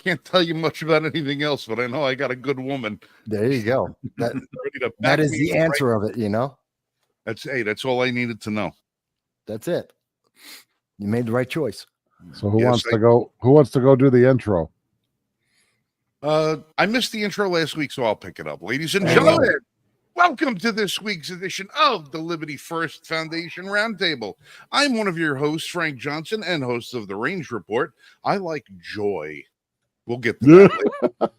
can't tell you much about anything else, but I know I got a good woman. There you go. That is the answer of it, you know? That's all I needed to know. That's it. You made the right choice. So who wants to go do the intro? I missed the intro last week, so I'll pick it up. Ladies and gentlemen, welcome to this week's edition of the Liberty First Foundation Roundtable. I'm one of your hosts, Frank Johnson, and host of the Range Report. I like joy. We'll get to that later.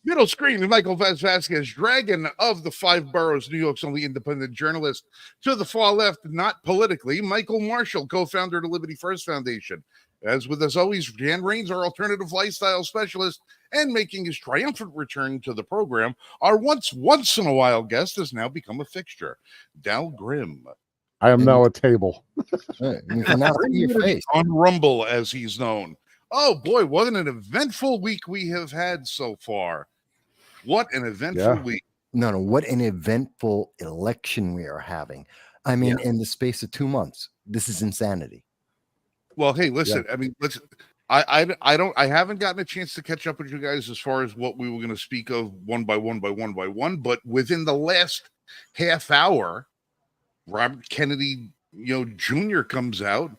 Middle screen, Michael Vasquez, Dragon of the Five Boroughs, New York's only independent journalist. To the far left, not politically, Michael Marshall, co-founder of the Liberty First Foundation. As with us always, Jan Rains, our alternative lifestyle specialist, and making his triumphant return to the program, our once in a while guest has now become a fixture, Dal Grimm. I am now a table. You can now see your face. On Rumble, as he's known. Oh boy, what an eventful week we have had so far. What an eventful week. No, what an eventful election we are having. I mean, in the space of 2 months, this is insanity. Well, hey, listen, I mean, I haven't gotten a chance to catch up with you guys as far as what we were going to speak of one by one, but within the last half hour, Robert Kennedy, Jr. comes out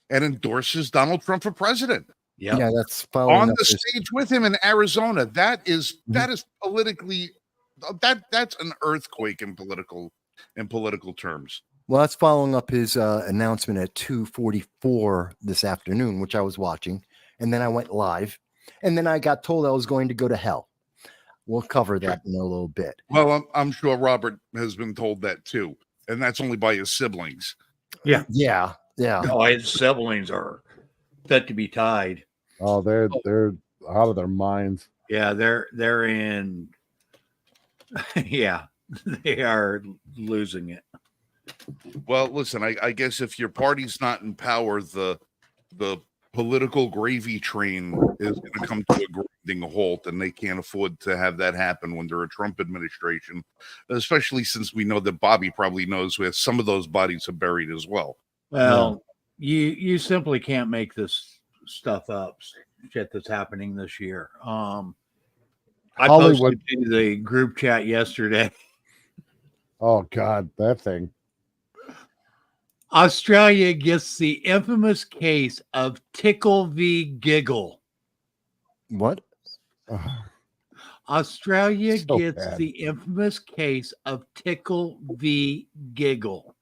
and endorses Donald Trump for president. Yeah, that's on the stage with him in Arizona. That is politically that's an earthquake in political terms. Well, that's following up his announcement at 2:44 this afternoon, which I was watching, and then I went live, and then I got told I was going to go to hell. We'll cover that in a little bit. Well, I'm sure Robert has been told that too, and that's only by his siblings. Yeah. No, his siblings are set to be tied. Oh, they're out of their minds. Yeah, they're in. Yeah, they are losing it. Well, listen, I guess if your party's not in power, the political gravy train is going to come to a grinding halt, and they can't afford to have that happen when they're a Trump administration, especially since we know that Bobby probably knows where some of those bodies are buried as well. Well, you simply can't make this stuff up, shit that's happening this year. I posted to the group chat yesterday. Oh God, that thing. Australia gets the infamous case of Tickle v. Giggle. What? Australia gets the infamous case of Tickle v. Giggle.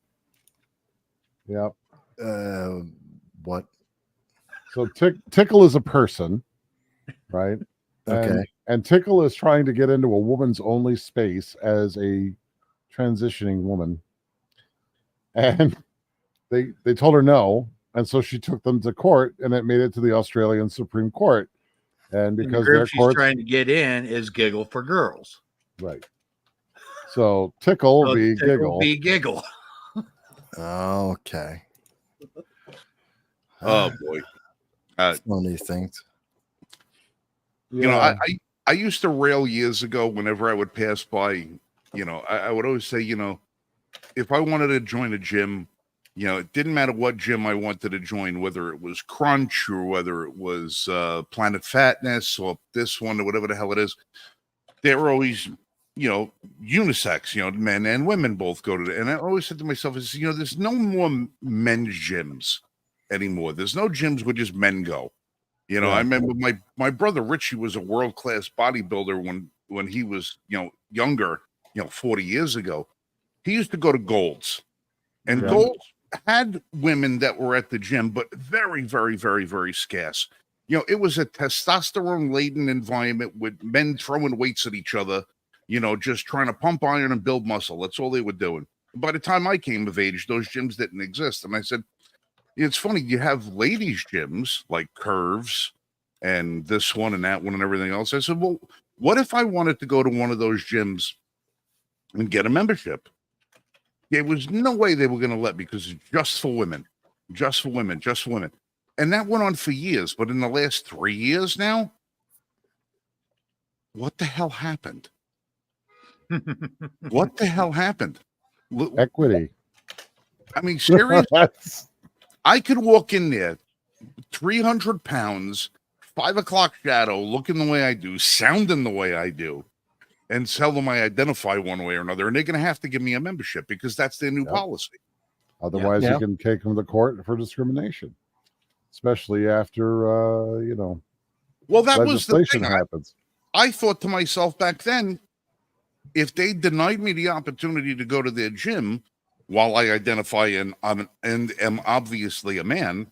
Yep. What? So Tickle is a person, right? Okay. And Tickle is trying to get into a woman's only space as a transitioning woman. And they told her no. And so she took them to court, and it made it to the Australian Supreme Court. And because the group she's trying to get in is Giggle for Girls. Right. So Tickle v. Giggle. Be Giggle. Okay. Oh boy. One of these things. I used to rail years ago whenever I would pass by, I would always say, if I wanted to join a gym, it didn't matter what gym I wanted to join, whether it was Crunch or whether it was Planet Fatness or this one or whatever the hell it is. They were always, unisex, men and women both go to it. And I always said to myself, there's no more men's gyms anymore. There's no gyms where just men go. I remember my brother Richie was a world-class bodybuilder when he was, younger, 40 years ago. He used to go to Gold's, and Gold's had women that were at the gym, but very, very, very, very scarce. It was a testosterone-laden environment with men throwing weights at each other, just trying to pump iron and build muscle. That's all they were doing. By the time I came of age, those gyms didn't exist. And I said, it's funny, you have ladies' gyms like Curves and this one and that one and everything else. I said, well, what if I wanted to go to one of those gyms and get a membership? There was no way they were going to let me because it's just for women. And that went on for years. But in the last 3 years now, what the hell happened? What the hell happened? Equity. I mean, seriously, I could walk in there, 300 pounds, 5 o'clock shadow, looking the way I do, sounding the way I do, and tell them I identify one way or another, and they're going to have to give me a membership because that's their new policy. Otherwise, Yeah. you can take them to court for discrimination, especially after Well, that was the legislation thing. happens. I thought to myself back then, if they denied me the opportunity to go to their gym while I identify and am obviously a man,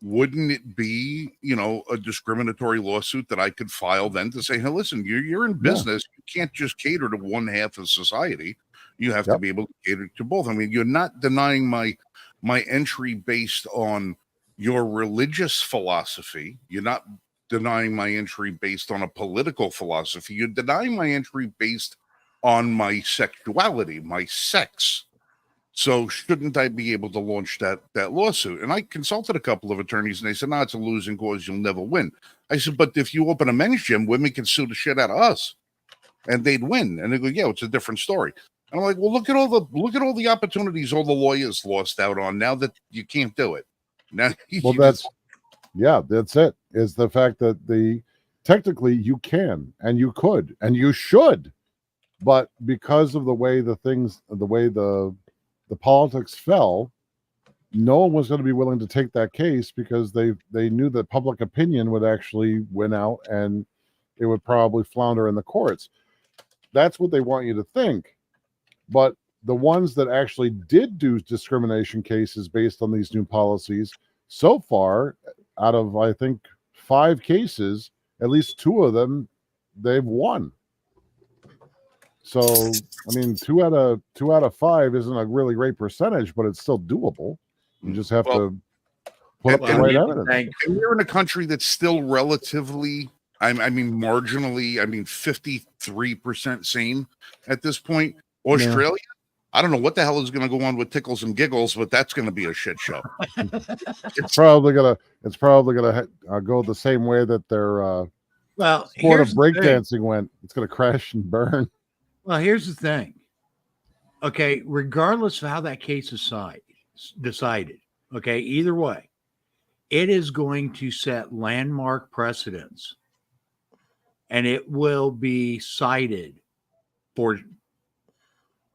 wouldn't it be, a discriminatory lawsuit that I could file then to say, hey, listen, you're in business. You can't just cater to one half of society. You have to be able to cater to both. I mean, you're not denying my entry based on your religious philosophy. You're not denying my entry based on a political philosophy. You're denying my entry based on my sexuality, my sex. So shouldn't I be able to launch that lawsuit? And I consulted a couple of attorneys, and they said, no, it's a losing cause. You'll never win. I said, but if you open a men's gym, women can sue the shit out of us, and they'd win. And they go, yeah, it's a different story. And I'm like, well, look at all the opportunities all the lawyers lost out on now that you can't do it. Now, Well, that's it. Is the fact that technically you can and you could and you should, but because of the way the politics fell, no one was going to be willing to take that case because they knew that public opinion would actually win out and it would probably flounder in the courts. That's what they want you to think. But the ones that actually did do discrimination cases based on these new policies, so far, out of, I think, 5 cases, at least 2 of them, they've won. So, I mean, 2 out of 5 isn't a really great percentage, but it's still doable. You just have to put up the right evidence. And we're in a country that's still relatively, marginally, 53% sane at this point. Australia, I don't know what the hell is going to go on with Tickles and Giggles, but that's going to be a shit show. It's probably gonna go the same way that their sport of breakdancing went. It's gonna crash and burn. Well, here's the thing. Okay, regardless of how that case is decided, okay, either way, it is going to set landmark precedents, and it will be cited for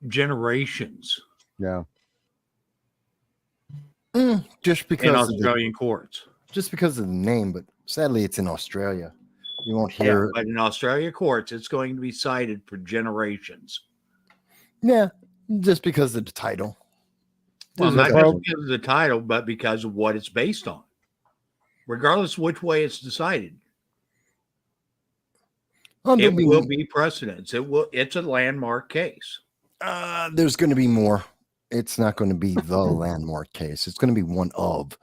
generations. Yeah. Just because in Australian courts. Just because of the name, but sadly it's in Australia. You won't hear but in Australia courts, it's going to be cited for generations. Yeah, just because of the title. Well, not just because of the title, but because of what it's based on. Regardless of which way it's decided. It will be precedence. It's a landmark case. There's going to be more. It's not going to be the landmark case. It's going to be one of,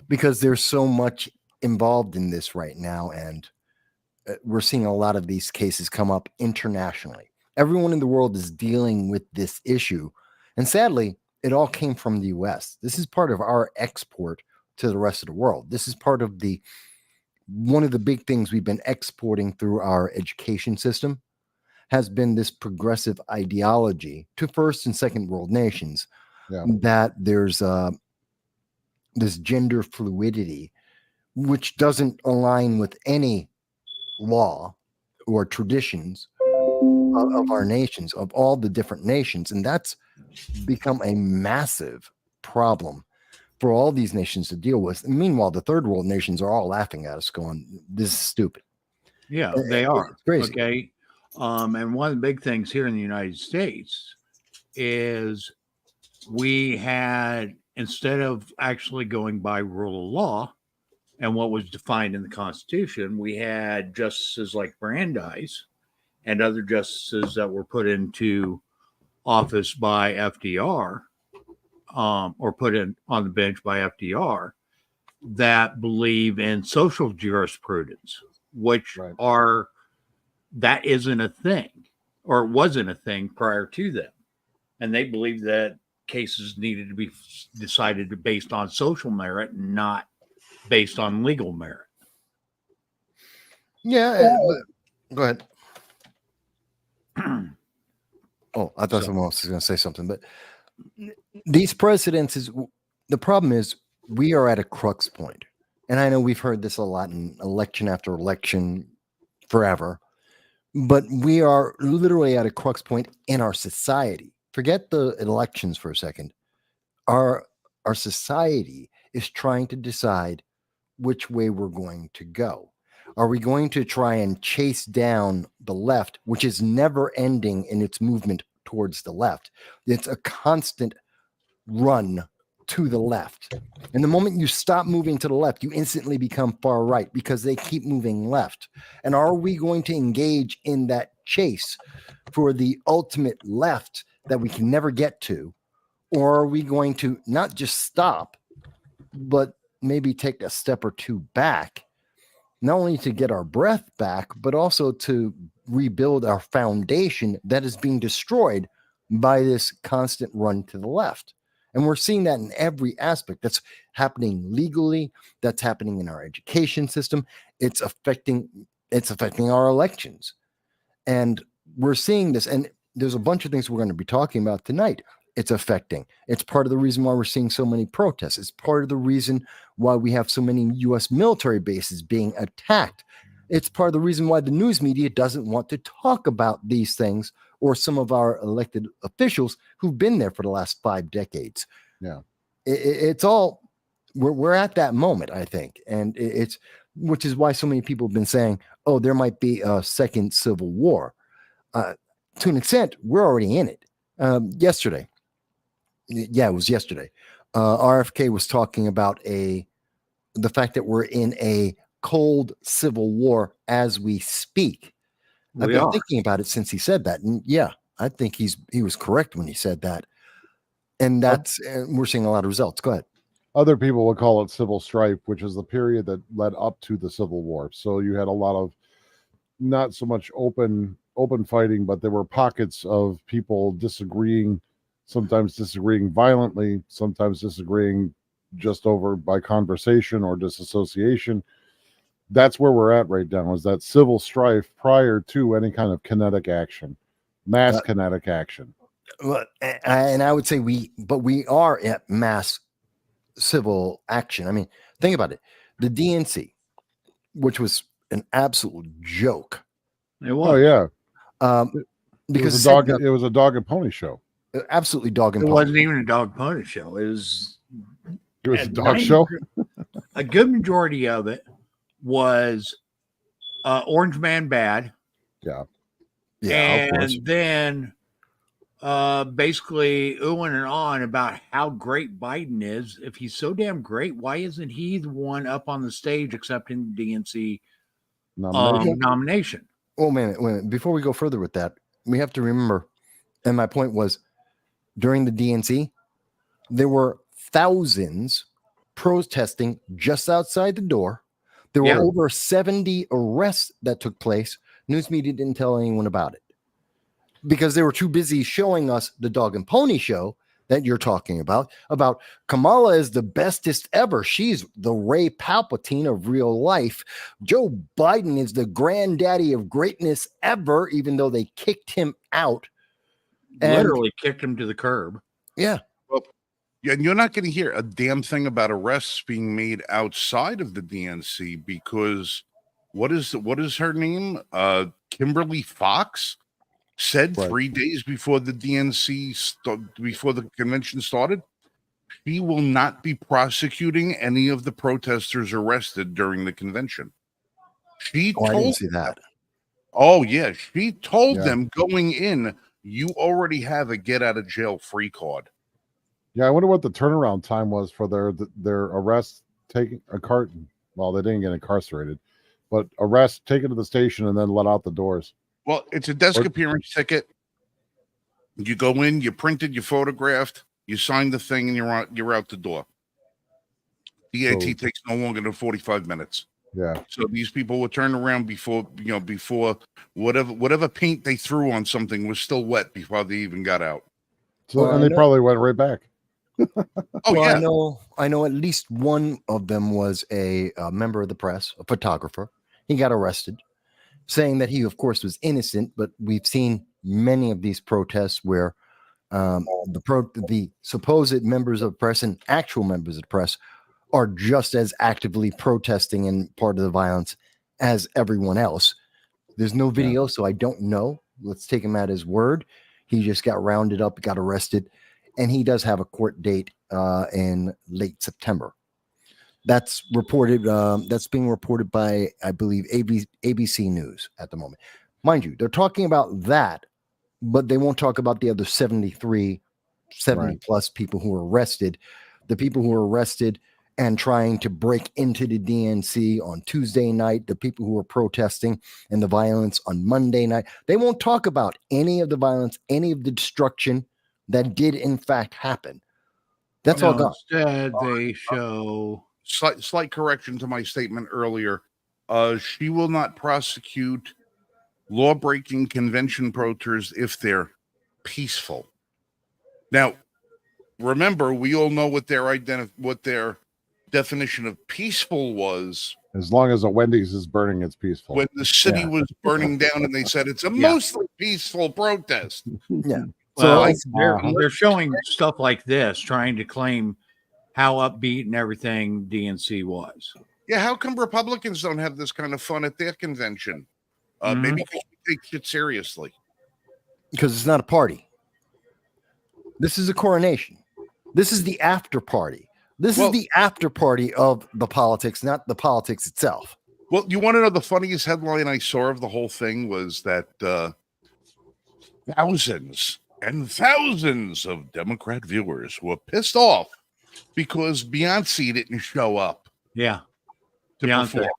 because there's so much involved in this right now, and we're seeing a lot of these cases come up internationally. Everyone in the world is dealing with this issue, and sadly, it all came from the U.S. This is part of our export to the rest of the world. This is part of one of the big things we've been exporting through our education system. Has been this progressive ideology to first and second world nations, that there's this gender fluidity, which doesn't align with any law or traditions of our nations, of all the different nations. And that's become a massive problem for all these nations to deal with. And meanwhile, the third world nations are all laughing at us going, this is stupid. Yeah, they are. It's crazy. Okay. And one of the big things here in the United States is we had, instead of actually going by rule of law and what was defined in the Constitution, we had justices like Brandeis and other justices that were put into office by FDR, or put in on the bench by FDR, that believe in social jurisprudence, which that isn't a thing, or wasn't a thing prior to them. And they believed that cases needed to be decided based on social merit, not based on legal merit. Yeah. Go ahead. Oh, I thought someone else was going to say something, but these precedents the problem is we are at a crux point, And I know we've heard this a lot in election after election forever, but we are literally at a crux point in our society. Forget the elections for a second. Our society is trying to decide which way we're going to go. Are we going to try and chase down the left, which is never ending in its movement towards the left? It's a constant run to the left. And the moment you stop moving to the left, you instantly become far right because they keep moving left. And are we going to engage in that chase for the ultimate left that we can never get to? Or are we going to not just stop, but maybe take a step or two back, not only to get our breath back, but also to rebuild our foundation that is being destroyed by this constant run to the left? And we're seeing that in every aspect. That's happening legally. That's happening in our education system. It's affecting our elections. And we're seeing this. And there's a bunch of things we're going to be talking about tonight. It's affecting. It's part of the reason why we're seeing so many protests. It's part of the reason why we have so many U.S. military bases being attacked. It's part of the reason why the news media doesn't want to talk about these things, or some of our elected officials who've been there for the last 5 decades. Yeah. It's all, we're at that moment, I think. And it's, which is why so many people have been saying, oh, there might be a second civil war. To an extent, we're already in it. Yesterday, it was yesterday. RFK was talking about the fact that we're in a cold civil war as we speak. I've been thinking about it since he said that, and yeah, I think he was correct when he said that. And that's we're seeing a lot of results. Go ahead. Other people would call it civil strife, which is the period that led up to the Civil War. So you had a lot of not so much open fighting, but there were pockets of people disagreeing, sometimes disagreeing violently, sometimes disagreeing just over by conversation or disassociation. That's where we're at right now, is that civil strife prior to any kind of kinetic action, mass kinetic action. Well, and I would say we are at mass civil action. I mean, think about it. The DNC, which was an absolute joke. It was. Oh yeah. Because it was a dog and pony show. Absolutely dog and It pony. wasn't even a dog pony show. It was a dog show. A good majority of it was Orange Man bad. Yeah. Yeah. And then basically oohing and on about how great Biden is. If he's so damn great, why isn't he the one up on the stage accepting the DNC nomination? Oh, man. Before we go further with that, we have to remember, and my point was, during the DNC, there were thousands protesting just outside the door. There were over 70 arrests that took place. News media didn't tell anyone about it because they were too busy showing us the dog and pony show that you're talking about Kamala is the bestest ever. She's the Ray Palpatine of real life. Joe Biden is the granddaddy of greatness ever, even though they kicked him out. Literally kicked him to the curb. Yeah. Well, yeah, and you're not going to hear a damn thing about arrests being made outside of the DNC because what is her name? Kimberly Fox said 3 days before the before the convention started, she will not be prosecuting any of the protesters arrested during the convention. She told I didn't see that. Oh yeah, she told them going in, you already have a get out of jail free card. Yeah, I wonder what the turnaround time was for their arrest, taking a carton. Well, they didn't get incarcerated, but arrest, taken to the station, and then let out the doors. Well, it's a desk appearance ticket. You go in, you printed, you photographed, you signed the thing, and you're out the door. DAT takes no longer than 45 minutes. Yeah. So these people were turned around before whatever paint they threw on something was still wet before they even got out. So and they probably went right back. Yeah. I know at least one of them was a member of the press, a photographer. He got arrested, saying that he, of course, was innocent. But we've seen many of these protests where the supposed members of the press and actual members of the press are just as actively protesting and part of the violence as everyone else. There's no video, so I don't know. Let's take him at his word. He just got rounded up, got arrested, and he does have a court date in late September. That's reported. That's being reported by, I believe, ABC News at the moment. Mind you, they're talking about that, but they won't talk about the other 70 plus people who were arrested. The people who were arrested and trying to break into the DNC on Tuesday night, the people who were protesting and the violence on Monday night. They won't talk about any of the violence, any of the destruction that did in fact happen. That's all gone. Instead, they show Slight correction to my statement earlier. She will not prosecute law-breaking convention protesters if they're peaceful. Now, remember, we all know what their definition of peaceful was. As long as a Wendy's is burning, it's peaceful. When the city was burning down, and they said it's a mostly peaceful protest. Yeah. Well, they're showing stuff like this, trying to claim how upbeat and everything DNC was. Yeah, how come Republicans don't have this kind of fun at their convention? Maybe because we take shit seriously. Because it's not a party. This is a coronation. This is the after party. This is the after party of the politics, not the politics itself. Well, you want to know the funniest headline I saw of the whole thing was that thousands and thousands of Democrat viewers were pissed off because Beyonce didn't show up. Yeah. To Beyonce. perform.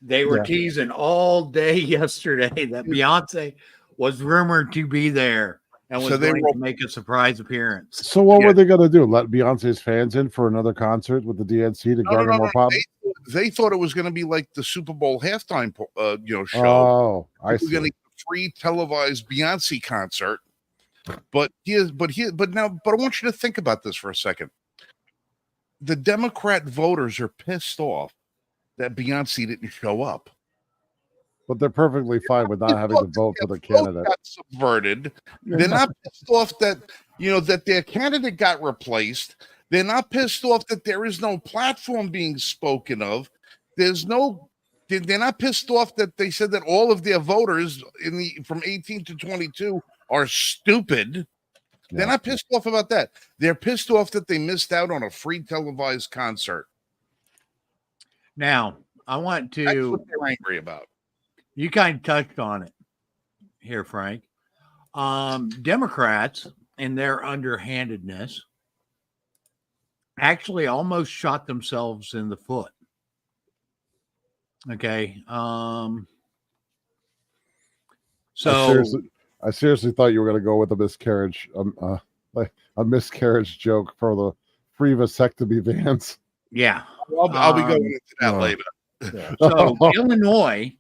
They were teasing all day yesterday that Beyonce was rumored to be there and was going to make a surprise appearance. So what were they going to do? Let Beyonce's fans in for another concert with the DNC to garner more pop? They thought it was going to be like the Super Bowl halftime, show. Oh, I see. We're going to get a free televised Beyonce concert. But I want you to think about this for a second. The Democrat voters are pissed off that Beyonce didn't show up. But they're perfectly fine with not having to vote for the candidate. Got subverted. They're not pissed off that that their candidate got replaced. They're not pissed off that there is no platform being spoken of. They're not pissed off that they said that all of their voters from 18 to 22 are stupid. Yeah. They're not pissed off about that. They're pissed off that they missed out on a free televised concert. Now, I want to. That's what they're angry about. You kind of touched on it here, Frank. Democrats, in their underhandedness, actually almost shot themselves in the foot. Okay. So I seriously thought you were going to go with a miscarriage, like a miscarriage joke for the free vasectomy vans. Yeah. I'll be going into that later. Yeah. So Illinois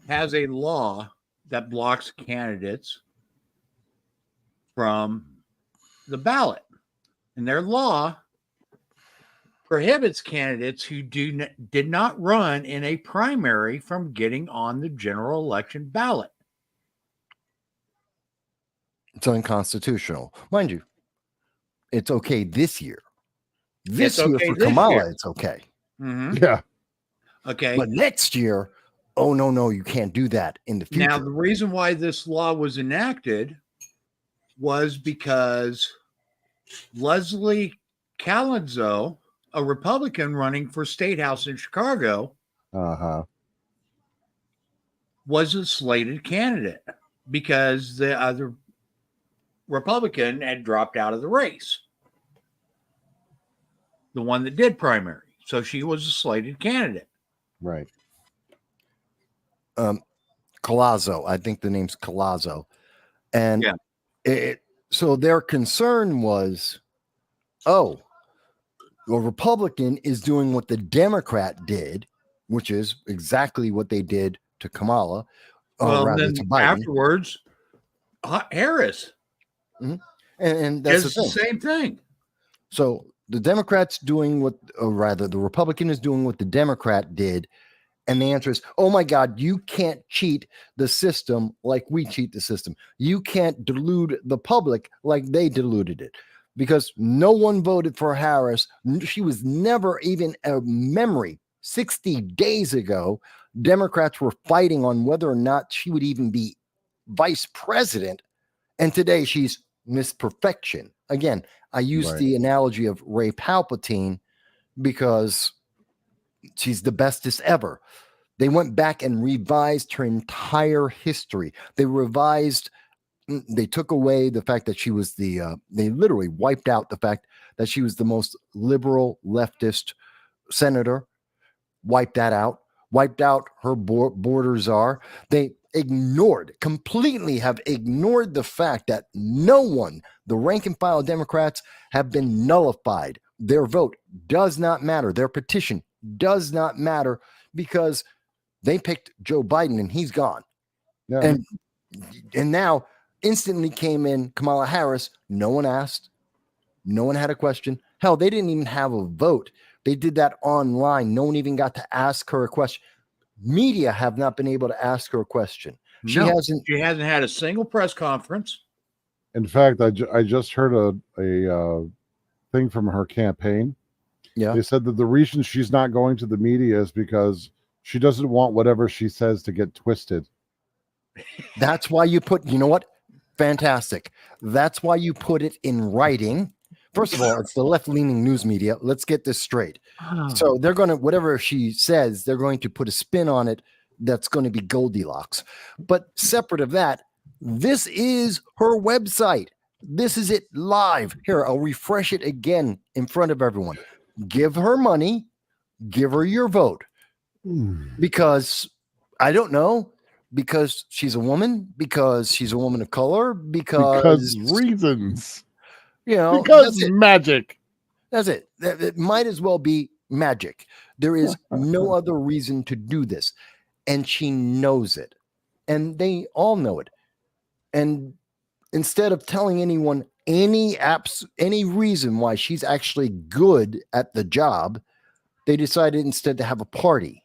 has a law that blocks candidates from the ballot. And their law prohibits candidates who did not run in a primary from getting on the general election ballot. It's unconstitutional. Mind you, it's okay this year. This year for Kamala, it's okay. Mm-hmm. Yeah. Okay. But next year, oh, no, you can't do that in the future. Now, the reason why this law was enacted was because Leslie Calazzo, a Republican running for State House in Chicago, was a slated candidate because the other Republican had dropped out of the race. The one that did primary. So she was a slated candidate. Right. Calazzo. I think the name's Calazzo. And so their concern was, a Republican is doing what the Democrat did, which is exactly what they did to Kamala. Well, rather then to Biden. Afterwards, Harris. Mm-hmm. And that's the same thing. So the Democrat's doing the Republican is doing what the Democrat did. And the answer is, oh my God, you can't cheat the system like we cheat the system. You can't delude the public like they deluded it. because no one voted for Harris. She was never even a memory. 60 days ago, Democrats were fighting on whether or not she would even be vice president. And today she's Miss Perfection. Again, I use Right. the analogy of Ray Palpatine because she's the bestest ever. They went back and revised her entire history. They took away the fact that she was they literally wiped out the fact that she was the most liberal leftist senator, wiped that out, wiped out her border czar. They completely have ignored the fact that no one, the rank and file Democrats, have been nullified. Their vote does not matter. Their petition does not matter because they picked Joe Biden and he's gone. Yeah. And now instantly came in Kamala Harris. No one asked. No one had a question. Hell, they didn't even have a vote. They did that online. No one even got to ask her a question. Media have not been able to ask her a question. She hasn't had a single press conference. In fact, I just heard a thing from her campaign. Yeah. They said that the reason she's not going to the media is because she doesn't want whatever she says to get twisted. That's why you know what? Fantastic. That's why you put it in writing. First of all, it's the left-leaning news media. Let's get this straight. So they're going to, whatever she says, they're going to put a spin on it that's going to be Goldilocks. But separate of that, this is her website. This is it live. Here, I'll refresh it again in front of everyone. Give her money. Give her your vote. Because, I don't know, because she's a woman, because she's a woman of color, because reasons. You know, because magic. That's it. It might as well be magic. There is no other reason to do this. And she knows it. And they all know it. And instead of telling anyone any reason why she's actually good at the job, they decided instead to have a party.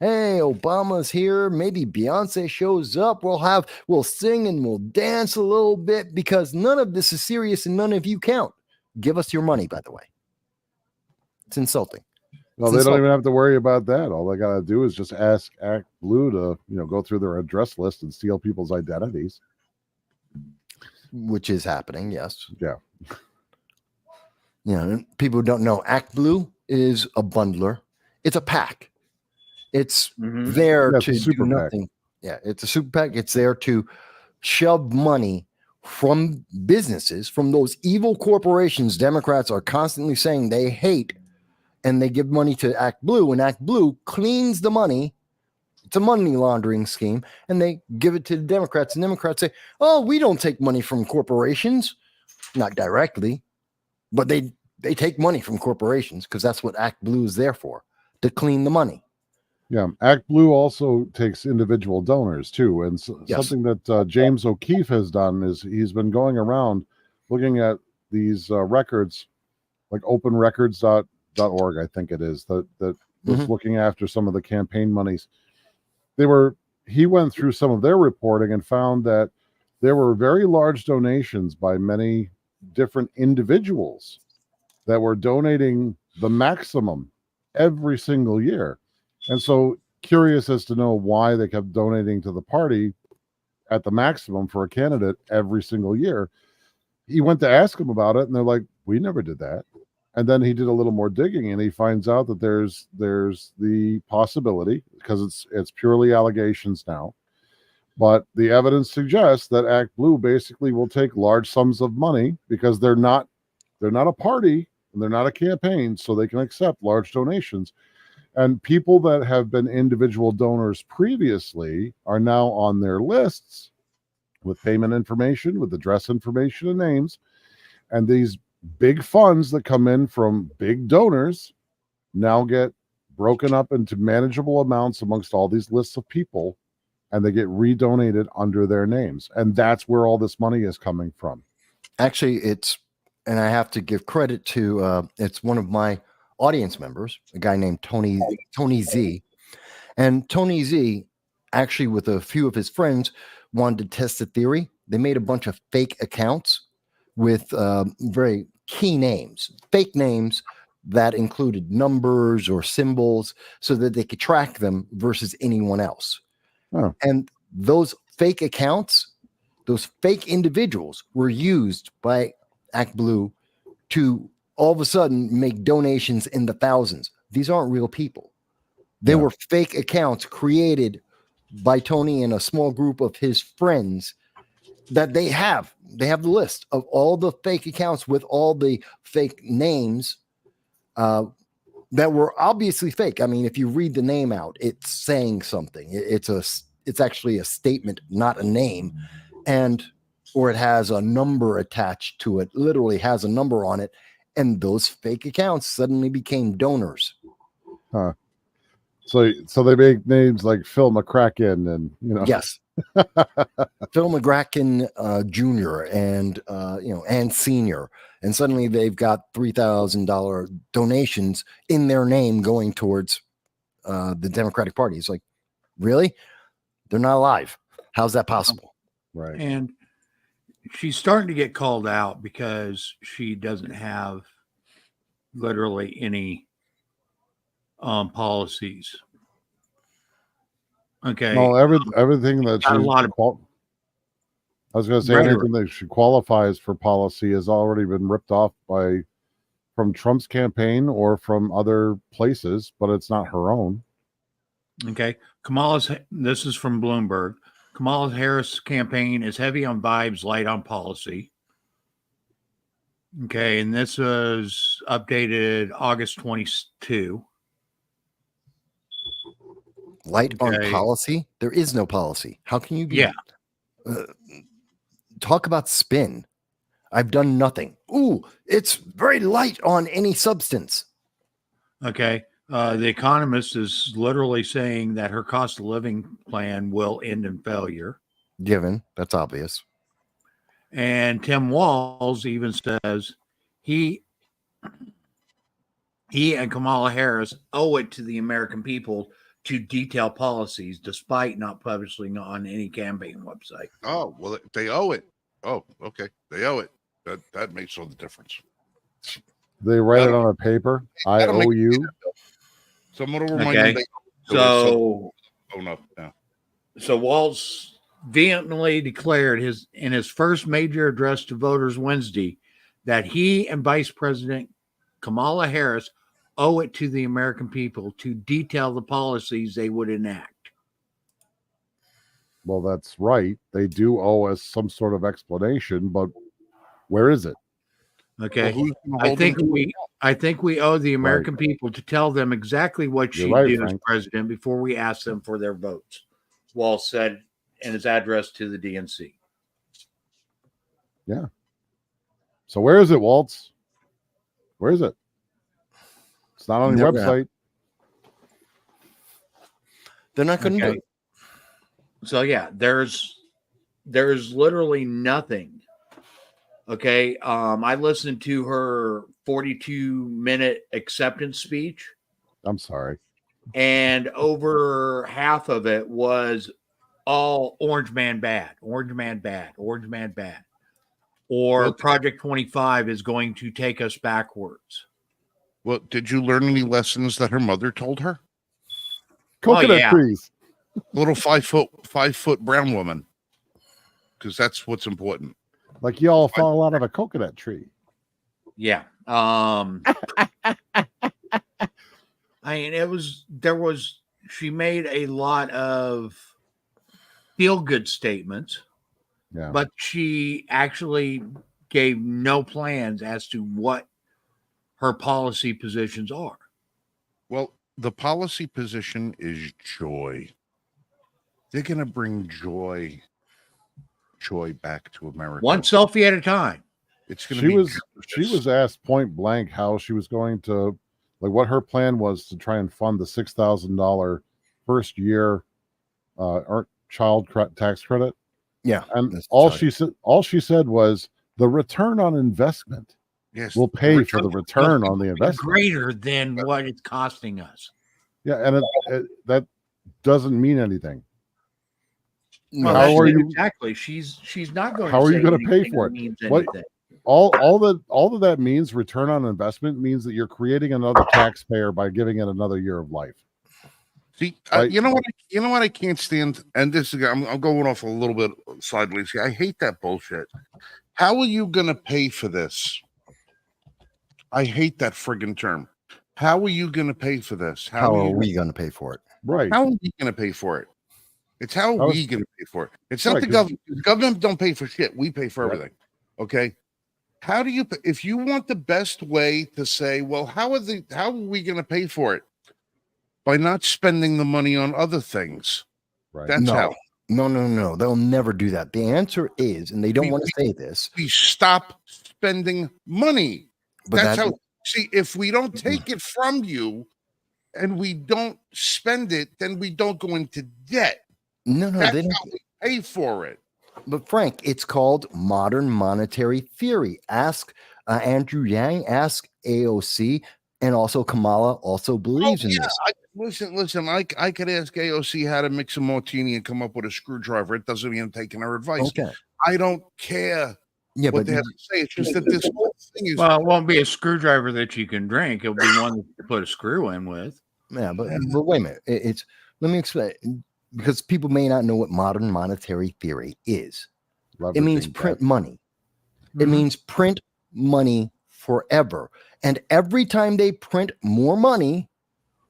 Hey, Obama's here. Maybe Beyonce shows up. We'll sing and we'll dance a little bit because none of this is serious and none of you count. Give us your money, by the way. It's insulting. Well, they don't even have to worry about that. All they got to do is just ask Act Blue to, go through their address list and steal people's identities. Which is happening, yes. Yeah. People who don't know, Act Blue is a bundler. It's a PAC. It's there to do nothing. PAC. Yeah, it's a super PAC. It's there to shove money from businesses, from those evil corporations Democrats are constantly saying they hate, and they give money to Act Blue, and Act Blue cleans the money. It's a money laundering scheme, and they give it to the Democrats, and Democrats say, oh, we don't take money from corporations. Not directly, but they take money from corporations because that's what Act Blue is there for, to clean the money. Yeah, Act Blue also takes individual donors too, and something that James O'Keefe has done is he's been going around looking at these records, like openrecords.org, I think it is, that was looking after some of the campaign monies. He went through some of their reporting and found that there were very large donations by many different individuals that were donating the maximum every single year. And so curious as to know why they kept donating to the party at the maximum for a candidate every single year. He went to ask them about it, and they're like, we never did that. And then he did a little more digging, and he finds out that there's the possibility, because it's purely allegations now, but the evidence suggests that Act Blue basically will take large sums of money because they're not a party and they're not a campaign, so they can accept large donations. And people that have been individual donors previously are now on their lists with payment information, with address information and names. And these big funds that come in from big donors now get broken up into manageable amounts amongst all these lists of people, and they get redonated under their names. And that's where all this money is coming from. Actually, and I have to give credit to, it's one of my audience members, a guy named Tony Z. And Tony Z, actually with a few of his friends, wanted to test the theory. They made a bunch of fake accounts with very key names, fake names that included numbers or symbols so that they could track them versus anyone else. Oh. And those fake accounts, those fake individuals were used by Act Blue to all of a sudden make donations in the thousands. These aren't real people. They were fake accounts created by Tony and a small group of his friends that they have the list of all the fake accounts with all the fake names that were obviously fake. I mean, if you read the name out, it's saying something. It's actually a statement, not a name, or it has a number attached to it. Literally has a number on it, and those fake accounts suddenly became donors. Huh. So they make names like Phil McCracken and Yes. Phil McCracken Jr. and Senior, and suddenly they've got $3,000 donations in their name going towards the Democratic Party. It's like, really? They're not alive. How's that possible? Right. And she's starting to get called out because she doesn't have literally any policies. Okay. Well, everything that got a lot of I was going to say rhetoric. anything that she qualifies for policy has already been ripped off from Trump's campaign or from other places, but it's not her own. Okay. This is from Bloomberg. Kamala Harris' campaign is heavy on vibes, light on policy. Okay. And this was updated August 22. Light on policy? There is no policy. How can you be? Yeah. Talk about spin. I've done nothing. Ooh, it's very light on any substance. Okay. The Economist is literally saying that her cost of living plan will end in failure. Given, that's obvious. And Tim Walz even says he and Kamala Harris owe it to the American people to detail policies despite not publishing on any campaign website. Oh, well, they owe it. Oh, okay. They owe it. That makes all the difference. They write it on a paper. I owe you. Someone will remind them. So, no. Yeah. So Walz vehemently declared in his first major address to voters Wednesday that he and Vice President Kamala Harris owe it to the American people to detail the policies they would enact. Well, that's right. They do owe us some sort of explanation, but where is it? Okay. Well, I think we owe the American people to tell them exactly what she did as president before we ask them for their votes, Walz said in his address to the DNC. Yeah. So where is it, Waltz? Where is it? It's not on your website. They're not going to do it. So yeah, there's literally nothing. Okay. I listened to her 42-minute acceptance speech. I'm sorry. And over half of it was all Orange Man bad, Orange Man bad, Orange Man bad. Or Project 25 is going to take us backwards. Well, did you learn any lessons that her mother told her? Coconut trees. Little 5-foot brown woman. Because that's what's important. Like you all fall out of a coconut tree. Yeah. I mean, she made a lot of feel-good statements. Yeah. But she actually gave no plans as to what her policy positions are. Well, the policy position is joy. They're going to bring joy back to America. One selfie at a time. It's going to be. She was asked point blank how she was going to, like, what her plan was to try and fund the $6,000 first year child tax credit. Yeah, and all she said was the return on investment. Yes, will pay for the return on the investment greater than what it's costing us. Yeah, and that doesn't mean anything. Well, how are you exactly? She's not going. How are you going to pay for it? all that means, return on investment, means that you're creating another taxpayer by giving it another year of life. See, Right. you know what? You know what I can't stand, and this is I'm going off a little bit sideways here. I hate that bullshit. How are you going to pay for this? I hate that friggin' term. How are you going to pay for this? How are are you? we going to pay for it? Right. How are we going to pay for it? It's how are we going to pay for it. It's not Right, the 'cause- government. The government don't pay for shit. We pay for Yep. everything. Okay. How do you? If you want the best way to say, well, how are we going to pay for it? By not spending the money on other things. Right. That's how. No. They'll never do that. The answer is, and they don't want to say this, We stop spending money. but That's how. See, if we don't take it from you and we don't spend it, then we don't go into debt. no, That's they don't. how we pay for it. But Frank, it's called modern monetary theory. Ask Andrew Yang, ask AOC, and also Kamala also believes in this. Listen. I could ask AOC how to mix a martini and come up with a screwdriver. It doesn't mean I'm taking her advice. Okay. I don't care Yeah, what but they have to say. It's just that this whole thing is. Well, it won't be a screwdriver that you can drink. It'll be one to put a screw in with. yeah, but wait a minute. It's let me explain, because people may not know what modern monetary theory is. It means Leveraging print debt. money. It means print money forever. And every time they print more money,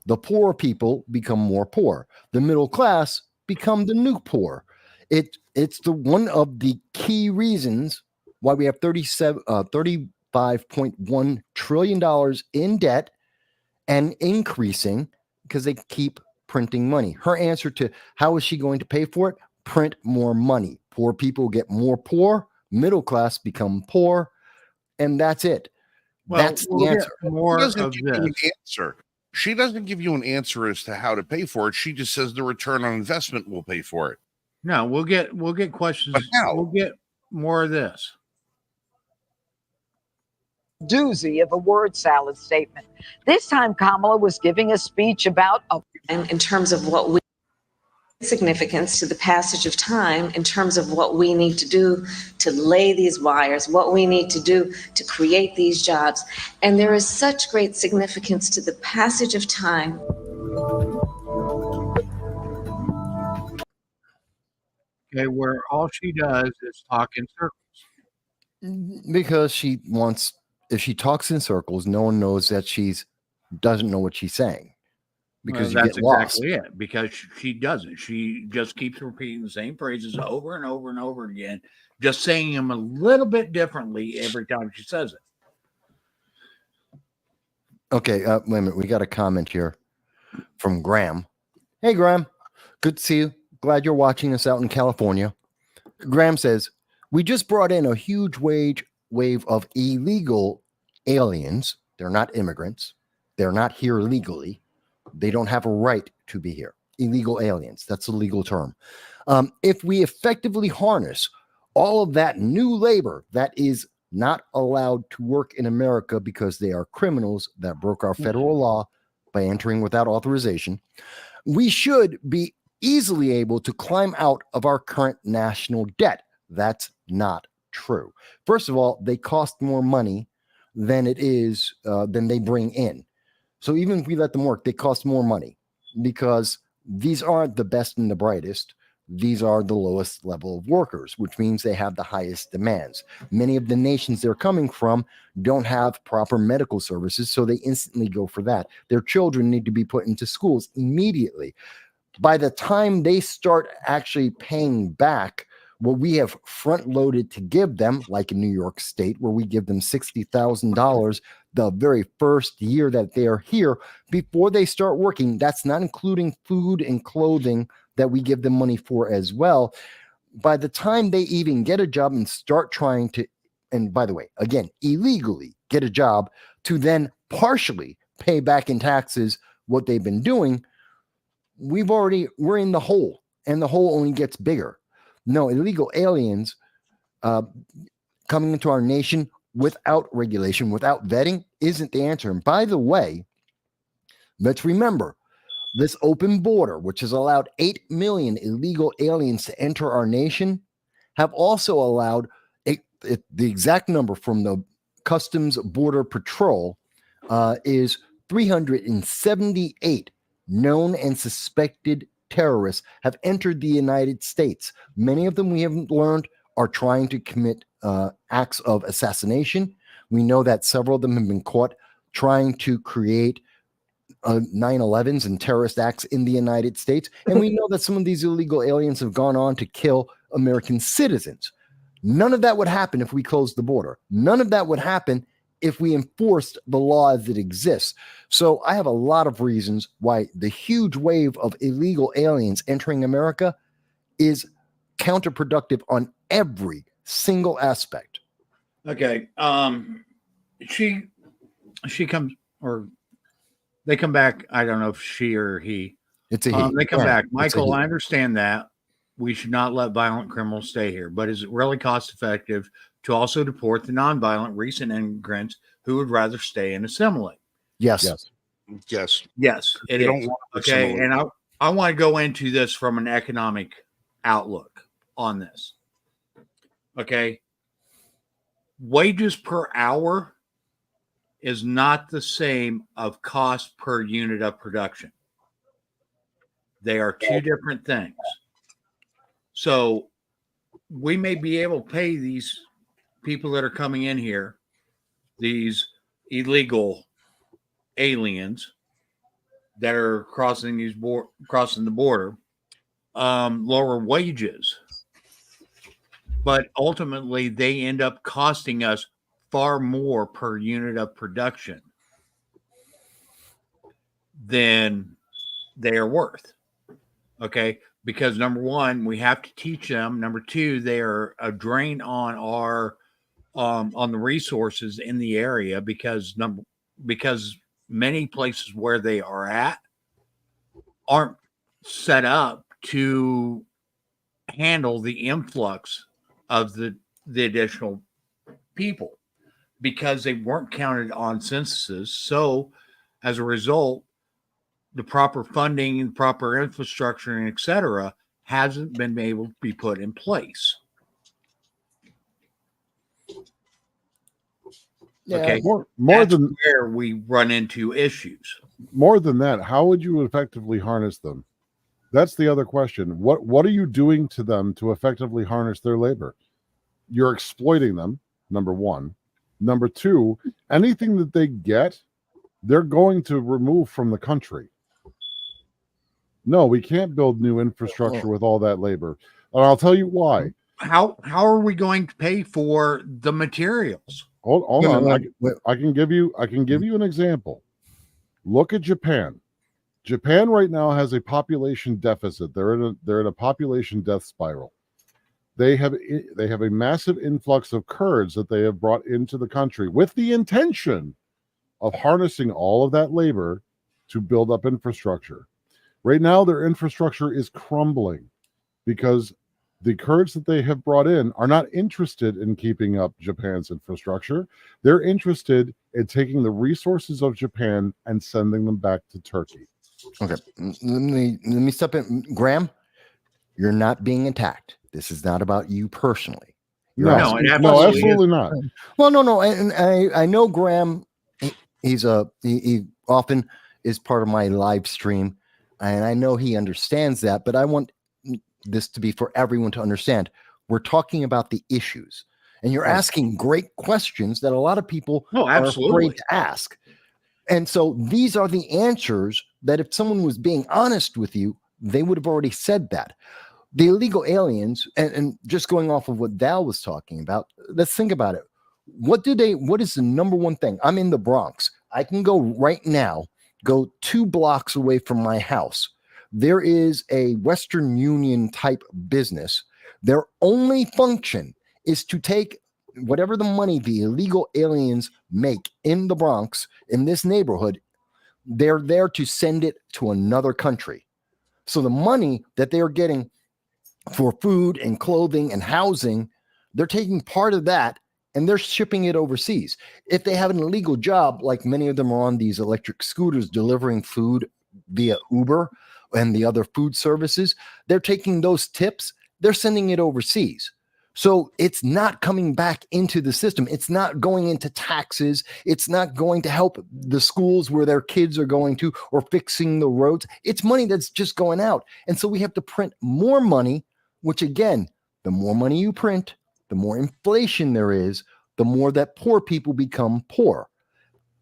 the poor people become more poor. The middle class become the new poor. It's the one of the key reasons why we have $35.1 trillion in debt and increasing, because they keep printing money. Her answer to how is she going to pay for it? Print more money. Poor people get more poor, middle class become poor, and that's it. Well, That's we'll the get answer. more She doesn't of give you an this. answer. She doesn't give you an answer as to how to pay for it. She just says the return on investment will pay for it. No, we'll get questions. But how? We'll get more of this. Doozy of a word salad statement. This time, Kamala was giving a speech about and in terms of what we significance to the passage of time, in terms of what we need to do to lay these wires, what we need to do to create these jobs. And there is such great significance to the passage of time. Okay, where all she does is talk in circles. Because she wants, if she talks in circles, no one knows that doesn't know what she's saying. Because you that's get lost. exactly it. Because she doesn't. She just keeps repeating the same phrases over and over and over again, just saying them a little bit differently every time she says it. Okay, wait a minute. We got a comment here from Graham. Hey, Graham. Good to see you. Glad you're watching us out in California. Graham says, we just brought in a huge wave of illegal aliens. They're not immigrants. They're not here legally. They don't have a right to be here. Illegal aliens. That's a legal term. If we effectively harness all of that new labor that is not allowed to work in America because they are criminals that broke our federal law by entering without authorization, we should be easily able to climb out of our current national debt. That's not true. First of all, they cost more money than than they bring in. So even if we let them work, they cost more money because these aren't the best and the brightest. These are the lowest level of workers, which means they have the highest demands. Many of the nations they're coming from don't have proper medical services, so they instantly go for that. Their children need to be put into schools immediately. By the time they start actually paying back what we have front loaded to give them, like in New York State, where we give them $60,000 the very first year that they are here before they start working. That's not including food and clothing that we give them money for as well. By the time they even get a job and start trying to, and by the way, again, illegally get a job to then partially pay back in taxes what they've been doing, we're in the hole, and the hole only gets bigger. No, illegal aliens coming into our nation without regulation, without vetting, isn't the answer. And by the way, let's remember this open border, which has allowed 8 million illegal aliens to enter our nation, have also allowed the exact number from the Customs Border Patrol is 378 known and suspected terrorists have entered the United States. Many of them, we haven't learned, are trying to commit acts of assassination. We know that several of them have been caught trying to create 9/11s and terrorist acts in the United States. And we know that some of these illegal aliens have gone on to kill American citizens. None of that would happen if we closed the border. None of that would happen if we enforced the law as it exists. So I have a lot of reasons why the huge wave of illegal aliens entering America is counterproductive on every single aspect. Okay. She comes, or they come back. I don't know if she or he. It's a he. They come back. It's a Michael, he. I understand that we should not let violent criminals stay here, but is it really cost effective to also deport the nonviolent recent immigrants who would rather stay and assimilate? Yes. Yes, it They is. don't want to Okay, assimilate. and I want to go into this from an economic outlook on this. Okay. Wages per hour is not the same of cost per unit of production. They are two different things. So we may be able to pay these people that are coming in here, these illegal aliens that are crossing the border, lower wages, but ultimately they end up costing us far more per unit of production than they are worth. Okay, because number one, we have to teach them. Number two, they are a drain on our on the resources in the area because many places where they are at aren't set up to handle the influx of the additional people because they weren't counted on censuses. So as a result, the proper funding and proper infrastructure and et cetera hasn't been able to be put in place. Yeah, Okay. More That's than where we run into issues. more than that, how would you effectively harness them? That's the other question. What are you doing to them to effectively harness their labor? You're exploiting them, number one. Number two, anything that they get, they're going to remove from the country. No, we can't build new infrastructure with all that labor. And I'll tell you why. How are we going to pay for the materials? Hold No, on. no, no. I can give you an example. Look at Japan. Japan right now has a population deficit. They're in a population death spiral. They have a massive influx of Kurds that they have brought into the country with the intention of harnessing all of that labor to build up infrastructure. Right now, their infrastructure is crumbling because the Kurds that they have brought in are not interested in keeping up Japan's infrastructure. They're interested in taking the resources of Japan and sending them back to Turkey. Okay, let me step in. Graham, you're not being attacked. This is not about you personally. You're No, asking- no, absolutely not. Well, no, and I know Graham. He often is part of my live stream, and I know he understands that. But I want this to be for everyone to understand. We're talking about the issues, and you're asking great questions that a lot of people are afraid to ask. And so these are the answers that if someone was being honest with you, they would have already said that. The illegal aliens, and just going off of what Dal was talking about, let's think about it. What is the number one thing? I'm in the Bronx. I can go right now, go 2 blocks away from my house. There is a Western Union type business. Their only function is to take whatever the money the illegal aliens make in the Bronx, in this neighborhood, they're there to send it to another country. So the money that they are getting for food and clothing and housing, they're taking part of that and they're shipping it overseas. If they have an illegal job, like many of them are on these electric scooters delivering food via Uber and the other food services, they're taking those tips, they're sending it overseas. So it's not coming back into the system. It's not going into taxes. It's not going to help the schools where their kids are going to or fixing the roads. It's money that's just going out. And so we have to print more money, which again, the more money you print, the more inflation there is, the more that poor people become poor.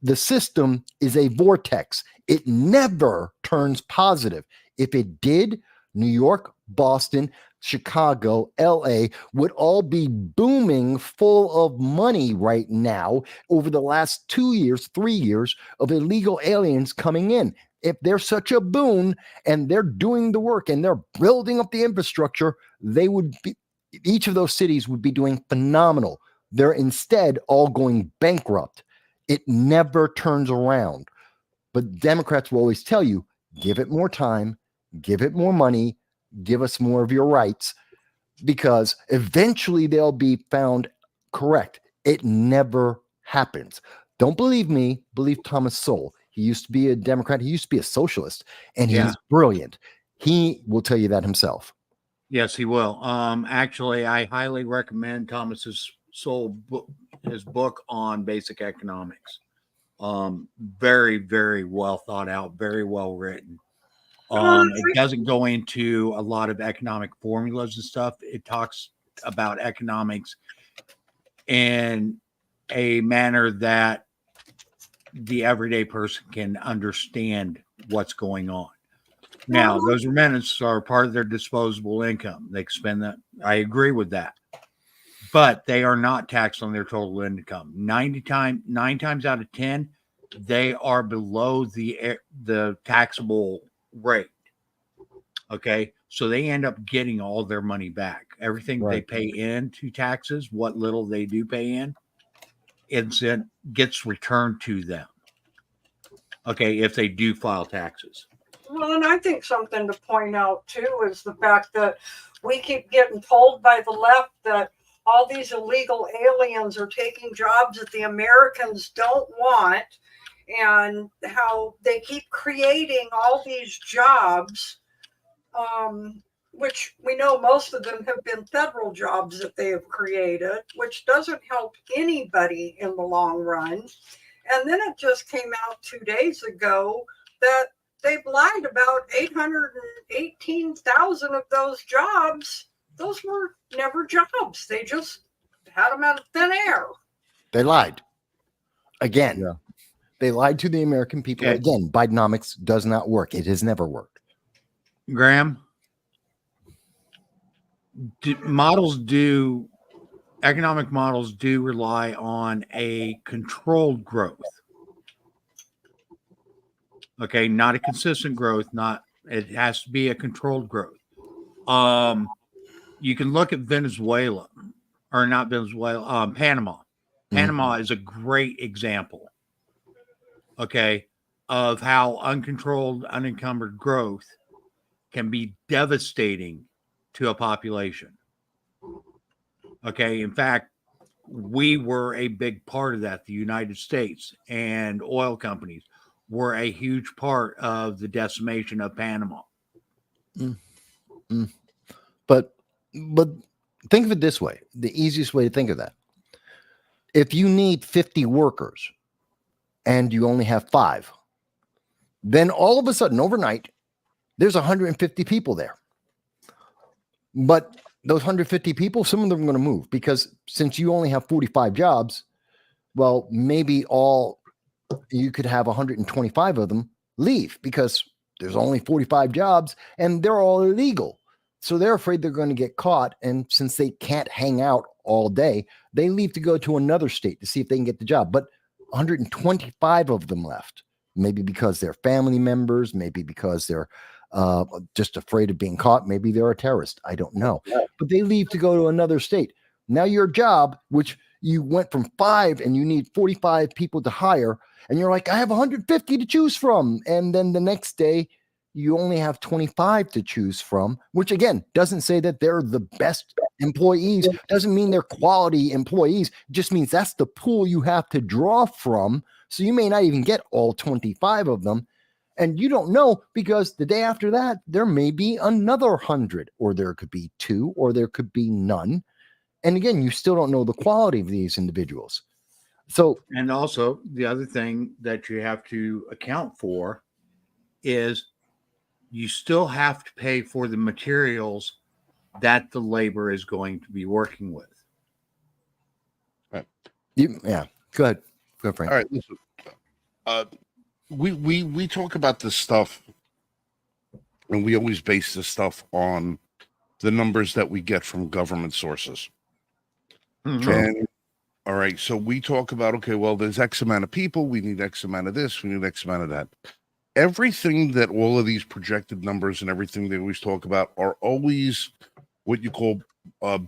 The system is a vortex. It never turns positive. If it did, New York, Boston, Chicago, LA would all be booming full of money right now over the last 2 years, 3 years of illegal aliens coming in. If they're such a boon and they're doing the work and they're building up the infrastructure, they would be, each of those cities would be doing phenomenal. They're instead all going bankrupt. It never turns around. But Democrats will always tell you, give it more time, give it more money, give us more of your rights, because eventually they'll be found correct. It never happens. Don't believe me, believe Thomas Sowell. He used to be a Democrat. He used to be a socialist, and he's brilliant. He will tell you that himself. Yes, he will. Actually, I highly recommend Thomas's Sowell book, his book on basic economics. Very, very well thought out, very well written. It doesn't go into a lot of economic formulas and stuff. It talks about economics in a manner that the everyday person can understand what's going on. Now, those remittances are part of their disposable income. They can spend that. I agree with that. But they are not taxed on their total income. 9 times out of 10, they are below the taxable rate. Okay, so they end up getting all their money back. Everything they pay into taxes, what little they do pay in, it gets returned to them. Okay, if they do file taxes. Well, and I think something to point out too is the fact that we keep getting told by the left that all these illegal aliens are taking jobs that the Americans don't want, and how they keep creating all these jobs, which we know most of them have been federal jobs that they have created, which doesn't help anybody in the long run. And then it just came out 2 days ago that they've lied about 818,000 of those jobs. Those were never jobs. They just had them out of thin air. They lied. Again, they lied to the American people. Okay. Again, Bidenomics does not work. It has never worked. Graham, economic models do rely on a controlled growth. Okay, not a consistent growth. It has to be a controlled growth. You can look at Venezuela, or not Venezuela, Panama. Panama is a great example, okay, of how uncontrolled, unencumbered growth can be devastating to a population. Okay, in fact, we were a big part of that. The United States and oil companies were a huge part of the decimation of Panama. But think of it this way. The easiest way to think of that. If you need 50 workers and you only have 5, then all of a sudden overnight, there's 150 people there. But those 150 people, some of them are going to move, because since you only have 45 jobs, well, maybe you could have 125 of them leave because there's only 45 jobs and they're all illegal. So they're afraid they're going to get caught. And since they can't hang out all day, they leave to go to another state to see if they can get the job. But 125 of them left, maybe because they're family members, maybe because they're just afraid of being caught. Maybe they're a terrorist. I don't know. But they leave to go to another state. Now your job, which you went from 5 and you need 45 people to hire, and you're like, I have 150 to choose from. And then the next day, you only have 25 to choose from, which again, doesn't say that they're the best employees. Doesn't mean they're quality employees. It just means that's the pool you have to draw from. So you may not even get all 25 of them. And you don't know, because the day after that, there may be another 100, or there could be 2, or there could be none. And again, you still don't know the quality of these individuals. So, And also, the other thing that you have to account for is you still have to pay for the materials that the labor is going to be working with. yeah, go ahead. Go ahead, Frank. All right, listen. We talk about this stuff, and we always base this stuff on the numbers that we get from government sources. And all right, so we talk about, okay, well, there's X amount of people, we need X amount of this, we need X amount of that. Everything that all of these projected numbers and everything they always talk about are always what you call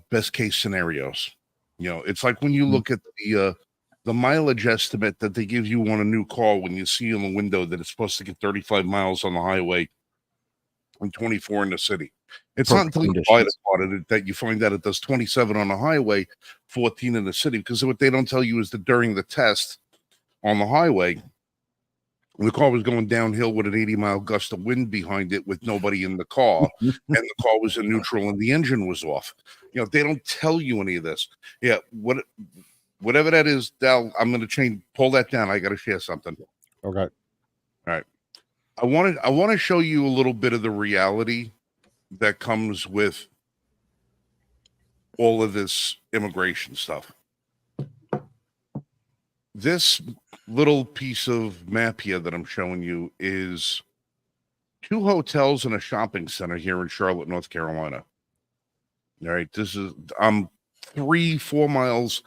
best case scenarios. You know, it's like when you look at the mileage estimate that they give you on a new car when you see in the window that it's supposed to get 35 miles on the highway and 24 in the city. It's not until you buy the car that you find out it does 27 on the highway, 14 in the city. Because what they don't tell you is that during the test on the highway, the car was going downhill with an 80-mile gust of wind behind it with nobody in the car, and the car was in neutral and the engine was off. You know, they don't tell you any of this. Yeah, whatever that is, Dal, I'm going to pull that down. I got to share something. Okay. All right. I want to show you a little bit of the reality that comes with all of this immigration stuff. This little piece of map here that I'm showing you is 2 hotels and a shopping center here in Charlotte, North Carolina. All right, this is 3-4 miles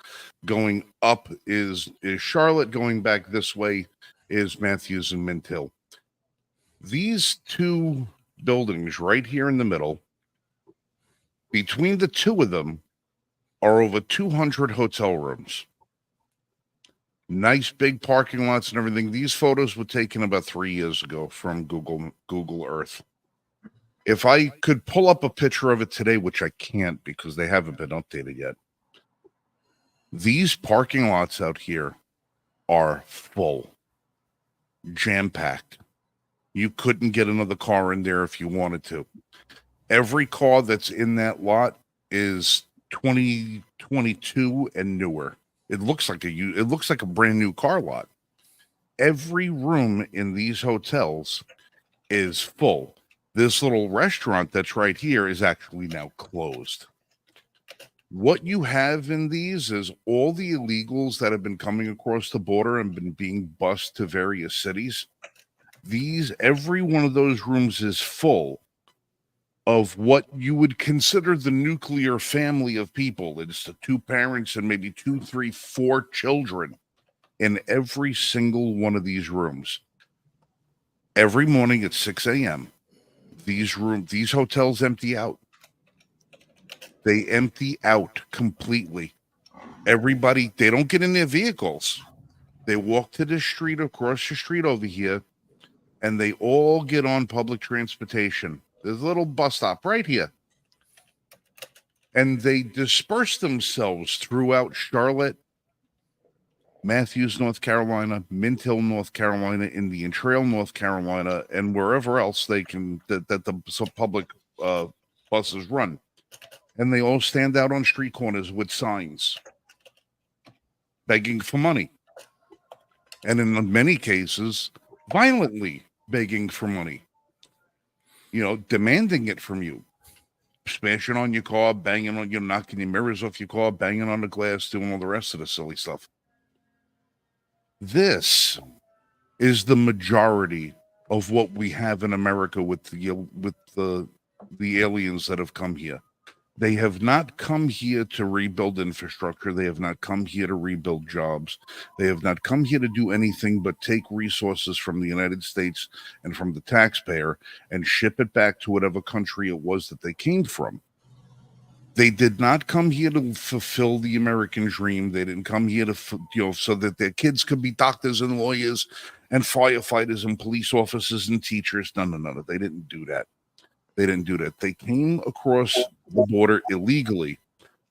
going up is Charlotte. Going back this way is Matthews and Mint Hill. These 2 buildings right here in the middle, between the 2 of them are over 200 hotel rooms. Nice big parking lots and everything. These photos were taken about 3 years ago from Google Earth. If I could pull up a picture of it today, which I can't because they haven't been updated yet, these parking lots out here are full, jam-packed. You couldn't get another car in there if you wanted to. Every car that's in that lot is 2022 and newer. It looks like a brand new car lot. Every room in these hotels is full. This little restaurant that's right here is actually now closed. What you have in these is all the illegals that have been coming across the border and been being bused to various cities. Every one of those rooms is full of what you would consider the nuclear family of people. It's the 2 parents and maybe 2, 3, 4 children in every single one of these rooms. Every morning at 6 a.m., these hotels empty out. They empty out completely. Everybody, they don't get in their vehicles. They walk to the street, across the street over here, and they all get on public transportation. There's a little bus stop right here. And they disperse themselves throughout Charlotte, Matthews, North Carolina, Mint Hill, North Carolina, Indian Trail, North Carolina, and wherever else they can that the public buses run. And they all stand out on street corners with signs begging for money. And in many cases, violently begging for money. You know, demanding it from you. Smashing on your car, banging on you, knocking your mirrors off your car, banging on the glass, doing all the rest of the silly stuff. This is the majority of what we have in America with the aliens that have come here. They have not come here to rebuild infrastructure. They have not come here to rebuild jobs. They have not come here to do anything but take resources from the United States and from the taxpayer and ship it back to whatever country it was that they came from. They did not come here to fulfill the American dream. They didn't come here to, so that their kids could be doctors and lawyers and firefighters and police officers and teachers. No. They didn't do that. They came across the border illegally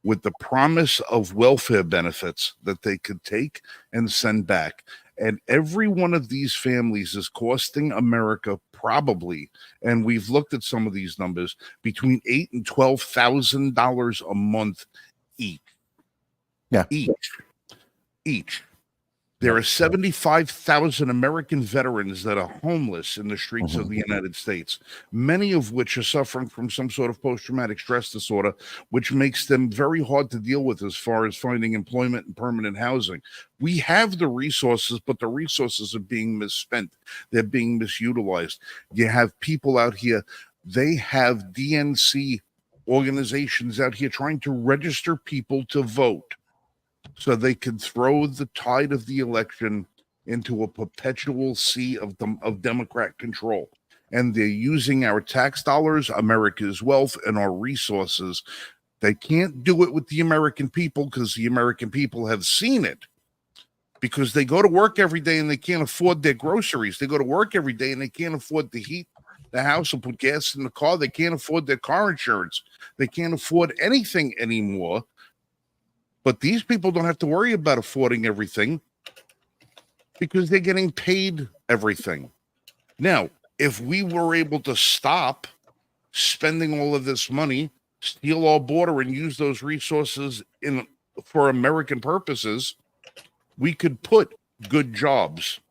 with the promise of welfare benefits that they could take and send back. And every one of these families is costing America probably, and we've looked at some of these numbers, between $8,000 and $12,000 a month each. Yeah. Each. There are 75,000 American veterans that are homeless in the streets of the United States, many of which are suffering from some sort of post-traumatic stress disorder, which makes them very hard to deal with as far as finding employment and permanent housing. We have the resources, but the resources are being misspent. They're being misutilized. You have people out here, they have DNC organizations out here trying to register people to vote, so they can throw the tide of the election into a perpetual sea of Democrat control. And they're using our tax dollars, America's wealth, and our resources. They can't do it with the American people because the American people have seen it, because they go to work every day and they can't afford their groceries. They go to work every day and they can't afford to heat the house and put gas in the car. They can't afford their car insurance. They can't afford anything anymore. But these people don't have to worry about affording everything because they're getting paid everything. Now, if we were able to stop spending all of this money, steal our border, and use those resources for American purposes, we could put good jobs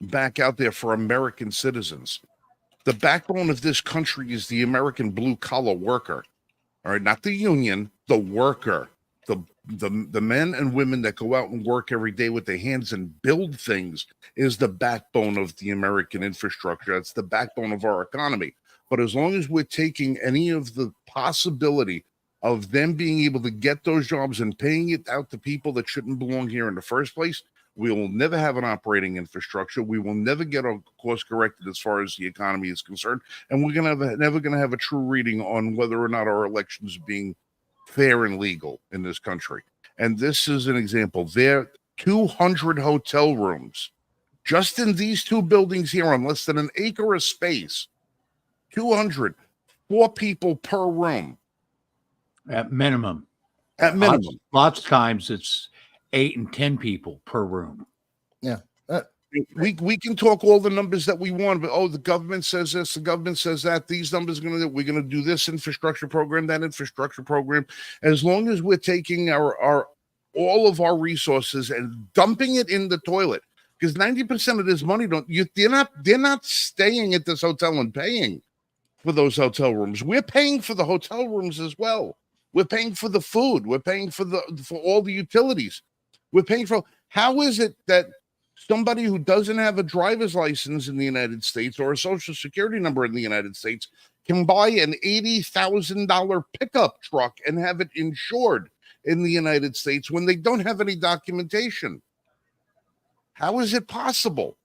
back out there for American citizens. The backbone of this country is the American blue-collar worker. All right, not the union, the worker. The men and women that go out and work every day with their hands and build things is the backbone of the American infrastructure. It's the backbone of our economy. But as long as we're taking any of the possibility of them being able to get those jobs and paying it out to people that shouldn't belong here in the first place, we will never have an operating infrastructure. We will never get our course corrected as far as the economy is concerned. And we're never going to have a true reading on whether or not our elections are being fair and legal in this country. And this is an example. There are 200 hotel rooms just in these two buildings here on less than an acre of space. 200, 4 people per room. At minimum. At minimum. Lots of times it's 8 and 10 people per room. Yeah. We can talk all the numbers that we want, but the government says this, the government says that, these numbers we're gonna do this infrastructure program, that infrastructure program. As long as we're taking our all of our resources and dumping it in the toilet, because 90% of this money they're not staying at this hotel and paying for those hotel rooms. We're paying for the hotel rooms as well. We're paying for the food. We're paying for all the utilities. We're paying for. How is it that somebody who doesn't have a driver's license in the United States or a social security number in the United States can buy an $80,000 pickup truck and have it insured in the United States when they don't have any documentation? How is it possible?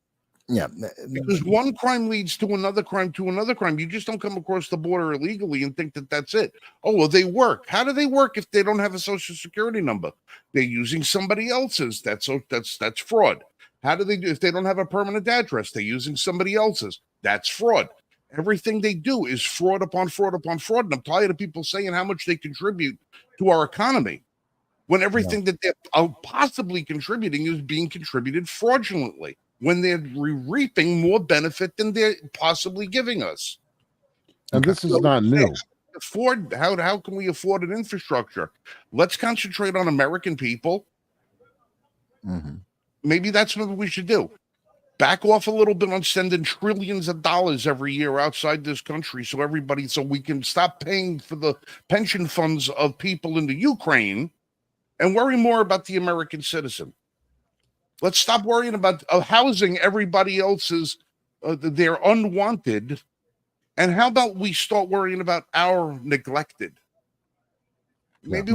Yeah. Because one crime leads to another crime to another crime. You just don't come across the border illegally and think that that's it. Oh, well, they work. How do they work if they don't have a social security number? They're using somebody else's. That's fraud. How do they do if they don't have a permanent address? They're using somebody else's. That's fraud. Everything they do is fraud upon fraud upon fraud. And I'm tired of people saying how much they contribute to our economy when everything that they're possibly contributing is being contributed fraudulently, when they're reaping more benefit than they're possibly giving us. And this is not new. How can we afford an infrastructure? Let's concentrate on American people. Mm-hmm. Maybe that's what we should do. Back off a little bit on sending trillions of dollars every year outside this country so we can stop paying for the pension funds of people in the Ukraine and worry more about the American citizen. Let's stop worrying about housing everybody else's, they're unwanted. And how about we start worrying about our neglected? Maybe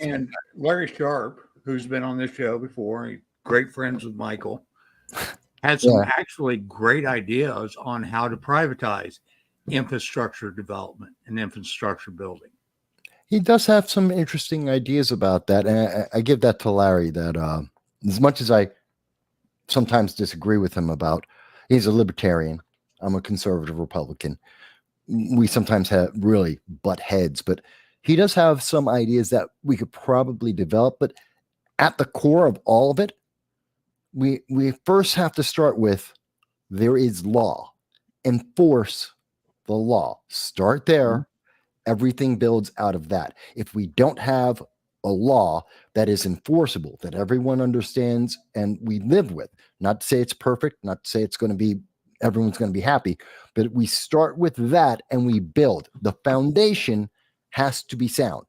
and Larry Sharp, who's been on this show before, great friends with Michael, had some actually great ideas on how to privatize infrastructure development and infrastructure building. He does have some interesting ideas about that. And I give that to Larry, that as much as I sometimes disagree with him about, he's a libertarian. I'm a conservative Republican. We sometimes have really butt heads, but he does have some ideas that we could probably develop. But at the core of all of it, we first have to start with, there is law. Enforce the law. Start there. Everything builds out of that. If we don't have a law that is enforceable, that everyone understands and we live with, not to say it's perfect, not to say it's going to be, everyone's going to be happy, but we start with that and we build. The foundation has to be sound.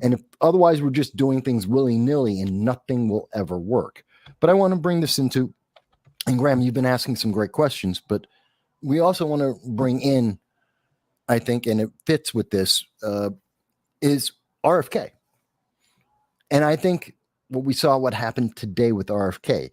And if otherwise we're just doing things willy-nilly and nothing will ever work. But I want to bring this into, and Graham, you've been asking some great questions, but we also want to bring in, I think, and it fits with this, is RFK. And I think what happened today with RFK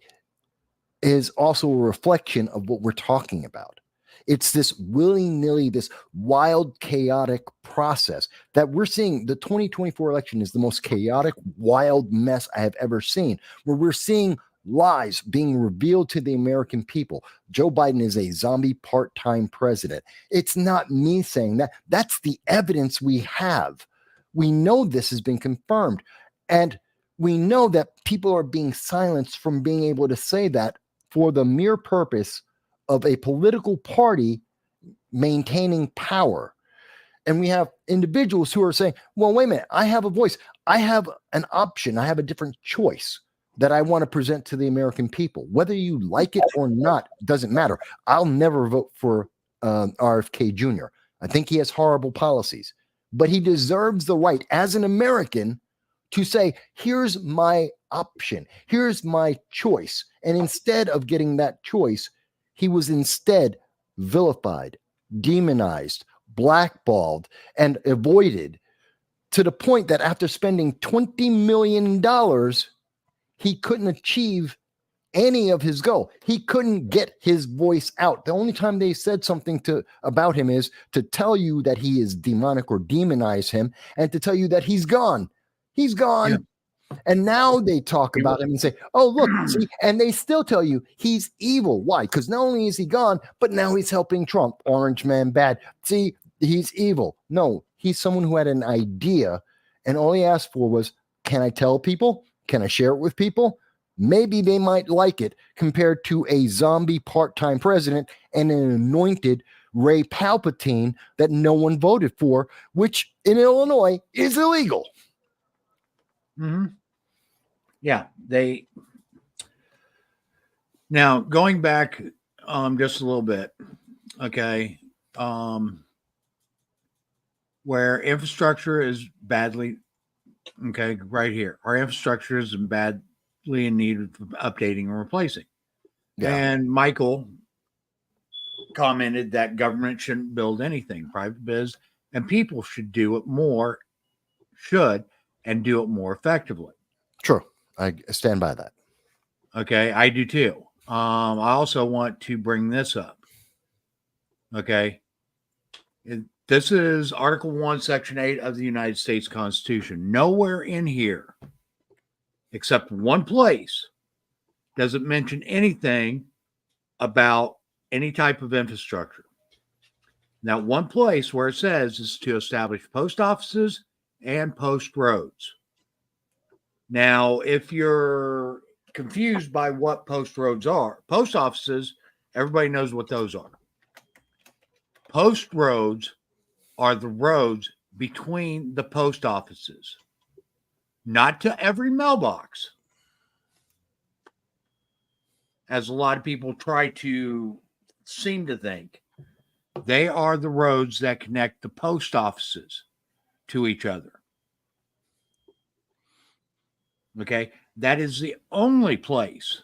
is also a reflection of what we're talking about. It's this willy-nilly, this wild, chaotic process that we're seeing. The 2024 election is the most chaotic, wild mess I have ever seen, where we're seeing lies being revealed to the American people. Joe Biden is a zombie part-time president. It's not me saying that. That's the evidence we have. We know this has been confirmed. And we know that people are being silenced from being able to say that for the mere purpose of a political party maintaining power. And we have individuals who are saying, well, wait a minute, I have a voice. I have an option. I have a different choice that I want to present to the American people. Whether you like it or not, doesn't matter. I'll never vote for RFKjr. I think he has horrible policies, but he deserves the right as an American to say, here's my option. Here's my choice. And instead of getting that choice, he was instead vilified, demonized, blackballed, and avoided to the point that after spending $20 million, he couldn't achieve any of his goal. He couldn't get his voice out. The only time they said something about him is to tell you that he is demonic or demonize him and to tell you that he's gone. He's gone. Yeah. And now they talk about him and say, oh, look, see, and they still tell you he's evil. Why? Because not only is he gone, but now he's helping Trump. Orange man bad. See, he's evil. No, he's someone who had an idea and all he asked for was, can I tell people? Can I share it with people? Maybe they might like it compared to a zombie part-time president and an anointed Ray Palpatine that no one voted for, which in Illinois is illegal. Mm-hmm. Yeah, now going back just a little bit, okay, where infrastructure is badly, okay, right here, our infrastructure is badly in need of updating and replacing. Yeah. And Michael commented that government shouldn't build anything, private biz, and people should do it more, and do it more effectively. True. I stand by that. Okay, I do too. I also want to bring this up. Okay. This is Article 1, Section 8 of the United States Constitution. Nowhere in here, except one place, does it mention anything about any type of infrastructure. Now, one place where it says is to establish post offices and post roads. Now, if you're confused by what post roads are, post offices, everybody knows what those are. Post roads are the roads between the post offices, not to every mailbox, as a lot of people try to seem to think. They are the roads that connect the post offices to each other. Okay, that is the only place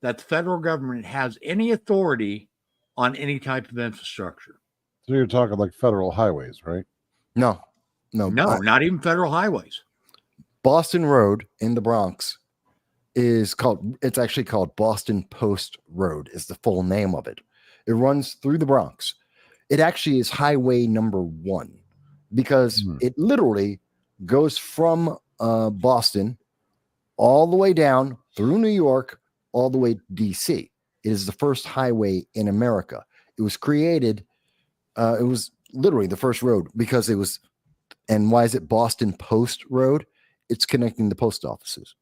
that the federal government has any authority on any type of infrastructure. So you're talking like federal highways, right? No, not even federal highways. Boston Road in the Bronx it's actually called Boston Post Road is the full name of it. It runs through the Bronx. It actually is highway number 1 because it literally goes from Boston all the way down through New York, all the way to DC. It is the first highway in America. It was created, it was literally the first road because it was, and why is it Boston Post Road? It's connecting the post offices.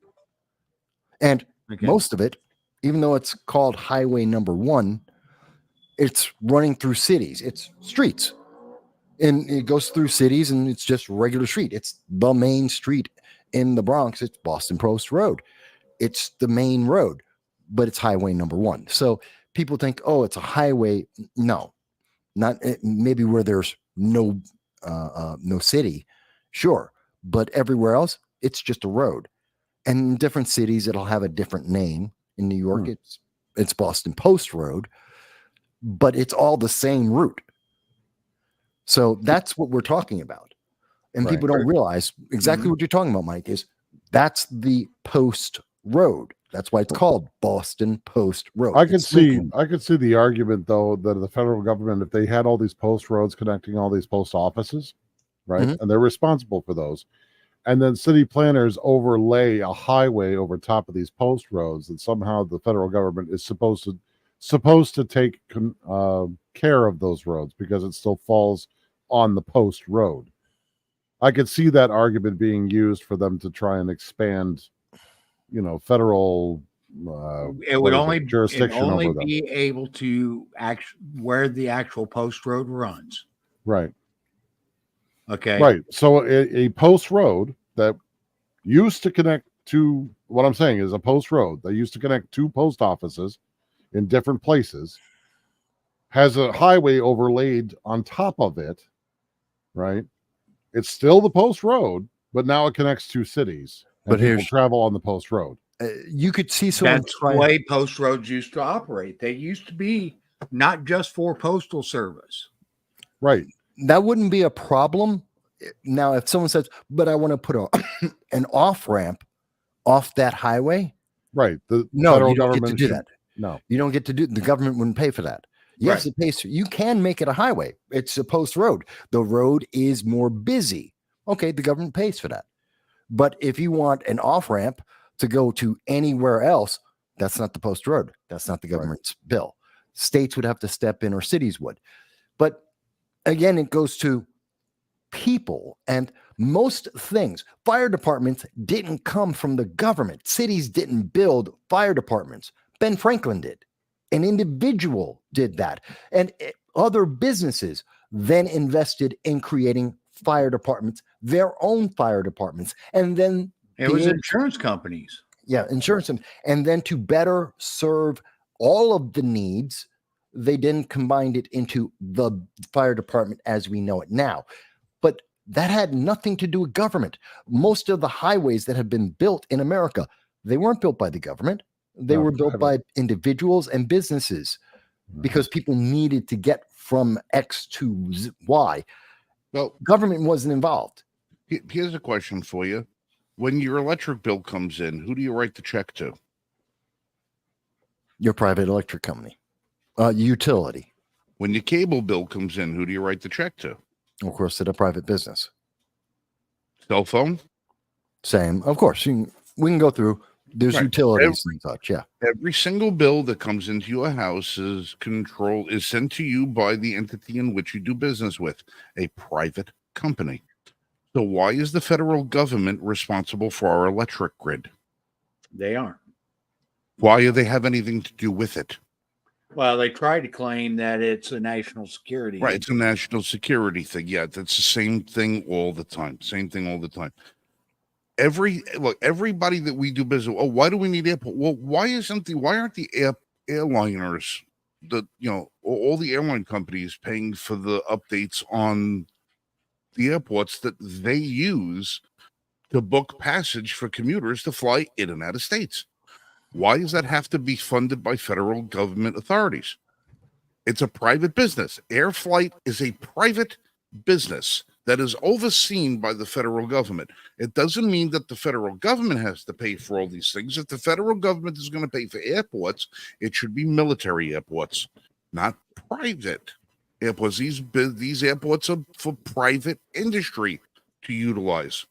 And most of it, even though it's called highway number 1, it's running through cities. It's streets. And it goes through cities, and it's just regular street. It's the main street in the Bronx. It's Boston Post Road. It's the main road, but it's highway number 1. So people think, oh, it's a highway. No, not maybe where there's no city, sure, but everywhere else, it's just a road. And in different cities, it'll have a different name. In New York, it's Boston Post Road, but it's all the same route. So that's what we're talking about. And people don't realize exactly what you're talking about, Mike, is that's the Post Road. That's why it's called Boston Post Road. I could see the argument, though, that the federal government, if they had all these post roads connecting all these post offices, right, and they're responsible for those, and then city planners overlay a highway over top of these post roads, that somehow the federal government is supposed to take care of those roads because it still falls on the post road. I could see that argument being used for them to try and expand, federal It would only jurisdiction over them. be able to where the actual post road runs. Right. Okay. Right. So a post road that used to connect to, what I'm saying is a post road that used to connect two post offices in different places has a highway overlaid on top of it, right? It's still the post road, but now it connects two cities. But people travel on the post road. You could see someone. That's the way post roads used to operate. They used to be not just for postal service. Right. That wouldn't be a problem. Now, if someone says, but I want to put an off ramp off that highway. Right. The no, federal you don't government get to do that. No, you don't get to do. The government wouldn't pay for that. Yes, it pays. You can make it a highway. It's a post road. The road is more busy. Okay, the government pays for that. But if you want an off ramp to go to anywhere else, that's not the post road. That's not the government's bill. States would have to step in, or cities would. But again, it goes to people, and most things. Fire departments didn't come from the government. Cities didn't build fire departments. Ben Franklin did. An individual did that. And other businesses then invested in creating fire departments, their own fire departments. And then it was insurance companies. Yeah, insurance. And then to better serve all of the needs, they then combined it into the fire department as we know it now. But that had nothing to do with government. Most of the highways that have been built in America, they weren't built by the government. They were built by individuals and businesses because people needed to get from X to Y. Well, government wasn't involved. Here's a question for you. When your electric bill comes in, who do you write the check to? Your private electric company, utility. When your cable bill comes in, who do you write the check to? Of course, to the private business. Cell phone? Same. Of course. We can go through. There's utilities and such. Yeah. Every single bill that comes into your house is sent to you by the entity in which you do business with, a private company. So why is the federal government responsible for our electric grid? They aren't. Why do they have anything to do with it? Well, they try to claim that it's a national security. Right. It's a national security thing. Yeah, that's the same thing all the time. Same thing all the time. Everybody that we do business. Oh, why do we need airport? Well, why aren't the airliners, all the airline companies paying for the updates on the airports that they use to book passage for commuters to fly in and out of states? Why does that have to be funded by federal government authorities? It's a private business. Air flight is a private business that is overseen by the federal government. It doesn't mean that the federal government has to pay for all these things. If the federal government is going to pay for airports, it should be military airports, not private airports. These airports are for private industry to utilize.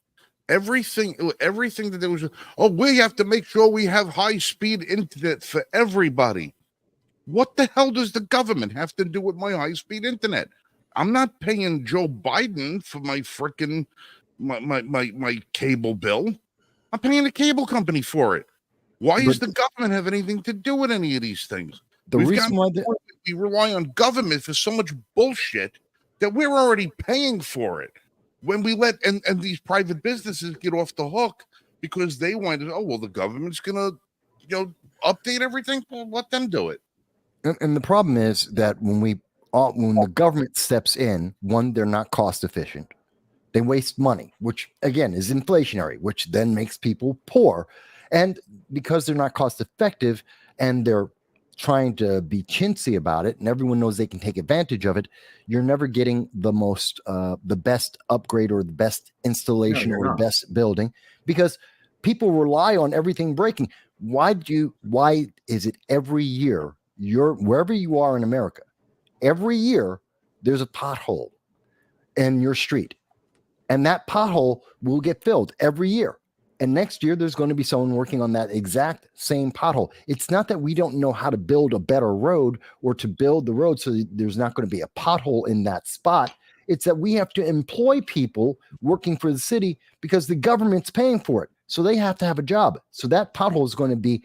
Everything that there was, we have to make sure we have high-speed internet for everybody. What the hell does the government have to do with my high-speed internet? I'm not paying Joe Biden for my freaking my cable bill. I'm paying the cable company for it. Why does the government have anything to do with any of these things? The reason why we rely on government for so much bullshit that we're already paying for it. When we let and these private businesses get off the hook because they wanted, oh well, the government's gonna, update everything. Well, let them do it. And the problem is that when the government steps in, one, they're not cost efficient. They waste money, which again is inflationary, which then makes people poor. And because they're not cost effective and they're trying to be chintzy about it and everyone knows they can take advantage of it, you're never getting the best upgrade or the best installation or the best building, because people rely on everything breaking. Why is it every year wherever you are in America, every year there's a pothole in your street, and that pothole will get filled every year. And next year, there's going to be someone working on that exact same pothole. It's not that we don't know how to build a better road or to build the road so there's not going to be a pothole in that spot. It's that we have to employ people working for the city because the government's paying for it. So they have to have a job. So that pothole is going to be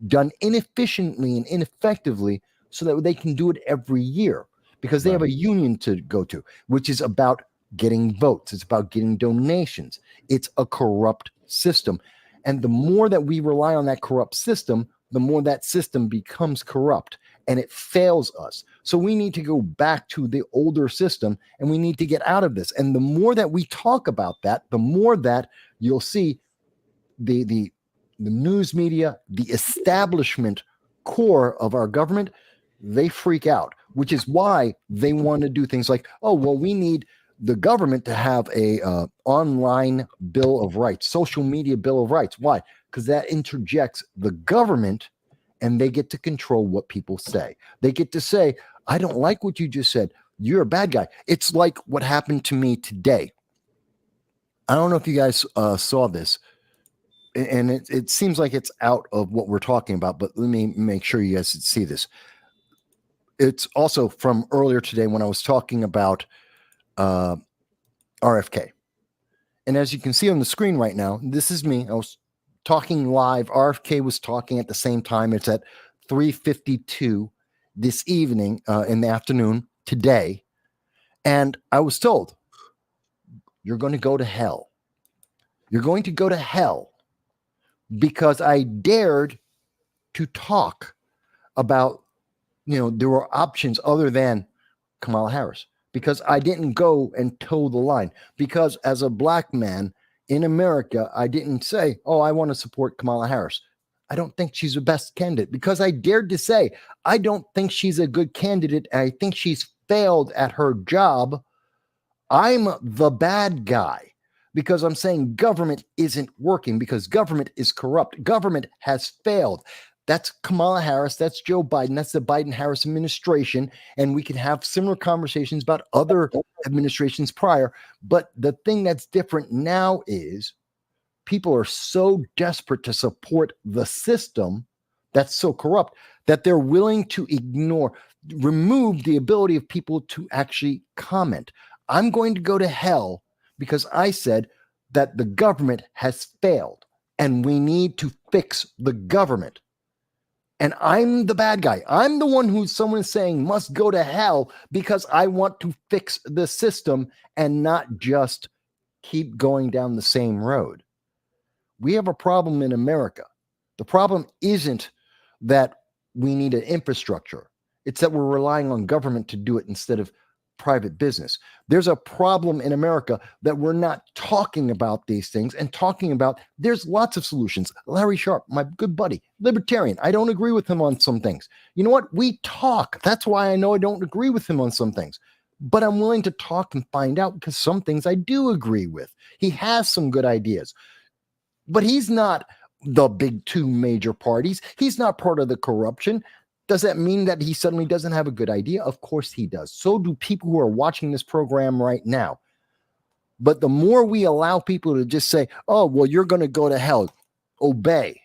done inefficiently and ineffectively so that they can do it every year because they have a union to go to, which is about getting votes. It's about getting donations. It's a corrupt system. And the more that we rely on that corrupt system, the more that system becomes corrupt and it fails us. So we need to go back to the older system and we need to get out of this. And the more that we talk about that, the more that you'll see the news media, the establishment core of our government, they freak out, which is why they want to do things like, oh, well, we need the government to have a online bill of rights, social media bill of rights. Why? Because that interjects the government and they get to control what people say. They get to say, I don't like what you just said. You're a bad guy. It's like what happened to me today. I don't know if you guys saw this, and it seems like it's out of what we're talking about, but let me make sure you guys see this. It's also from earlier today when I was talking about RFK. And as you can see on the screen right now, this is me. I was talking live. RFK was talking at the same time. It's at 3:52 this evening in the afternoon today. And I was told, you're going to go to hell. You're going to go to hell because I dared to talk about, there were options other than Kamala Harris. Because I didn't go and toe the line. Because as a black man in America, I didn't say, oh, I want to support Kamala Harris. I don't think she's the best candidate. Because I dared to say, I don't think she's a good candidate. I think she's failed at her job. I'm the bad guy. Because I'm saying government isn't working. Because government is corrupt. Government has failed. That's Kamala Harris. That's Joe Biden. That's the Biden-Harris administration. And we can have similar conversations about other administrations prior. But the thing that's different now is people are so desperate to support the system that's so corrupt that they're willing to remove the ability of people to actually comment. I'm going to go to hell because I said that the government has failed and we need to fix the government. And I'm the bad guy. I'm the one who someone is saying must go to hell because I want to fix the system and not just keep going down the same road. We have a problem in America. The problem isn't that we need an infrastructure. It's that we're relying on government to do it instead of private business. There's a problem in America that we're not talking about these things and talking about. There's lots of solutions. Larry Sharp, my good buddy, libertarian. I don't agree with him on some things. You know what? We talk. That's why I know I don't agree with him on some things. But I'm willing to talk and find out because some things I do agree with. He has some good ideas. But he's not the big two major parties. He's not part of the corruption. Does that mean that he suddenly doesn't have a good idea? Of course he does. So do people who are watching this program right now. But the more we allow people to just say, oh, well, you're going to go to hell, obey.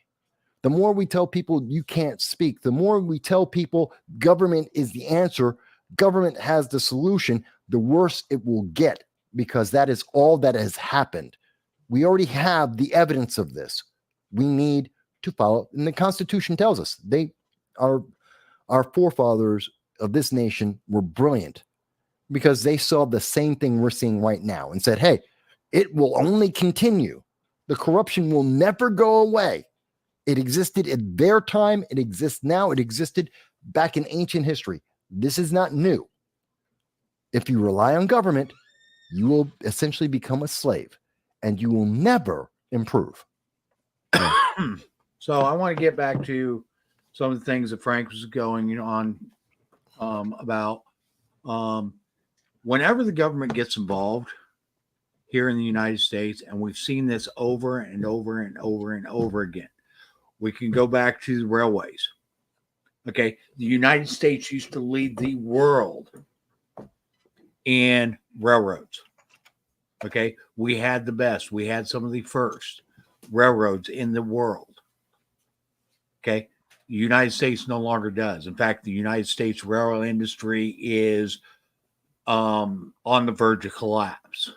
The more we tell people you can't speak, the more we tell people government is the answer, government has the solution, the worse it will get, because that is all that has happened. We already have the evidence of this. We need to follow. And the Constitution tells us our forefathers of this nation were brilliant. because they saw the same thing we're seeing right now and said, hey, it will only continue. The corruption will never go away. It existed at their time. It exists now. It existed back in ancient history. This is not new. If you rely on government, you will essentially become a slave and you will never improve. So I want to get back to some of the things that Frank was going on about. Whenever the government gets involved here in the United States, and we've seen this over and over and over and over again, we can go back to the railways. Okay, the United States used to lead the world in railroads. Okay, we had the best. We had some of the first railroads in the world. Okay, the United States no longer does. In fact, the United States railroad industry is on the verge of collapse.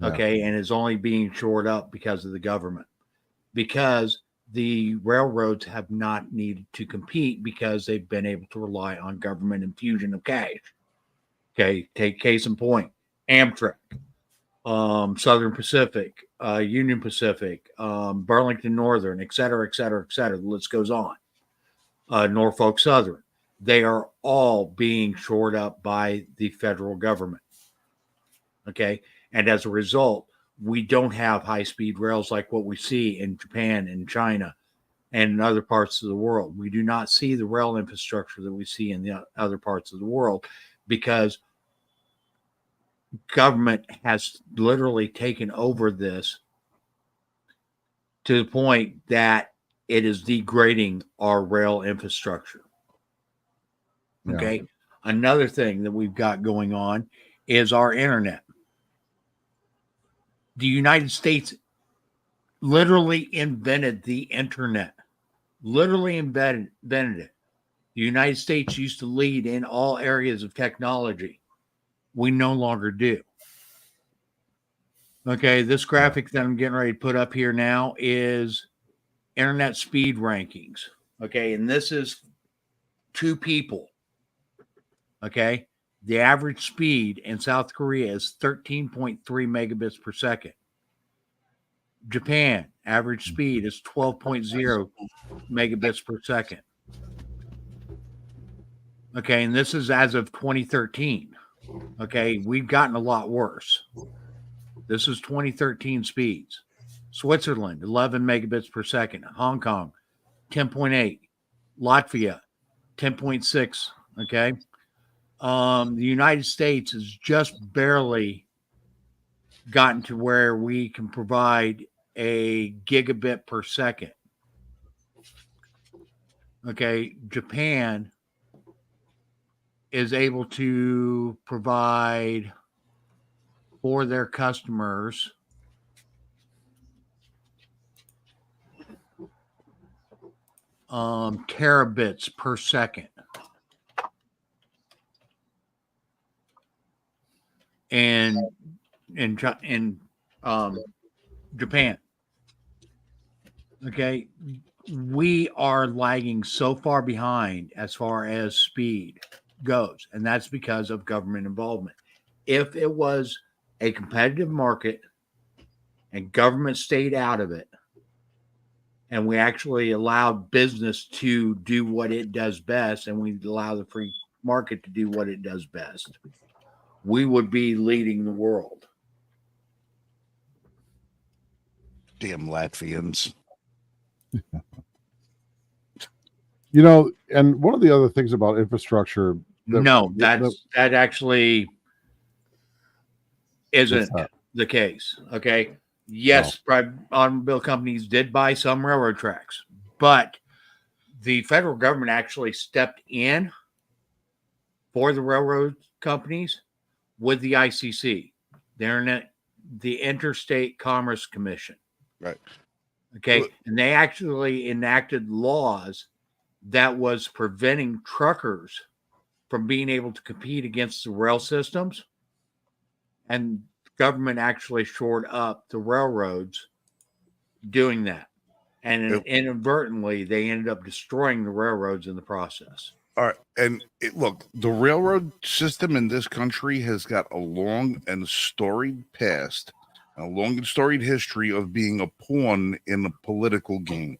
Okay, and is only being shored up because of the government, because the railroads have not needed to compete because they've been able to rely on government infusion of cash. Okay, take case in point, Amtrak, Southern Pacific, Union Pacific, Burlington Northern, et cetera, et cetera, et cetera. The list goes on. Norfolk Southern. They are all being shored up by the federal government. Okay, and as a result, we don't have high-speed rails like what we see in Japan and China and in other parts of the world. We do not see the rail infrastructure that we see in the other parts of the world because government has literally taken over this to the point that it is degrading our rail infrastructure. Okay. Yeah. Another thing that we've got going on is our internet. The United States literally invented the internet. Literally invented it. The United States used to lead in all areas of technology. We no longer do. Okay, this graphic that I'm getting ready to put up here now is internet speed rankings. Okay, and this is two people. Okay, the average speed in South Korea is 13.3 megabits per second. Japan, average speed is 12.0 megabits per second. Okay, and this is as of 2013. Okay, we've gotten a lot worse. This is 2013 speeds. Switzerland, 11 megabits per second. Hong Kong, 10.8. Latvia, 10.6. Okay. The United States has just barely gotten to where we can provide a gigabit per second. Okay. Japan is able to provide for their customers terabits per second. And in Japan. Okay, we are lagging so far behind as far as speed goes, and that's because of government involvement. If it was a competitive market and government stayed out of it, and we actually allowed business to do what it does best, and we allow the free market to do what it does best, we would be leading the world. Damn Latvians. You know, and one of the other things about infrastructure. That actually isn't the case. Okay. Yes, private automobile companies did buy some railroad tracks, but the federal government actually stepped in for the railroad companies with the ICC, the Interstate Commerce Commission. Right. Okay. And they actually enacted laws that was preventing truckers from being able to compete against the rail systems. And government actually shored up the railroads doing that. And inadvertently, they ended up destroying the railroads in the process. All right, and look, the railroad system in this country has got a long and storied past, a long and storied history of being a pawn in a political game.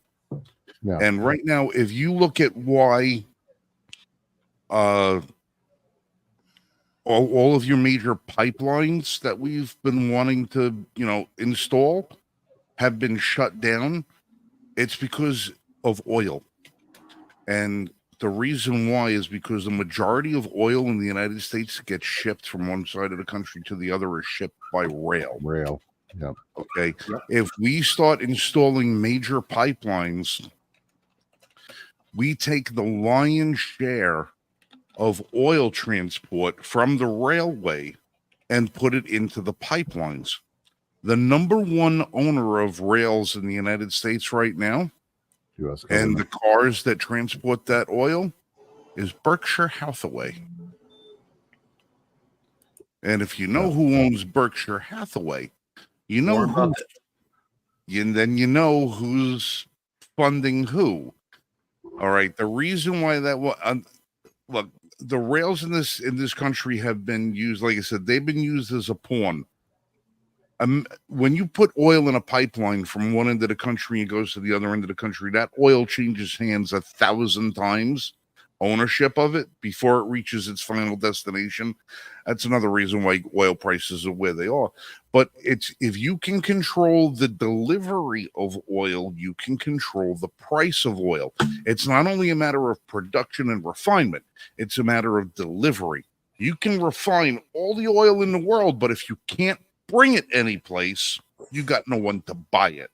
Yeah. And right now, if you look at why all of your major pipelines that we've been wanting to, install have been shut down, it's because of oil. And the reason why is because the majority of oil in the United States gets shipped from one side of the country to the other is shipped by rail. Rail. Yeah. Okay. Yep. If we start installing major pipelines, we take the lion's share of oil transport from the railway and put it into the pipelines. The number one owner of rails in the United States right now U.S. and the government. cars that transport that oil is Berkshire Hathaway. And if you know who owns Berkshire Hathaway, you know Warren who, Buffett. and then you know who's funding who. All right. The reason why that was, look, the rails in this country have been used, like I said, they've been used as a pawn. When you put oil in a pipeline from one end of the country and goes to the other end of the country, that oil changes hands 1,000 times, ownership of it, before it reaches its final destination. That's another reason why oil prices are where they are. But it's, if you can control the delivery of oil, you can control the price of oil. It's not only a matter of production and refinement, it's a matter of delivery. You can refine all the oil in the world, but if you can't bring it any place, you got no one to buy it.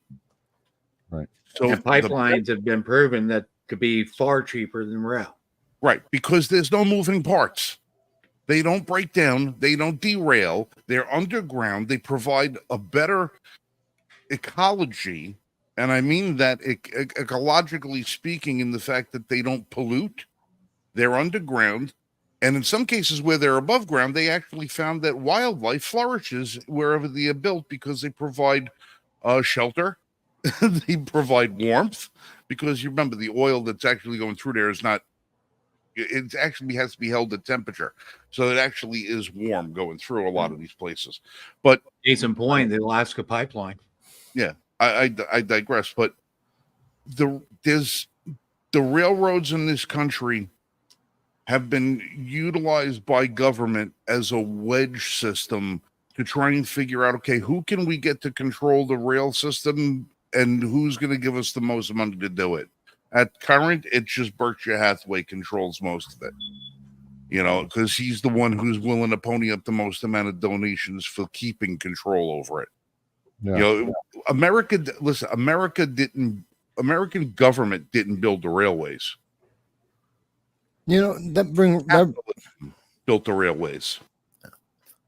Right. So And pipelines have been proven that could be far cheaper than rail. right, because there's no moving parts. They don't break down, they don't derail, they're underground, they provide a better ecology, and I mean that ecologically speaking, in the fact that they don't pollute, they're underground. And in some cases where they're above ground, they actually found that wildlife flourishes wherever they are built because they provide shelter, they provide warmth. Because you remember, the oil that's actually going through there is not, it actually has to be held at temperature. So it actually is warm going through a lot of these places. But Case in point, the Alaska pipeline. yeah, I digress. But there's the railroads in this country have been utilized by government as a wedge system to try and figure out, okay, who can we get to control the rail system and who's going to give us the most money to do it. At current, it's just Berkshire Hathaway controls most of it, because he's the one who's willing to pony up the most amount of donations for keeping control over it. Yeah. American government didn't build the railways. That Built the railways.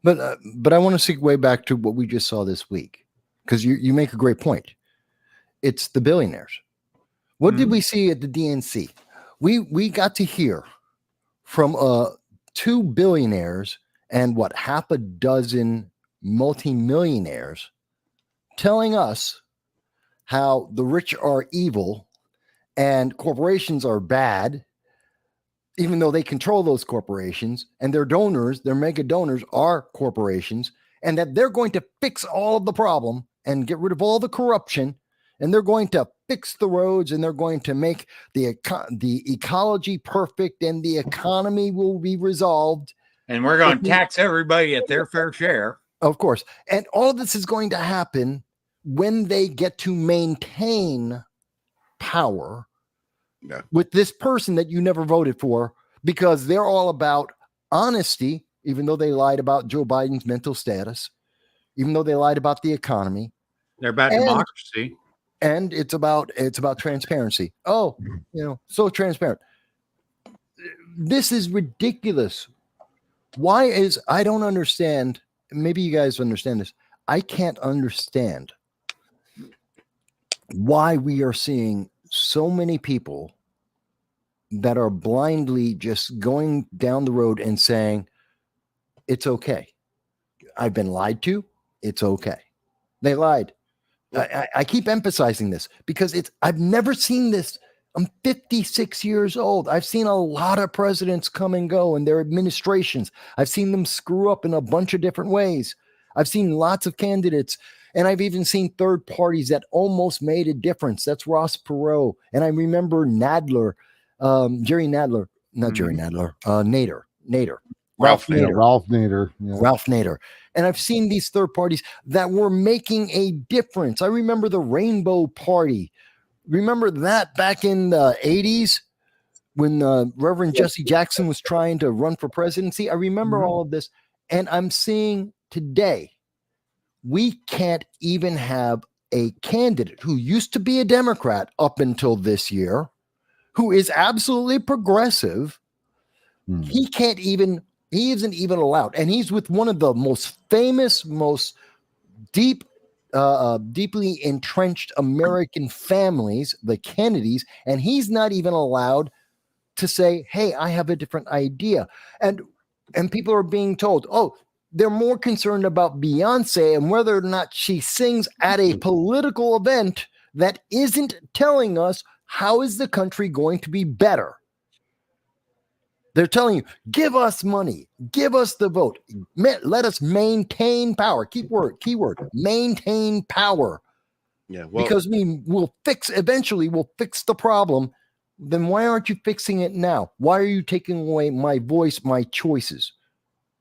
But I want to segue back to what we just saw this week, because you make a great point. It's the billionaires. What did we see at the DNC? We got to hear from 2 billionaires and half a dozen multimillionaires telling us how the rich are evil and corporations are bad, even though they control those corporations, and their donors, their mega donors, are corporations, and that they're going to fix all of the problem and get rid of all the corruption, and they're going to fix the roads, and they're going to make the ecology perfect, and the economy will be resolved. And we're going to tax everybody at their fair share. Of course. And all of this is going to happen when they get to maintain power with this person that you never voted for, because they're all about honesty, even though they lied about Joe Biden's mental status, even though they lied about the economy. They're about democracy. And it's about transparency. Oh, so transparent. This is ridiculous. I don't understand. Maybe you guys understand this. I can't understand why we are seeing so many people that are blindly just going down the road and saying, it's okay. I've been lied to. It's okay. They lied. I keep emphasizing this because I've never seen this I'm 56 years old. I've seen a lot of presidents come and go and their administrations. I've seen them screw up in a bunch of different ways. I've seen lots of candidates, and I've even seen third parties that almost made a difference. That's Ross Perot. And I remember Nadler, Jerry Nadler, not Jerry Nadler, Nader. Ralph Nader. Nader. Ralph Nader. Yeah. Ralph Nader. And I've seen these third parties that were making a difference. I remember the Rainbow Party. Remember that back in the 80s when Reverend Jesse Jackson was trying to run for presidency? I remember all of this. And I'm seeing today, we can't even have a candidate who used to be a Democrat up until this year, who is absolutely progressive. He isn't even allowed. And he's with one of the most famous, most deeply entrenched American families, the Kennedys, and he's not even allowed to say, hey, I have a different idea. And people are being told, oh, they're more concerned about Beyonce and whether or not she sings at a political event that isn't telling us how is the country going to be better. They're telling you, give us money, give us the vote, let us maintain power. Keyword, maintain power. Yeah, well, because eventually we'll fix the problem. Then why aren't you fixing it now? Why are you taking away my voice, my choices?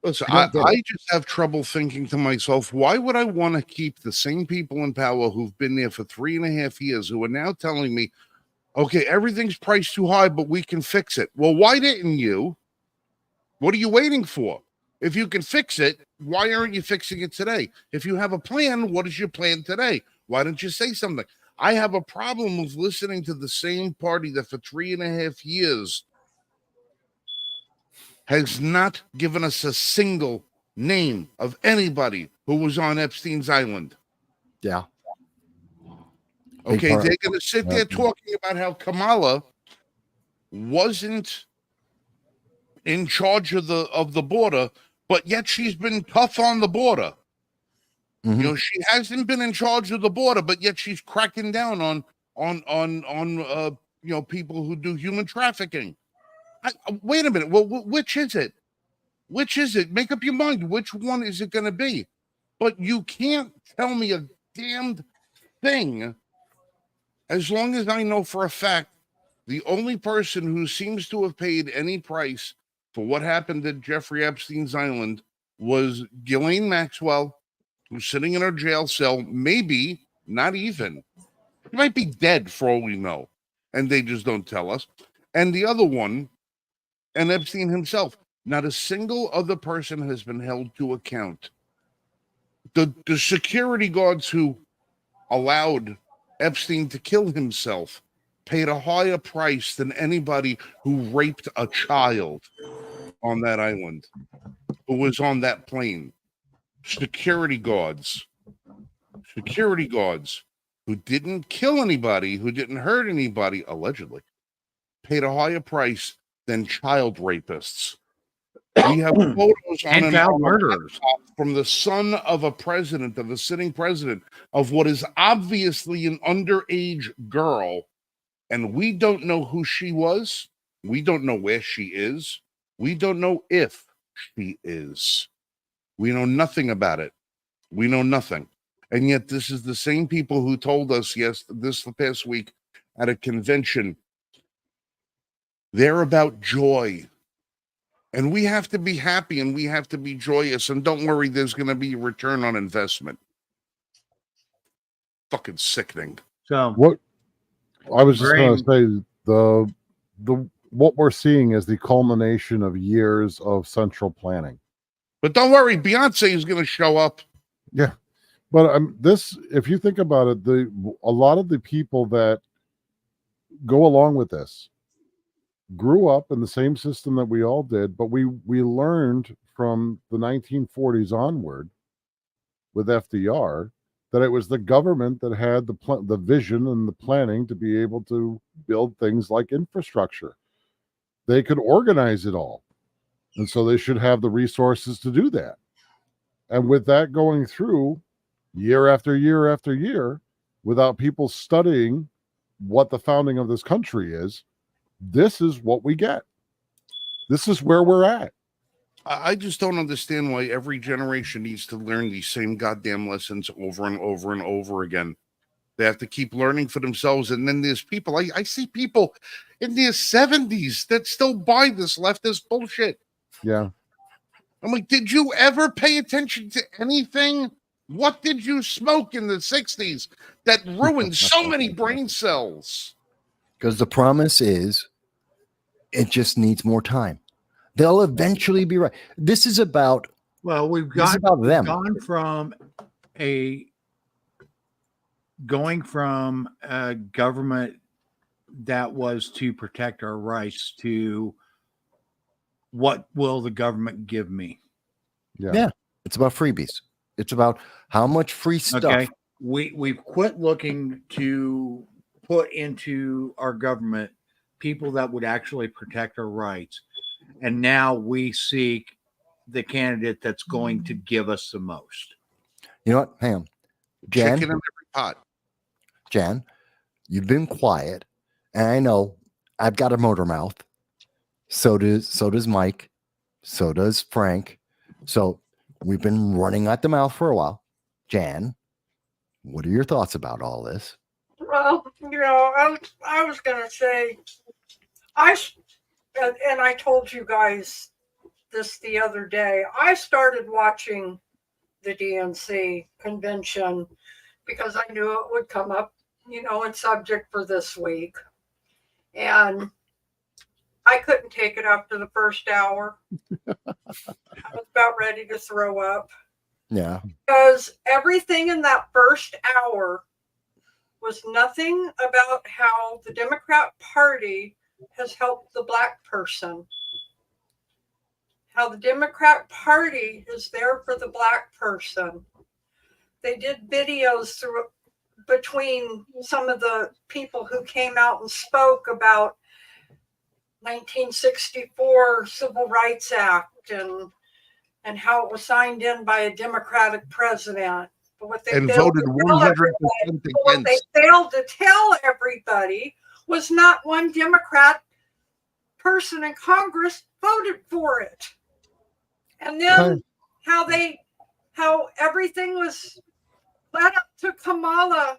listen, I just have trouble thinking to myself, why would I want to keep the same people in power who've been there for 3.5 years, who are now telling me, okay, everything's priced too high, but we can fix it. Well, why didn't you? What are you waiting for? If you can fix it, why aren't you fixing it today? If you have a plan, what is your plan today? Why don't you say something? I have a problem with listening to the same party that for 3.5 years has not given us a single name of anybody who was on Epstein's Island. Yeah. Okay, they're going to sit there talking about how Kamala wasn't in charge of the border, but yet she's been tough on the border. You know, she hasn't been in charge of the border, but yet she's cracking down on people who do human trafficking. Wait a minute. Well, which is it? Which is it? Make up your mind. Which one is it going to be? But you can't tell me a damned thing as long as I know for a fact the only person who seems to have paid any price for what happened at Jeffrey Epstein's Island was Ghislaine Maxwell, who's sitting in her jail cell, maybe not even. She might be dead for all we know, and they just don't tell us. And the other one, and Epstein himself. Not a single other person has been held to account. The security guards who allowed Epstein to kill himself paid a higher price than anybody who raped a child on that island, who was on that plane. Security guards who didn't kill anybody, who didn't hurt anybody, allegedly, paid a higher price than child rapists. We have photos on child murderers from the son of a president, of a sitting president, of what is obviously an underage girl, and we don't know who she was. We don't know where she is. We don't know if she is. We know nothing about it. We know nothing. And yet this is the same people who told us, this past week at a convention, they're about joy. And we have to be happy and we have to be joyous. And don't worry, there's going to be a return on investment. Fucking sickening. So what I was just going to say, the what we're seeing is the culmination of years of central planning. But don't worry, Beyonce is going to show up. Yeah, but this, if you think about it, a lot of the people that go along with this grew up in the same system that we all did, but we learned from the 1940s onward with FDR that it was the government that had the vision and the planning to be able to build things like infrastructure. They could organize it all, and so they should have the resources to do that. And with that going through year after year after year, without people studying what the founding of this country is, this is what we get. This is where we're at. I just don't understand why every generation needs to learn these same goddamn lessons over and over and over again. They have to keep learning for themselves. And then there's people, I see people in their 70s that still buy this leftist bullshit. Yeah. I'm like, did you ever pay attention to anything? What did you smoke in the 60s that ruined so many brain cells? Because the promise is it just needs more time. They'll eventually be right. This is about, Well, we've this is about them. gone from a government that was to protect our rights to what will the government give me? Yeah. It's about freebies. It's about how much free stuff. Okay. We've quit looking to put into our government people that would actually protect our rights. And now we seek the candidate that's going to give us the most. You know what? Hang on. Jan, Chicken in every pot. Jan, you've been quiet. And I know I've got a motor mouth. So does Mike. So does Frank. So we've been running at the mouth for a while. Jan, what are your thoughts about all this? Well, I was going to say, and I told you guys this the other day, I started watching the DNC convention because I knew it would come up, in subject for this week. And I couldn't take it after the first hour. I was about ready to throw up. Yeah. Because everything in that first hour was nothing about how the Democrat Party has helped the Black person. How the Democrat Party is there for the Black person. They did videos between some of the people who came out and spoke about 1964 Civil Rights Act and how it was signed in by a Democratic president. But what they voted 100% what they failed to tell everybody was not one Democrat person in Congress voted for it. And then how everything was led up to Kamala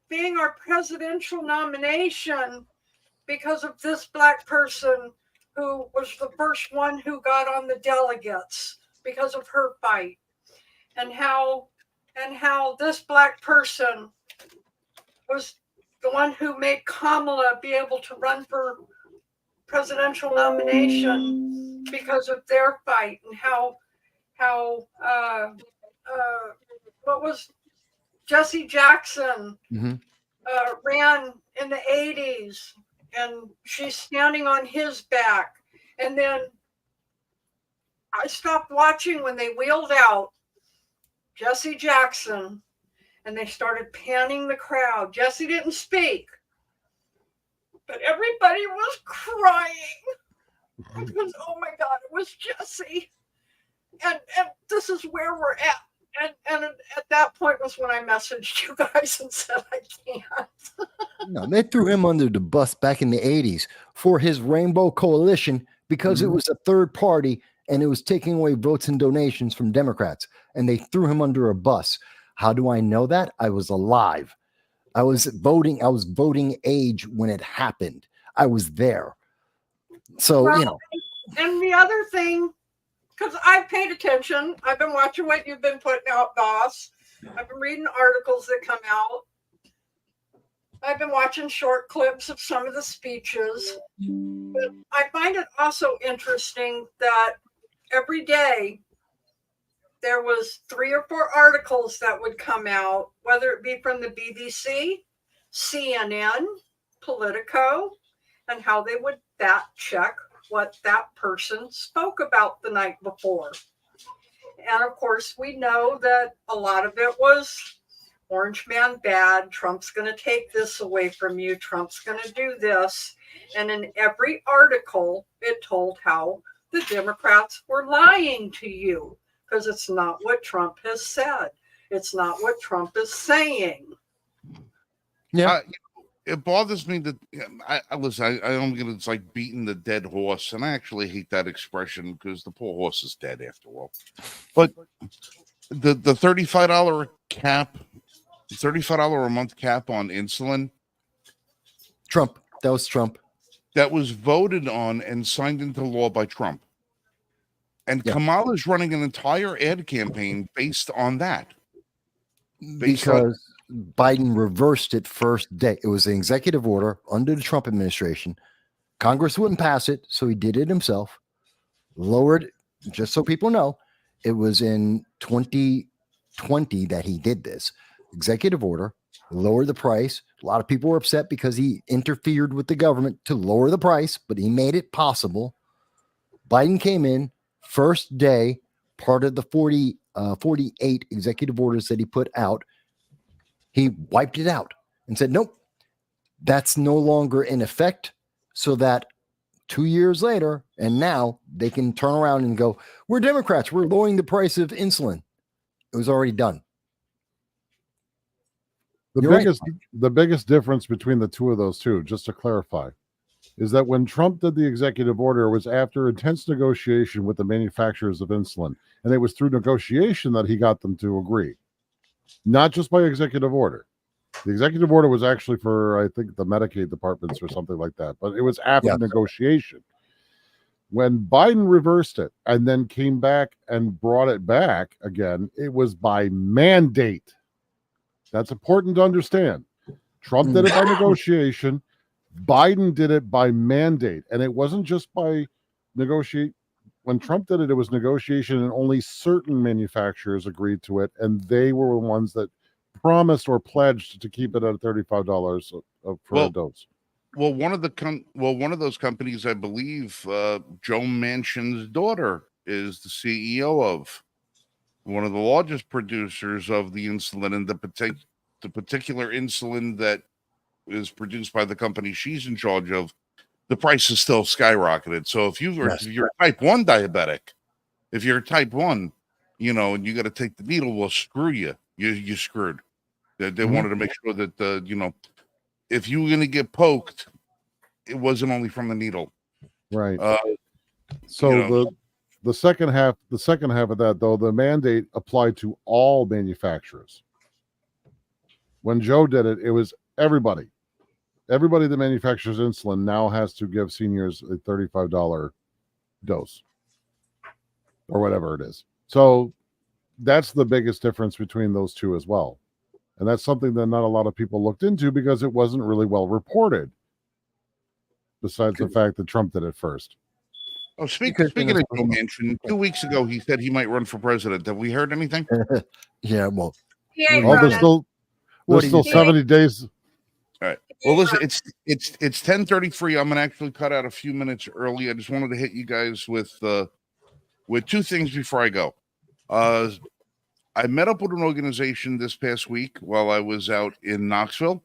being our presidential nomination because of this Black person who was the first one who got on the delegates because of her fight. And how this Black person was the one who made Kamala be able to run for presidential nomination because of their fight, and how what was Jesse Jackson ran in the 80s, and she's standing on his back. And then I stopped watching when they wheeled out Jesse Jackson and they started panning the crowd. Jesse didn't speak, but everybody was crying because, oh my God, it was Jesse. And this is where we're at. And at that point was when I messaged you guys and said I can't. No, they threw him under the bus back in the 80s for his Rainbow Coalition because it was a third party and it was taking away votes and donations from Democrats. And they threw him under a bus. How do I know that? I was alive. I was voting age when it happened. I was there. So, well, And the other thing, because I've paid attention, I've been watching what you've been putting out, boss. I've been reading articles that come out. I've been watching short clips of some of the speeches. But I find it also interesting that every day there was 3 or 4 articles that would come out, whether it be from the BBC, CNN, Politico, and how they would fact check what that person spoke about the night before. And of course, we know that a lot of it was Orange Man bad. Trump's going to take this away from you. Trump's going to do this. And in every article, it told how the Democrats were lying to you because it's not what Trump has said. It's not what Trump is saying. Yeah. it bothers me that I listen. I don't get it's like beating the dead horse, and I actually hate that expression because the poor horse is dead after all. But the $35 cap, $35 a month cap on insulin, Trump. That was Trump. that was voted on and signed into law by Trump, and Yeah. Kamala's running an entire ad campaign based on that. Because Biden reversed it first day. It was an executive order under the Trump administration. Congress wouldn't pass it, so he did it himself. Lowered, just so people know, it was in 2020 that he did this. Executive order, lowered the price. A lot of people were upset because he interfered with the government to lower the price, but he made it possible. Biden came in first day, part of the 48 executive orders that he put out. He wiped it out and said, nope, that's no longer in effect, so that 2 years later, and now they can turn around and go, we're Democrats, we're lowering the price of insulin. It was already done. The biggest difference between the two of those two, just to clarify, is that when Trump did the executive order, it was after intense negotiation with the manufacturers of insulin. And it was through negotiation that he got them to agree, not just by executive order. The executive order was actually for, I think, the Medicaid departments or something like that, but it was after negotiation. When Biden reversed it and then came back and brought it back again, it was by mandate. That's important to understand. Trump did it by negotiation. Biden did it by mandate. And it wasn't just by negotiate. When Trump did it, it was negotiation, and only certain manufacturers agreed to it. And they were the ones that promised or pledged to keep it at $35 for a dose. Well, one of those companies, I believe, Joe Manchin's daughter is the CEO of one of the largest producers of the insulin, and the particular insulin that is produced by the company she's in charge of, the price is still skyrocketed. So if you're a type 1 diabetic, if you're type 1, and you got to take the needle, well, screw you. You're screwed. They wanted to make sure that, if you were going to get poked, it wasn't only from the needle. Right. The second half of that, though, the mandate applied to all manufacturers. When Joe did it, it was everybody. Everybody that manufactures insulin now has to give seniors a $35 dose or whatever it is. So that's the biggest difference between those two as well. And that's something that not a lot of people looked into because it wasn't really well reported, besides the fact that Trump did it first. Oh, speaking of Joe Manchin, 2 weeks ago, he said he might run for president. Have we heard anything? Yeah, well. There's still 70 days. All right. Well, listen, it's 10:33. I'm gonna actually cut out a few minutes early. I just wanted to hit you guys with two things before I go. I met up with an organization this past week while I was out in Knoxville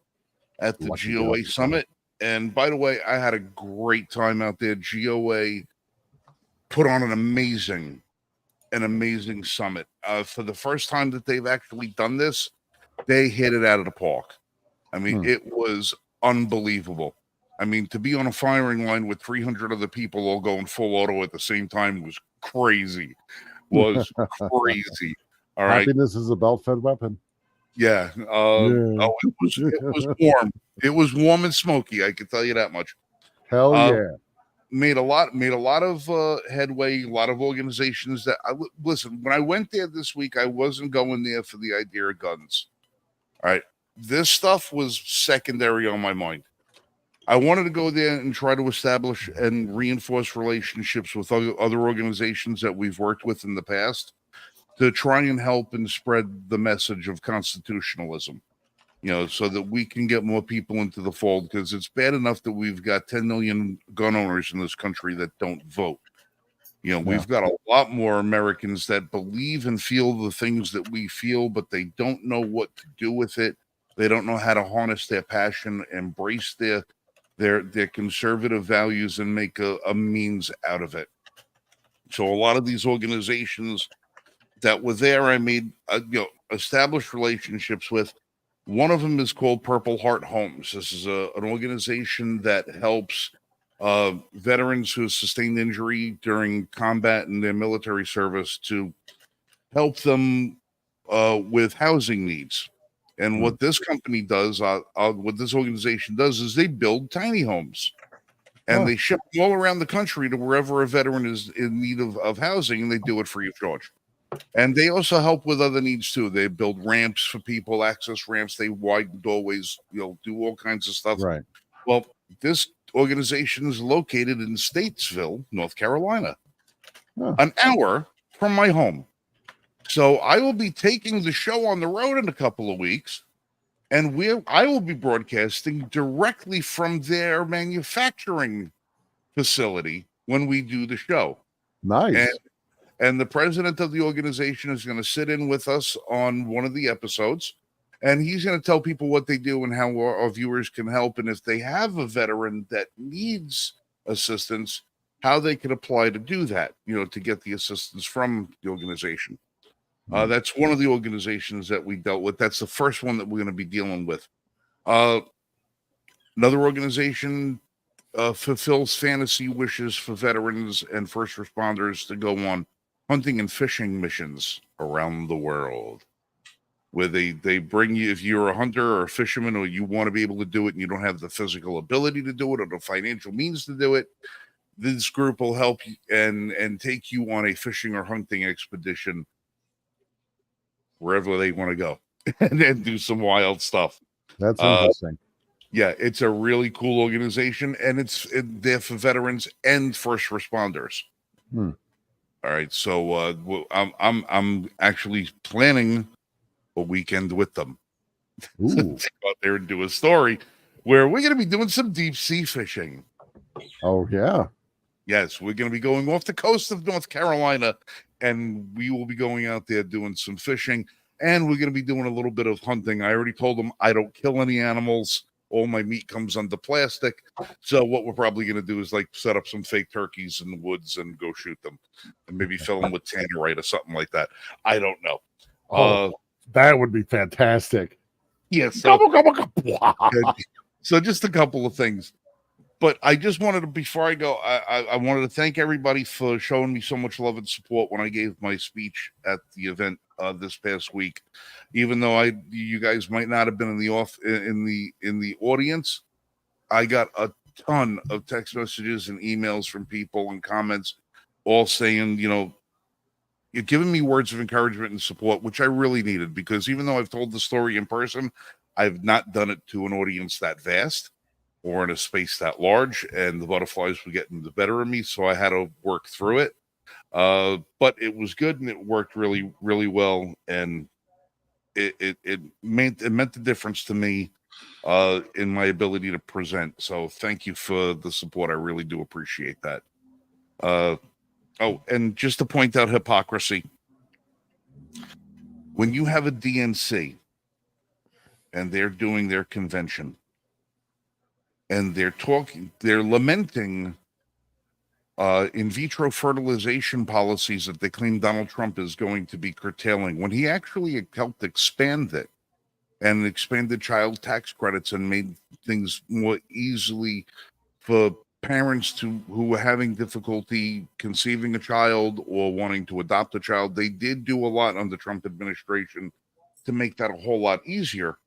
at the GOA Summit. And by the way, I had a great time out there. GOA put on an amazing summit. For the first time that they've actually done this, they hit it out of the park. I mean, it was unbelievable. I mean, to be on a firing line with 300 other people all going full auto at the same time was crazy. Crazy. All right. Happiness is a belt-fed weapon. Yeah. Oh, it was warm. It was warm and smoky. I can tell you that much. Hell yeah. Made a lot of headway. A lot of organizations that listen. When I went there this week, I wasn't going there for the idea of guns. All right. This stuff was secondary on my mind. I wanted to go there and try to establish and reinforce relationships with other organizations that we've worked with in the past to try and help and spread the message of constitutionalism, so that we can get more people into the fold, because it's bad enough that we've got 10 million gun owners in this country that don't vote. We've got a lot more Americans that believe and feel the things that we feel, but they don't know what to do with it. They don't know how to harness their passion, embrace their conservative values, and make a means out of it. So a lot of these organizations that were there, I made established relationships with. One of them is called Purple Heart Homes. This is an organization that helps veterans who sustained injury during combat and their military service to help them with housing needs. And what this company does, what this organization does, is they build tiny homes. And they ship them all around the country to wherever a veteran is in need of housing, and they do it free of charge. And they also help with other needs too. They build ramps for people, access ramps. They widen doorways, do all kinds of stuff. Right. Well, this organization is located in Statesville, North Carolina, an hour from my home. So I will be taking the show on the road in a couple of weeks, and I will be broadcasting directly from their manufacturing facility when we do the show. Nice. And the president of the organization is going to sit in with us on one of the episodes, and he's going to tell people what they do and how our viewers can help. And if they have a veteran that needs assistance, how they can apply to do that, to get the assistance from the organization. That's one of the organizations that we dealt with. That's the first one that we're going to be dealing with. Another organization fulfills fantasy wishes for veterans and first responders to go on hunting and fishing missions around the world, where they bring you, if you're a hunter or a fisherman, or you want to be able to do it and you don't have the physical ability to do it or the financial means to do it, this group will help you and take you on a fishing or hunting expedition wherever they want to go and then do some wild stuff. That's interesting. Yeah, it's a really cool organization, and it's there for veterans and first responders. All right, so I'm actually planning a weekend with them. Ooh. Go out there and do a story where we're going to be doing some deep sea fishing. Oh yeah. Yes, we're going to be going off the coast of North Carolina, and we will be going out there doing some fishing, and we're going to be doing a little bit of hunting. I already told them I don't kill any animals. All my meat comes under plastic. So what we're probably going to do is set up some fake turkeys in the woods and go shoot them, and maybe fill them with tannerite or something like that. I don't know. That would be fantastic. Yes. So just a couple of things. But I just wanted to, before I go, I wanted to thank everybody for showing me so much love and support when I gave my speech at the event this past week. Even though you guys might not have been in the audience, I got a ton of text messages and emails from people and comments, all saying, you're giving me words of encouragement and support, which I really needed, because even though I've told the story in person, I've not done it to an audience that vast or in a space that large, and the butterflies were getting the better of me, so I had to work through it. But it was good, and it worked really, really well, and it meant the difference to me in my ability to present. So thank you for the support. I really do appreciate that. And just to point out hypocrisy, when you have a DNC and they're doing their convention, and they're lamenting in vitro fertilization policies that they claim Donald Trump is going to be curtailing, when he actually helped expand it and expanded child tax credits and made things more easily for parents who were having difficulty conceiving a child or wanting to adopt a child. They did do a lot under the Trump administration to make that a whole lot easier.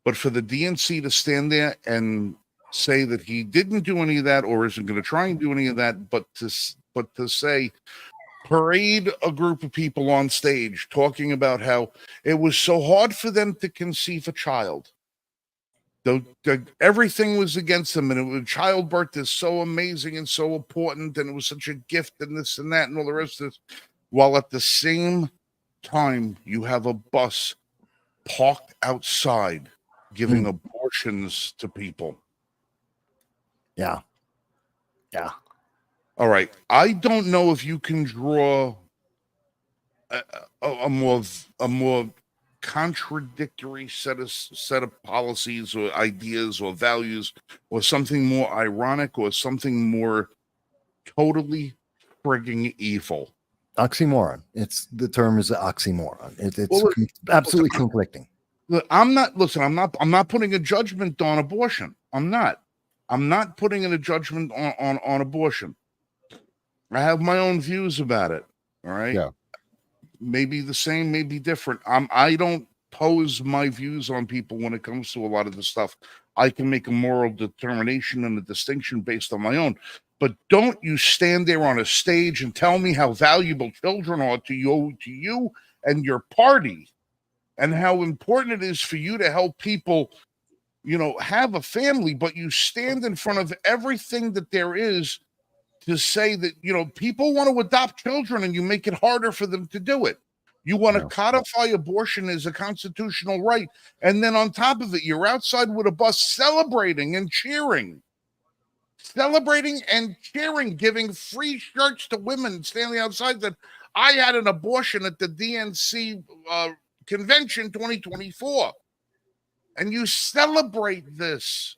But for the DNC to stand there and say that he didn't do any of that or isn't going to try and do any of that, but to say, parade a group of people on stage talking about how it was so hard for them to conceive a child. Everything was against them, and childbirth is so amazing and so important, and it was such a gift, and this and that and all the rest of this. While at the same time, you have a bus parked outside giving abortions to people. Yeah. All right. I don't know if you can draw a more contradictory set of policies or ideas or values, or something more ironic, or something more totally frigging evil. Oxymoron. The term is oxymoron. It's absolutely conflicting. Look, I'm not. Listen, I'm not putting a judgment on abortion. I'm not. I'm not putting in a judgment on abortion. I have my own views about it. All right. Yeah. Maybe the same, maybe different. I don't pose my views on people when it comes to a lot of the stuff. I can make a moral determination and a distinction based on my own. But don't you stand there on a stage and tell me how valuable children are to you and your party, and how important it is for you to help people, have a family, but you stand in front of everything that there is to say that, people want to adopt children and you make it harder for them to do it. You want to No. codify abortion as a constitutional right. And then on top of it, you're outside with a bus celebrating and cheering, giving free shirts to women standing outside that I had an abortion at the DNC convention 2024. And you celebrate this.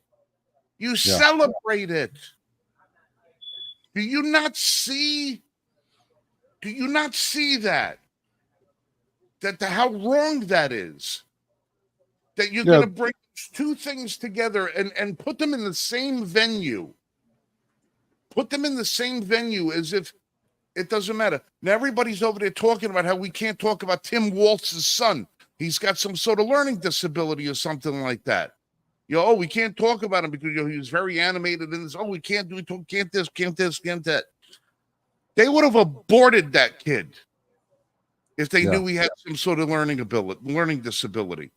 You celebrate it. Do you not see that? How wrong that is? That you're going to bring two things together and put them in the same venue. Put them in the same venue as if it doesn't matter. Now everybody's over there talking about how we can't talk about Tim Walz's son. He's got some sort of learning disability or something like that. We can't talk about him because he was very animated in this. Oh, we can't can't this, can't that. They would have aborted that kid if they knew he had some sort of learning disability.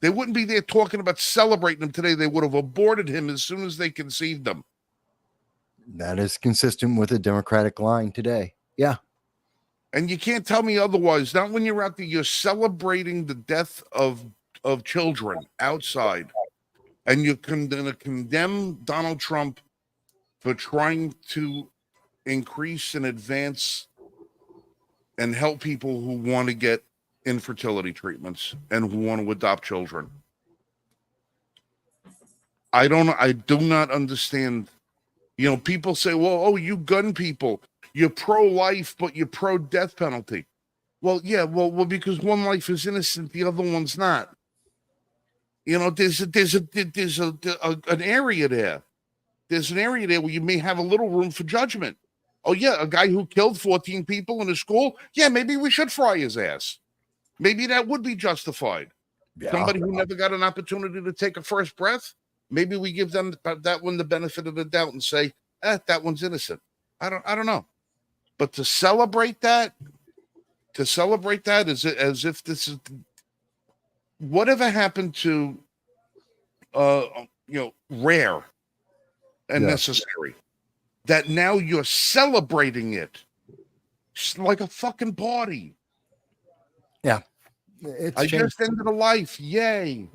They wouldn't be there talking about celebrating him today. They would have aborted him as soon as they conceived him. That is consistent with the Democratic line today. Yeah. And you can't tell me otherwise. Not when you're out there, you're celebrating the death of children outside. And you're going to condemn Donald Trump for trying to increase and advance and help people who want to get infertility treatments and who want to adopt children. I do not understand. People say, well, you gun people, you're pro-life, but you're pro-death penalty. Well, yeah, well, because one life is innocent, the other one's not. There's an area there. There's an area there where you may have a little room for judgment. Oh, yeah, a guy who killed 14 people in a school. Yeah, maybe we should fry his ass. Maybe that would be justified. Yeah. Somebody who never got an opportunity to take a first breath, maybe we give them that one the benefit of the doubt and say, that one's innocent. I don't know. But to celebrate that as if this is whatever happened to rare and necessary, that now you're celebrating it like a fucking party. Yeah. I just ended a life. Yay.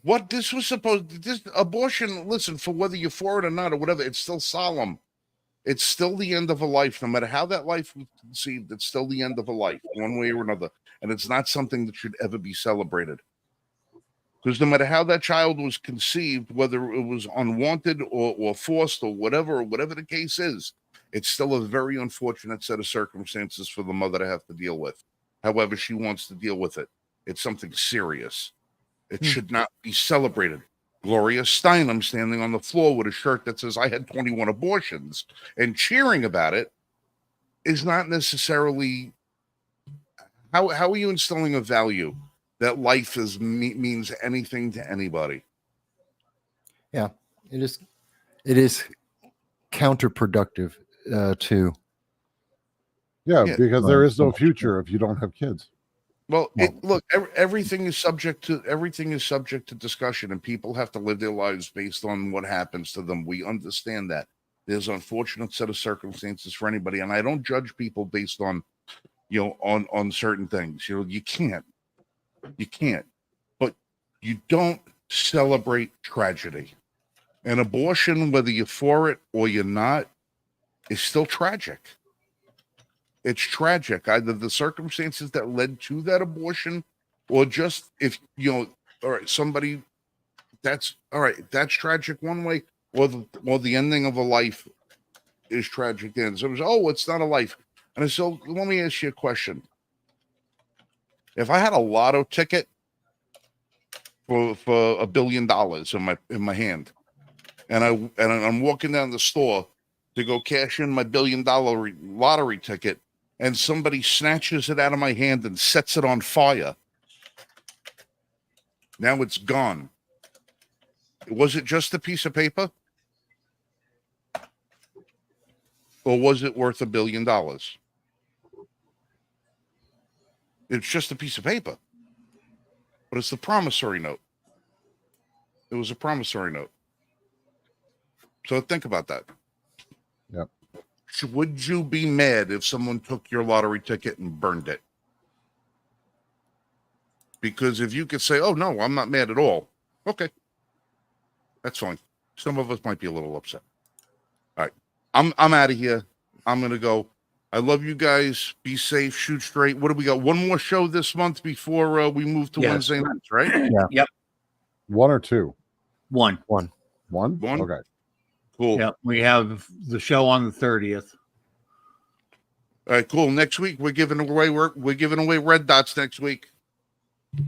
What this abortion, listen, for whether you're for it or not or whatever, it's still solemn. It's still the end of a life. No matter how that life was conceived, it's still the end of a life, one way or another. And it's not something that should ever be celebrated. Because no matter how that child was conceived, whether it was unwanted or forced or whatever the case is, it's still a very unfortunate set of circumstances for the mother to have to deal with. However she wants to deal with it. It's something serious. It should not be celebrated. Gloria Steinem standing on the floor with a shirt that says, I had 21 abortions, and cheering about it is not necessarily... How are you instilling a value that life means anything to anybody? Yeah, it is counterproductive to. Yeah, because there is no future if you don't have kids. Well, everything is subject to discussion, and people have to live their lives based on what happens to them. We understand that there's an unfortunate set of circumstances for anybody, and I don't judge people based on, on certain things. You can't, but you don't celebrate tragedy. An abortion, whether you're for it or you're not, is still tragic. It's tragic, either the circumstances that led to that abortion, or just if all right, somebody that's tragic one way, or the ending of a life is tragic then. So it was, it's not a life. And so let me ask you a question. If I had a lotto ticket for $1 billion in my hand, and I'm walking down the store to go cash in my $1 billion lottery ticket, and somebody snatches it out of my hand and sets it on fire. Now it's gone. Was it just a piece of paper? Or was it worth $1 billion? It's just a piece of paper. But it's the promissory note. It was a promissory note. So think about that. Yep. Would you be mad if someone took your lottery ticket and burned it? Because if you could say, oh, no, I'm not mad at all. Okay. That's fine. Some of us might be a little upset. All right. I'm out of here. I'm going to go. I love you guys. Be safe. Shoot straight. What do we got? One more show this month before we move to Wednesday nights, right? Yeah. Yep. 1 or 2? One. One? One? Okay. Cool. Yep. We have the show on the 30th. All right, cool. Next week we're giving away red dots next week.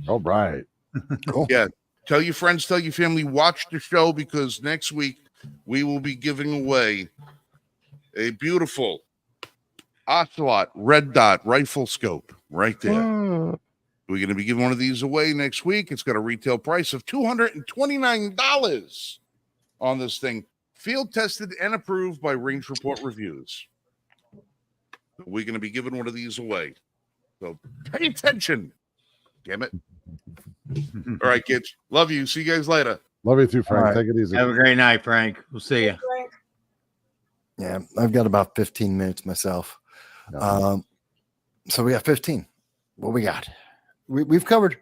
All right. Cool. Yeah. Tell your friends, tell your family, watch the show, because next week we will be giving away a beautiful Ocelot red dot rifle scope right there. We're going to be giving one of these away next week. It's got a retail price of $229 on this thing. Field tested and approved by Range Report Reviews. We're going to be giving one of these away. So pay attention. Damn it. All right, kids. Love you. See you guys later. Love you too, Frank. All right. Take it easy. Have a great night, Frank. We'll see you. Frank. Yeah, I've got about 15 minutes myself. No. So we got 15. What we got? We've covered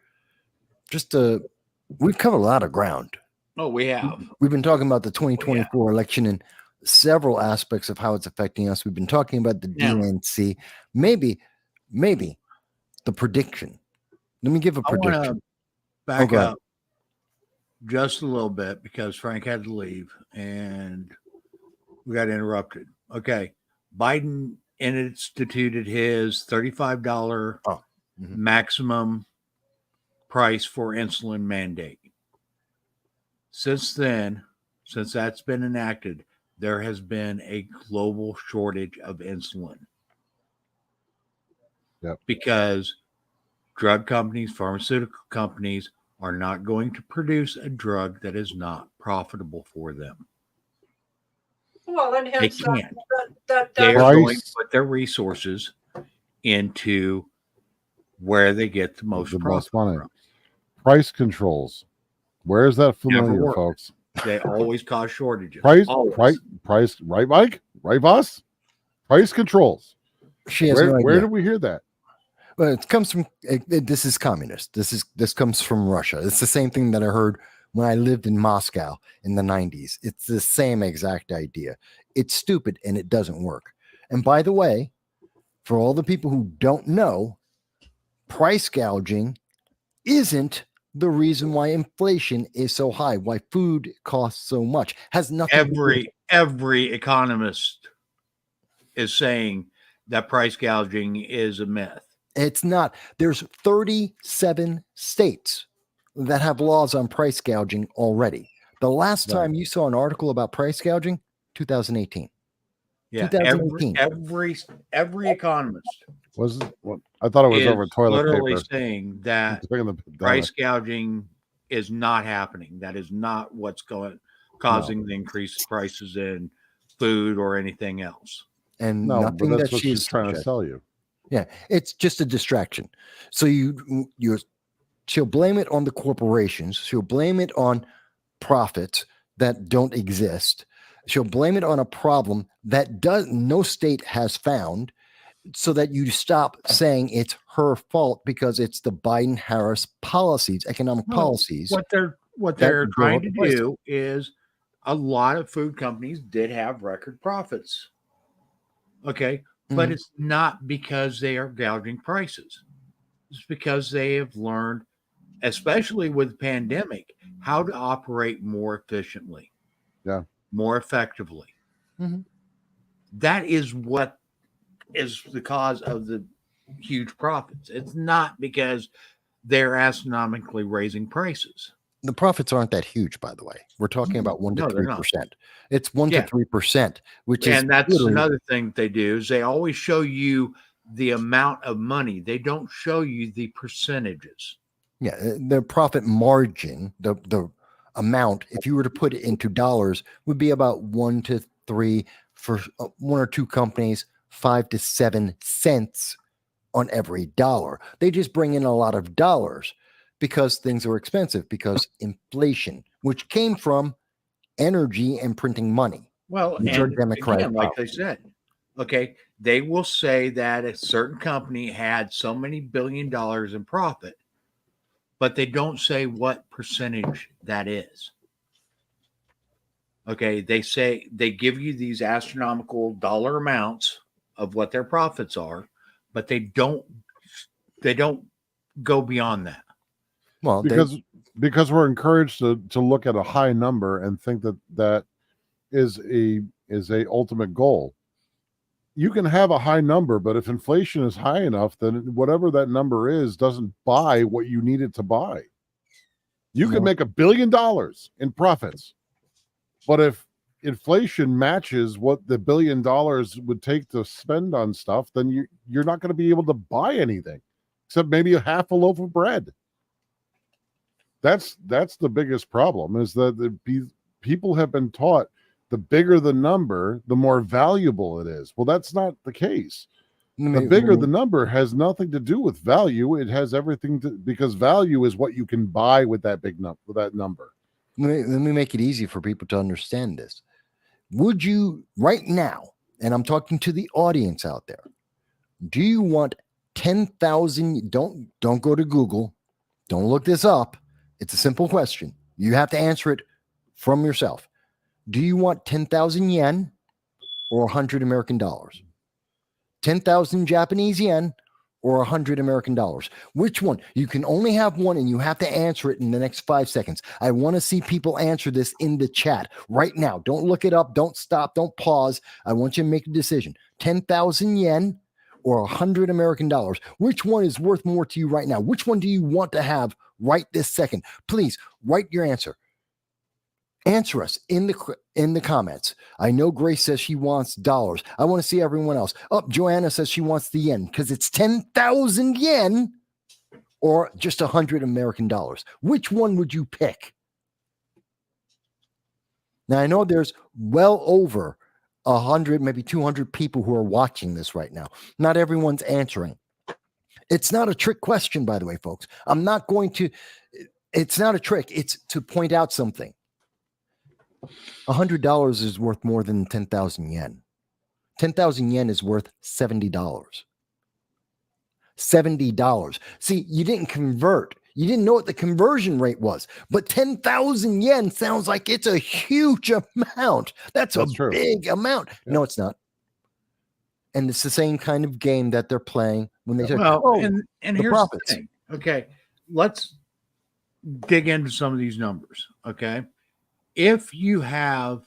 we've covered a lot of ground. Oh, we have. We've been talking about the 2024 election and several aspects of how it's affecting us. We've been talking about the DNC, maybe the prediction. Let me give a I want prediction. to back Okay. up just a little bit because Frank had to leave and we got interrupted. Okay. Biden instituted his $35 maximum price for insulin mandate. Since then, since that's been enacted, there has been a global shortage of insulin. Yep. Because drug companies, pharmaceutical companies are not going to produce a drug that is not profitable for them. Well, and hence They can't. that They are Price. going to put their resources into where they get the most The profit most money. from. Price controls. Where is that Never familiar, worked. folks? They always cause shortages. Price, Always. price, right, Mike? Right, boss? Price controls. She has no Where idea. did we hear that? Well, it comes from this is communist. This comes from Russia. It's the same thing that I heard when I lived in Moscow in the 90s. It's the same exact idea. It's stupid and it doesn't work. And by the way, for all the people who don't know, price gouging isn't the reason why inflation is so high, why food costs so much. Has nothing to do with Every economist is saying that price gouging is a myth. It's not. There's 37 states that have laws on price gouging already. The last Right. time you saw an article about price gouging, 2018. Yeah, 2018. every economist Was it? What? I thought it was is over toilet literally paper. saying that Taking the price gouging is not happening. That is not what's causing the increased prices in food or anything else. And No, but nothing that's that what she's she's trying to sell you. Yeah, it's just a distraction. So she'll blame it on the corporations. She'll blame it on profits that don't exist. She'll blame it on a problem that no state has found, so that you stop saying it's her fault because it's the Biden-Harris policies, economic No, policies. What they're that trying drove to the price. do is a lot of food companies did have record profits. Okay. But Mhm. it's not because they are gouging prices. It's because they have learned, especially with the pandemic, how to operate more efficiently. Yeah. More effectively. Mhm. That is what is the cause of the huge profits. It's not because they're astronomically raising prices. the profits aren't that huge, by the way. We're talking about 1 to No, they're not. 3%. It's 1 Yeah. to 3%, which is And that's literally- another thing that they do is they always show you the amount of money. They don't show you the percentages. Yeah, the profit margin, the amount, if you were to put it into dollars, would be about 1 to 3 for one or two companies, 5 to 7 cents on every dollar. They just bring in a lot of dollars because things are expensive, because inflation, which came from energy and printing money. Well, Which and are Democratic again, like I policies. said, okay, they will say that a certain company had so many $1 billion in profit, but they don't say what percentage that is. Okay, they say they give you these astronomical dollar amounts of what their profits are, but they don't go beyond that. Well, because we're encouraged to look at a high number and think that is a ultimate goal. You can have a high number, but if inflation is high enough, then whatever that number is doesn't buy what you need it to buy. You can make $1 billion in profits, but if inflation matches what the $1 billion would take to spend on stuff, then you're not going to be able to buy anything except maybe a half a loaf of bread. That's the biggest problem, is that people have been taught the bigger the number, the more valuable it is. Well, that's not the case. The bigger the number has nothing to do with value. It has everything to, because value is what you can buy with that big number, with that number. Let me make it easy for people to understand this. Would you right now, and I'm talking to the audience out there, do you want 10,000? Don't go to Google. Don't look this up. It's a simple question. You have to answer it from yourself. Do you want 10,000 yen or 100 American dollars? 10,000 Japanese yen or 100 American dollars? Which one? You can only have one, and you have to answer it in the next 5 seconds. I want to see people answer this in the chat right now. Don't look it up. Don't stop. Don't pause. I want you to make a decision. 10,000 yen or 100 American dollars? Which one is worth more to you right now? Which one do you want to have right this second? Please write your answer. Answer us in the comments. I know Grace says she wants dollars. I want to see everyone else. Joanna says she wants the yen because it's 10,000 yen or just 100 American dollars. Which one would you pick? Now, I know there's well over 100, maybe 200 people who are watching this right now. Not everyone's answering. It's not a trick question, by the way, folks. It's not a trick. It's to point out something. $100 is worth more than 10,000 yen. 10,000 yen is worth $70. $70. See, you didn't convert. You didn't know what the conversion rate was, but 10,000 yen sounds like it's a huge amount. That's a true. big amount. Yeah. No, it's not. And it's the same kind of game that they're playing when they say, and here's profits. the thing. Okay, let's dig into some of these numbers. Okay, if you have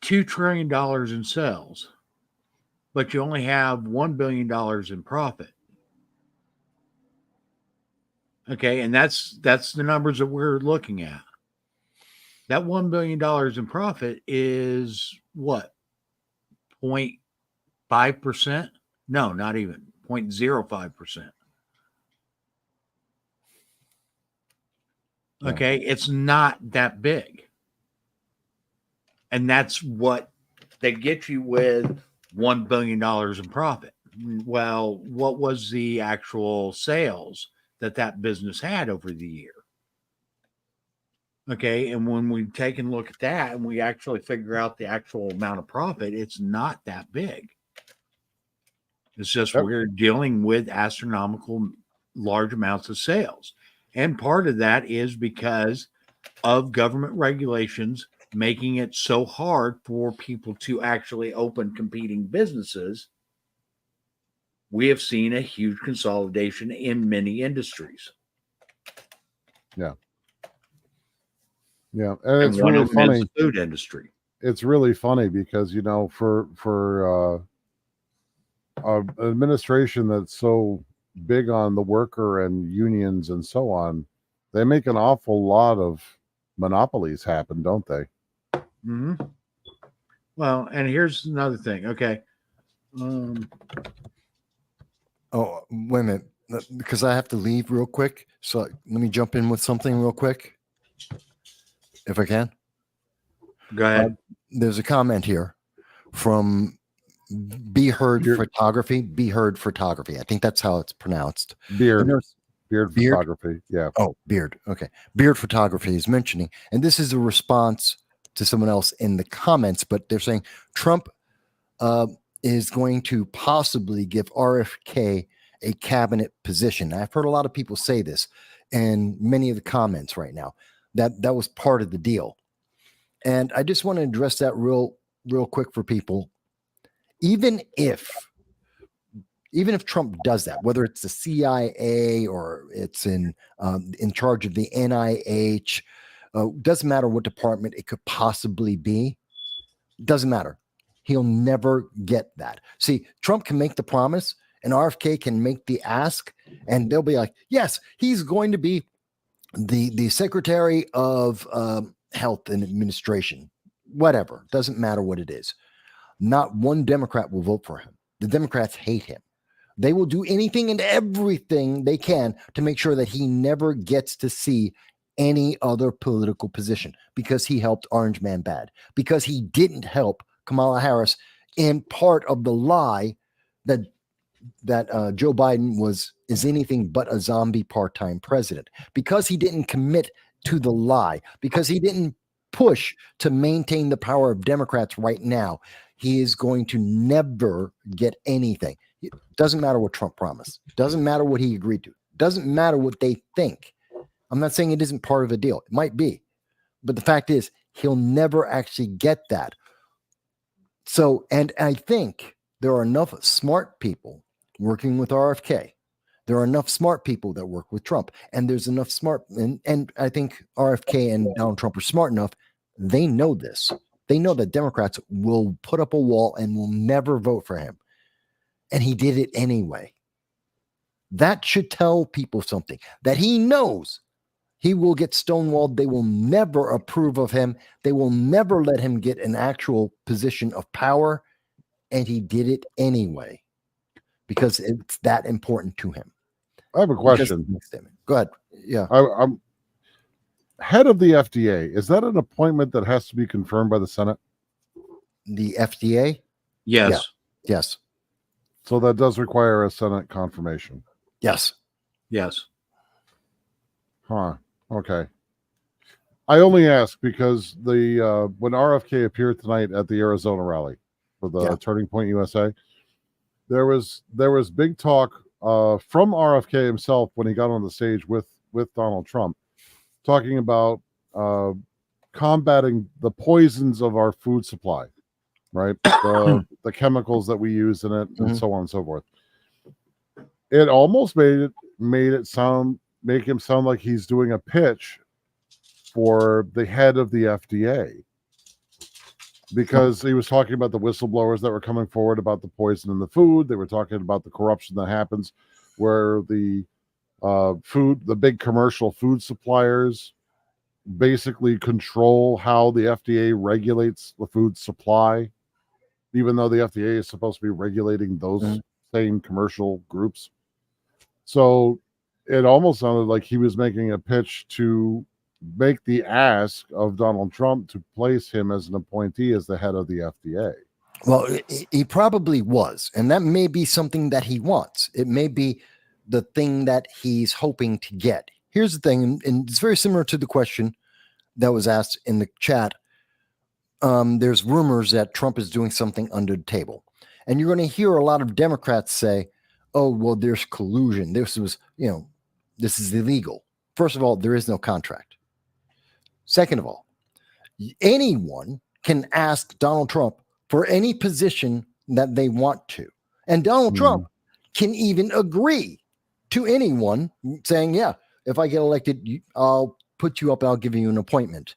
$2 trillion in sales, but you only have $1 billion in profit. Okay, and that's the numbers that we're looking at. That $1 billion in profit is what? 0.5%? No, not even 0.05%. Okay, it's not that big. And that's what they get you with $1 billion in profit. Well, what was the actual sales that business had over the year? Okay, and when we take a look at that and we actually figure out the actual amount of profit, it's not that big. It's just we're dealing with astronomical large amounts of sales. And part of that is because of government regulations making it so hard for people to actually open competing businesses. We have seen a huge consolidation in many industries. Yeah. Yeah. And it's one really of them funny. is the food industry. It's really funny because, for an administration that's so big on the worker and unions and so on, they make an awful lot of monopolies happen, don't they? Mm-hmm. Well, and here's another thing. Okay. Oh, wait a minute, because I have to leave real quick. So let me jump in with something real quick, if I can. Go ahead. There's a comment here from Be Heard Photography. Be Heard Photography. I think that's how it's pronounced. Beard Beard? photography. Yeah. Oh, Beard. Okay. Beard Photography is mentioning, and this is a response to someone else in the comments, but they're saying Trump is going to possibly give RFK a cabinet position. I've heard a lot of people say this in many of the comments right now, that was part of the deal. And I just want to address that real quick for people. Even if Trump does that, whether it's the CIA or it's in charge of the NIH, doesn't matter what department it could possibly be, doesn't matter. He'll never get that. See, Trump can make the promise and RFK can make the ask, and they'll be like, yes, he's going to be the Secretary of Health and Administration, whatever. Doesn't matter what it is. Not one Democrat will vote for him. The Democrats hate him. They will do anything and everything they can to make sure that he never gets to see any other political position because he helped Orange Man bad, because he didn't help Kamala Harris in part of the lie that Joe Biden is anything but a zombie part-time president, because he didn't commit to the lie, because he didn't push to maintain the power of Democrats right now. He is going to never get anything. It doesn't matter what Trump promised. Doesn't matter what he agreed to. Doesn't matter what they think. I'm not saying it isn't part of a deal. It might be. But the fact is, he'll never actually get that. So, and I think there are enough smart people working with RFK. There are enough smart people that work with Trump. And there's enough smart, and I think RFK and Donald Trump are smart enough. They know this. They know that Democrats will put up a wall and will never vote for him. And he did it anyway. That should tell people something, that he knows he will get stonewalled. They will never approve of him. They will never let him get an actual position of power. And he did it anyway because it's that important to him. I have a question. Go ahead. Yeah. I'm head of the FDA. Is that an appointment that has to be confirmed by the Senate? The FDA? Yes. Yeah. Yes. So that does require a Senate confirmation. Yes. Yes. Huh. Okay. I only ask because the when RFK appeared tonight at the Arizona rally for the Turning Point USA, there was big talk from RFK himself when he got on the stage with Donald Trump, talking about combating the poisons of our food supply, right? The chemicals that we use in it, and so on and so forth. It almost make him sound like he's doing a pitch for the head of the FDA, because he was talking about the whistleblowers that were coming forward about the poison in the food. They were talking about the corruption that happens where the big commercial food suppliers basically control how the FDA regulates the food supply, even though the FDA is supposed to be regulating those same commercial groups. So it almost sounded like he was making a pitch to make the ask of Donald Trump to place him as an appointee as the head of the FDA. Well, he probably was. And that may be something that he wants. It may be the thing that he's hoping to get. Here's the thing, and it's very similar to the question that was asked in the chat. There's rumors that Trump is doing something under the table. And you're going to hear a lot of Democrats say, oh, well, there's collusion. This is illegal. First of all, there is no contract. Second of all, anyone can ask Donald Trump for any position that they want to. And Donald Trump can even agree to anyone saying, yeah, if I get elected, I'll put you up and I'll give you an appointment.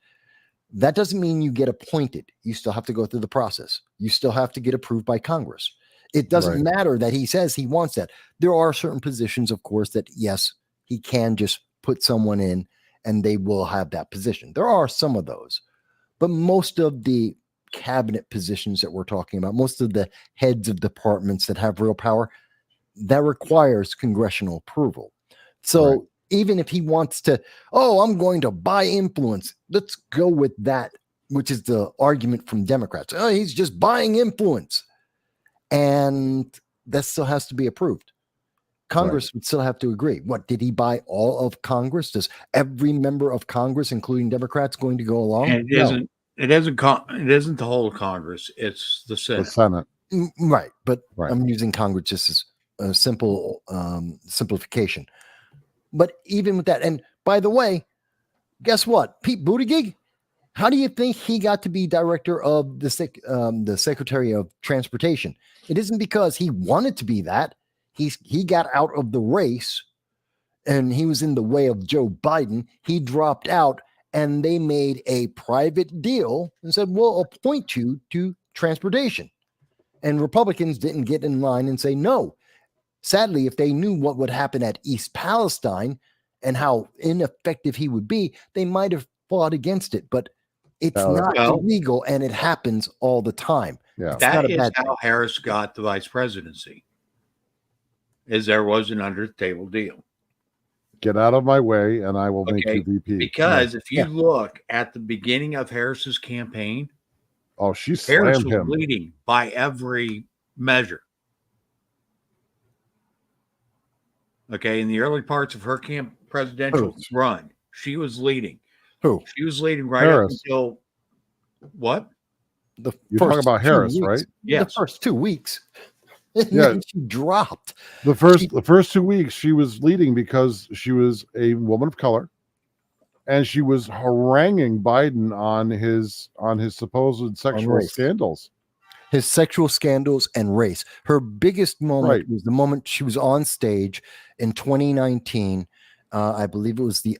That doesn't mean you get appointed. You still have to go through the process. You still have to get approved by Congress. It doesn't matter that he says he wants that. There are certain positions, of course, that, yes, he can just put someone in and they will have that position. There are some of those, but most of the cabinet positions that we're talking about, most of the heads of departments that have real power, that requires congressional approval. So Right. even if he wants to, oh, I'm going to buy influence, let's go with that, which is the argument from Democrats. Oh, he's just buying influence. And that still has to be approved. Congress would still have to agree. What, did he buy all of Congress? Does every member of Congress, including Democrats, going to go along? And it isn't. It isn't the whole of Congress. It's the The Senate. Senate. Right, but Right. I'm using Congress just as a simple simplification. But even with that, and by the way, guess what? Pete Buttigieg, how do you think he got to be director of the Secretary of Transportation? It isn't because he wanted to be that. He got out of the race, and he was in the way of Joe Biden. He dropped out, and they made a private deal and said, we'll appoint you to transportation. And Republicans didn't get in line and say no. Sadly, if they knew what would happen at East Palestine and how ineffective he would be, they might have fought against it. But it's not illegal, and it happens all the time. Yeah. That is how Harris got the vice presidency. Is there was an under the table deal. Get out of my way, and I will make you VP. Because if you look at the beginning of Harris's campaign, she Harris slammed was him. leading by every measure. Okay, in the early parts of her presidential run, she was leading. Who? She was leading right Harris. up until what? You're talking about Harris, right? The first 2 weeks. Yeah, she dropped. The first 2 weeks she was leading because she was a woman of color, and she was haranguing Biden on his supposed sexual scandals. His sexual scandals and race. Her biggest moment was the moment she was on stage in 2019. I believe it was the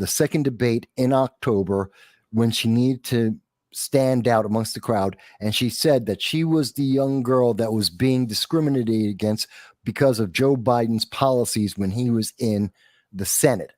second debate in October, when she needed to stand out amongst the crowd. And she said that she was the young girl that was being discriminated against because of Joe Biden's policies when he was in the Senate.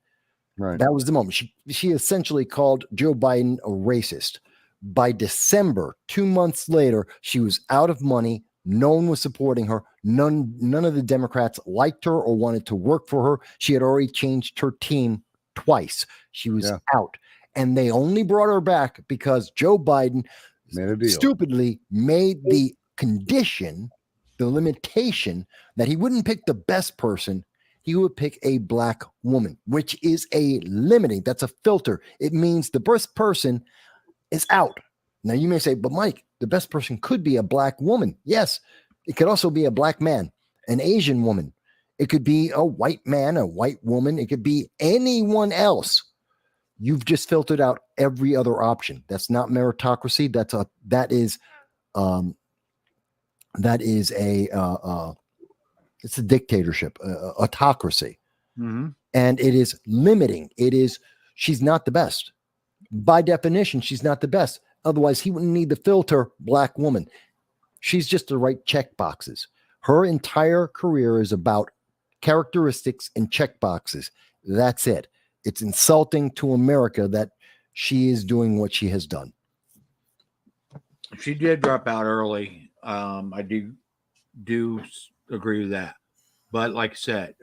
Right. That was the moment. She essentially called Joe Biden a racist. By December, 2 months later, she was out of money. No one was supporting her. None of the Democrats liked her or wanted to work for her. She had already changed her team twice. She was out. And they only brought her back because Joe Biden stupidly made the condition, the limitation, that he wouldn't pick the best person. He would pick a black woman, which is a limiting. That's a filter. It means the best person is out. Now you may say, but Mike, the best person could be a black woman. Yes, it could also be a black man, an Asian woman. It could be a white man, a white woman. It could be anyone else. You've just filtered out every other option. That's not meritocracy. It's a dictatorship, autocracy. Mm-hmm. And it is limiting. She's not the best. By definition, she's not the best. Otherwise, he wouldn't need the filter black woman. She's just the right check boxes. Her entire career is about characteristics and check boxes. That's it. It's insulting to America that she is doing what she has done. She did drop out early. I do agree with that. But like I said,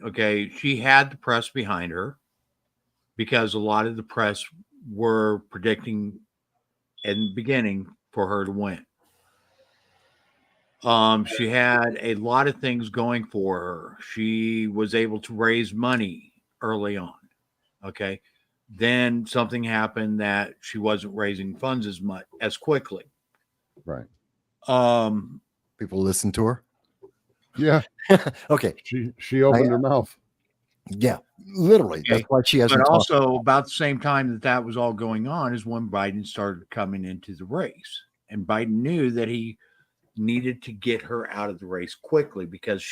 she had the press behind her because a lot of the press were predicting in the beginning for her to win. She had a lot of things going for her. She was able to raise money early on. Then something happened that she wasn't raising funds as quickly. Right. People listen to her. Yeah. Okay. She opened her mouth. Yeah, literally. That's why she hasn't. But also, about the same time that was all going on is when Biden started coming into the race, and Biden knew that he needed to get her out of the race quickly because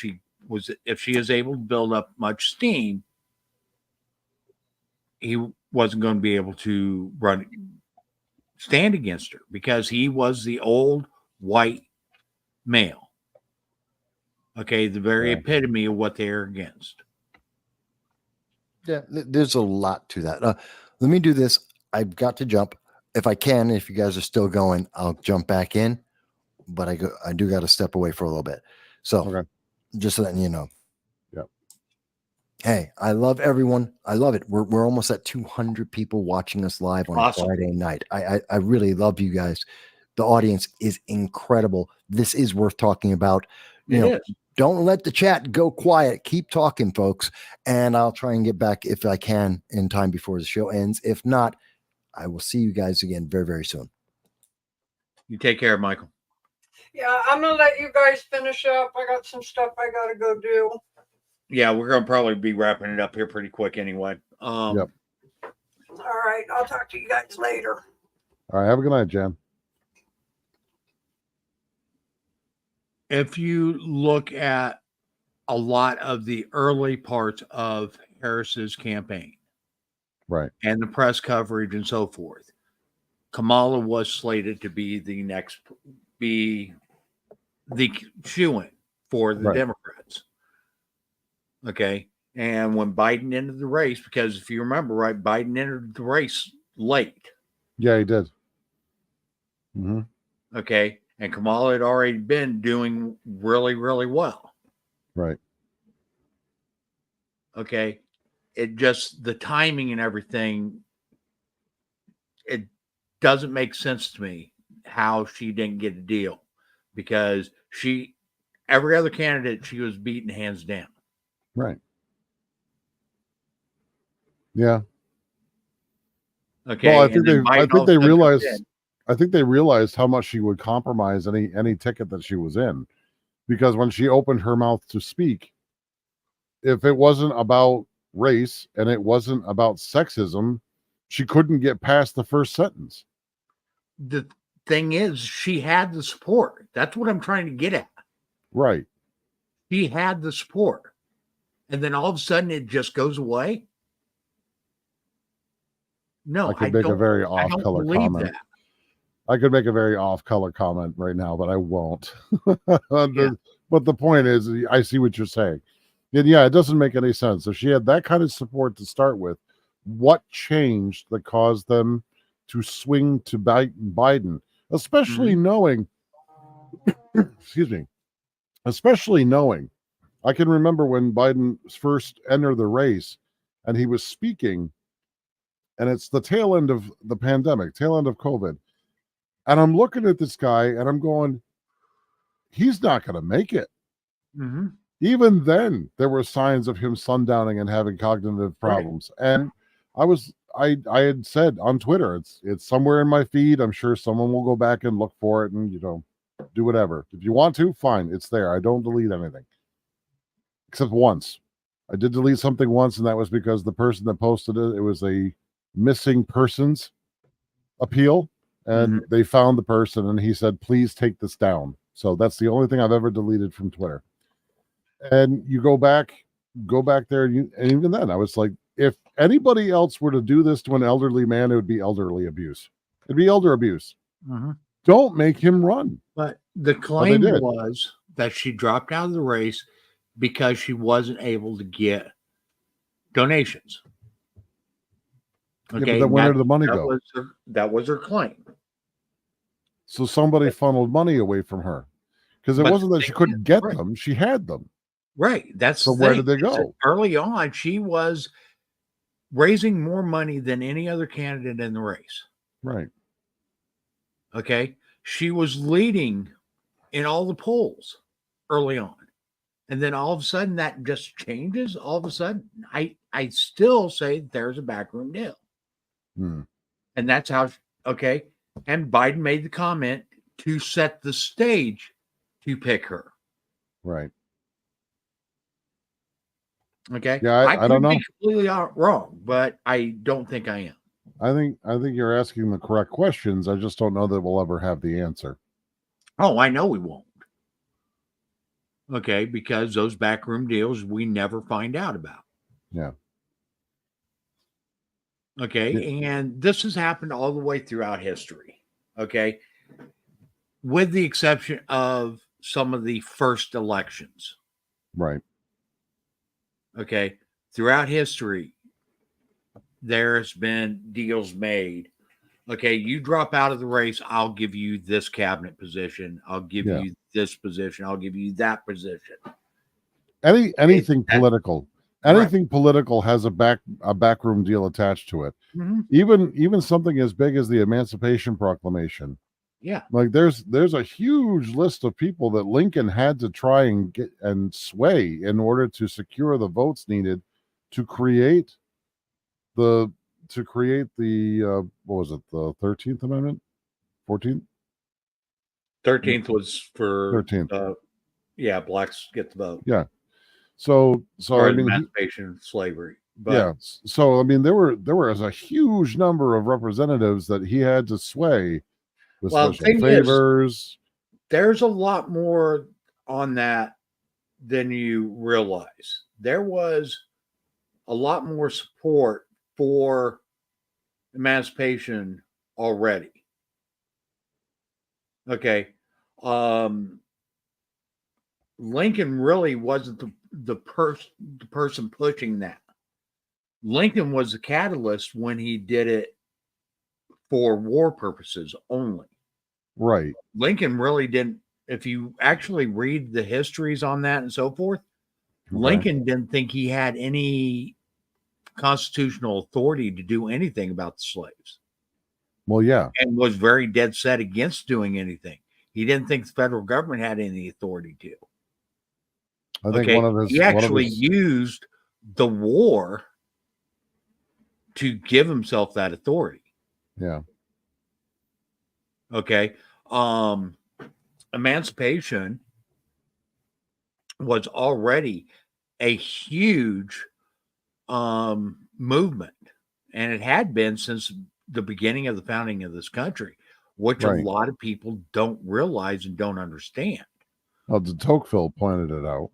if she is able to build up much steam, he wasn't going to be able to stand against her because he was the old white male. The very epitome of what they're against. Yeah, there's a lot to that. Let me do this. I've got to jump. If I can, if you guys are still going, I'll jump back in. But I do got to step away for a little bit. So Okay. just letting you know. Yep. Hey, I love everyone. I love it. We're almost at 200 people watching us live on Awesome. Friday night. I really love you guys. The audience is incredible. This is worth talking about. You It know, is. don't let the chat go quiet. Keep talking, folks. And I'll try and get back if I can in time before the show ends. If not, I will see you guys again very, very soon. You take care, Michael. Yeah, I'm gonna let you guys finish up. I got some stuff I gotta go do. Yeah, we're gonna probably be wrapping it up here pretty quick anyway. Yep. All right, I'll talk to you guys later. All right. Have a good night, Jan. If you look at a lot of the early parts of Harris's campaign Right. and the press coverage and so forth, Kamala was slated to be the shoo-in for the Right. Democrats. Okay. And when Biden entered the race, because if you remember, right, Biden entered the race late. Yeah, he did. Mm-hmm. Okay. And Kamala had already been doing really, really well. Right. Okay. It just, the timing and everything, it doesn't make sense to me how she didn't get a deal, because every other candidate, she was beaten hands down. Right. Yeah. Okay. Well, I and think then Biden all of a they sudden comes realized. in. I think they realized how much she would compromise any ticket that she was in, because when she opened her mouth to speak, if it wasn't about race and it wasn't about sexism, she couldn't get past the first sentence. The thing is, she had the support. That's what I'm trying to get at. Right. She had the support. And then all of a sudden it just goes away. No, I could make a very I don't off-color believe comment. that. I could make a very off-color comment right now, but I won't. Yeah. But the point is, I see what you're saying. And yeah, it doesn't make any sense. If she had that kind of support to start with, what changed that caused them to swing to Biden, especially knowing, excuse me, especially knowing, I can remember when Biden first entered the race and he was speaking, and it's the tail end of the pandemic, tail end of COVID. And I'm looking at this guy and I'm going, he's not going to make it. Mm-hmm. Even then, there were signs of him sundowning and having cognitive problems. Right. And I had said on Twitter, it's somewhere in my feed. I'm sure someone will go back and look for it and, do whatever. If you want to, fine. It's there. I don't delete anything. Except once. I did delete something once, and that was because the person that posted it was a missing persons appeal. And they found the person, and he said, please take this down. So that's the only thing I've ever deleted from Twitter. And you go back there, and even then, I was like, if anybody else were to do this to an elderly man, it would be elderly abuse. It'd be elder abuse. Don't make him run. But the claim was that she dropped out of the race because she wasn't able to get donations. Okay, yeah, but then where did the money go? That was her claim. So somebody funneled money away from her, because it wasn't that she couldn't get them; she had them. Right. That's so. Where did they go? Early on, she was raising more money than any other candidate in the race. Right. Okay. She was leading in all the polls early on. And then all of a sudden that just changes. All of a sudden, I still say there's a backroom deal. And that's how, okay. And Biden made the comment to set the stage to pick her. Right. Okay. Yeah, I don't know. Be completely wrong, but I don't think I am. I think you're asking the correct questions. I just don't know that we'll ever have the answer. Oh, I know we won't. Okay, because those backroom deals we never find out about. Yeah. Okay, and this has happened all the way throughout history. Okay, with the exception of some of the first elections. Right. Okay, throughout history, there's been deals made. Okay, you drop out of the race, I'll give you this cabinet position. I'll give Yeah. you this position. I'll give you that position. Anything political. Right. Anything political has a backroom deal attached to it. Mhm. Even something as big as the Emancipation Proclamation. Yeah. Like there's a huge list of people that Lincoln had to try and get and sway in order to secure the votes needed to create the what was it, the 13th Amendment? 14th? 13th was for 13th. Yeah, blacks get the vote. Yeah. So Or I mean emancipation of slavery. But yeah. So I mean there was a huge number of representatives that he had to sway with Well, the special thing is, favors. there's a lot more on that than you realize. There was a lot more support for emancipation already. Okay. Lincoln really wasn't the person pushing that. Lincoln was the catalyst when he did it for war purposes only. Right. Lincoln really didn't, if you actually read the histories on that and so forth, Okay. Lincoln didn't think he had any constitutional authority to do anything about the slaves. Well, yeah. And was very dead set against doing anything. He didn't think the federal government had any authority to. I think He actually used the war to give himself that authority. Yeah. Okay. Emancipation was already a huge movement, and it had been since the beginning of the founding of this country, which Right. a lot of people don't realize and don't understand. Well, de Tocqueville pointed it out.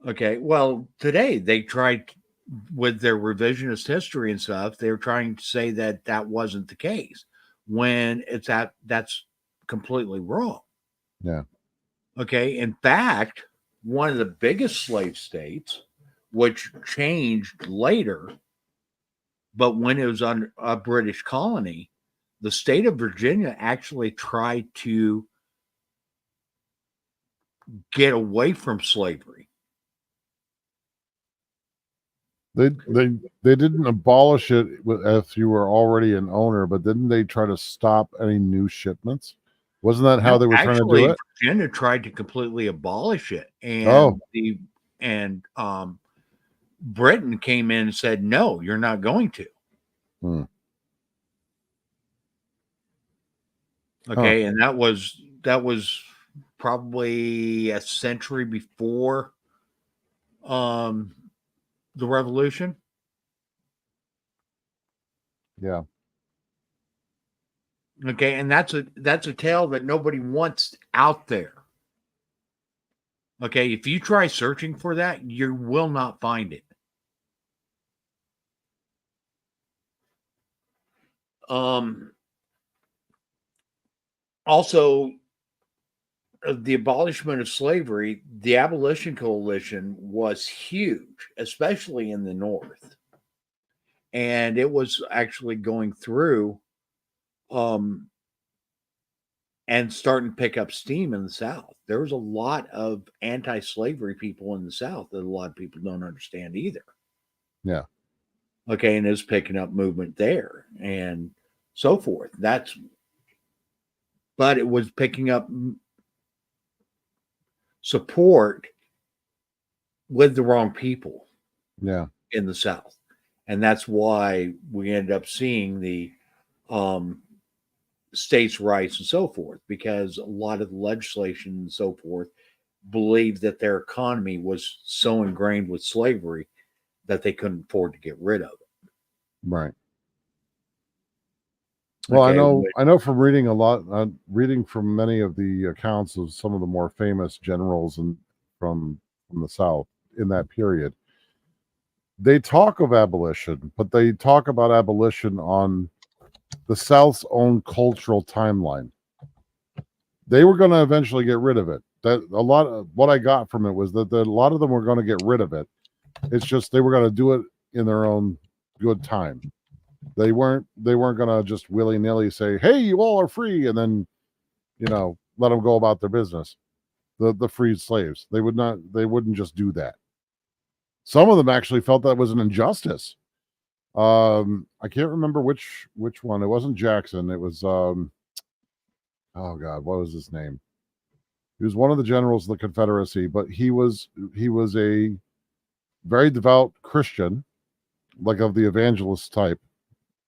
Okay. Well, today they tried with their revisionist history and stuff, they're trying to say that that wasn't the case when that's completely wrong. Yeah. Okay. In fact, one of the biggest slave states, which changed later, but when it was under a British colony, the state of Virginia actually tried to get away from slavery. They didn't abolish it if you were already an owner, but didn't they try to stop any new shipments? Wasn't that how they were trying to do it? Virginia tried to completely abolish it, and Britain came in and said, "No, you're not going to." Okay, and that was probably a century before the Revolution. Yeah. Okay, and that's a tale that nobody wants out there. Okay, if you try searching for that, you will not find it. Also, the abolishment of slavery, the Abolition Coalition was huge, especially in the North. And it was actually going through and starting to pick up steam in the South. There was a lot of anti-slavery people in the South that a lot of people don't understand either. Yeah. Okay, and it's picking up movement there and so forth. But it was picking up support with the wrong people. Yeah. In the South. And that's why we ended up seeing the states' rights and so forth, because a lot of the legislation and so forth believed that their economy was so ingrained with slavery that they couldn't afford to get rid of it. Right. Well, Okay, I know from reading reading from many of the accounts of some of the more famous generals from the South in that period. They talk of abolition, but they talk about abolition on the South's own cultural timeline. They were going to eventually get rid of it. That a lot of what I got from it was that a lot of them were going to get rid of it. It's just they were going to do it in their own good time. They weren't gonna just willy-nilly say, "Hey, you all are free," and then, let them go about their business. The freed slaves. They wouldn't just do that. Some of them actually felt that was an injustice. I can't remember which one. It wasn't Jackson. It was oh God, what was his name? He was one of the generals of the Confederacy, but he was a very devout Christian, like of the evangelist type,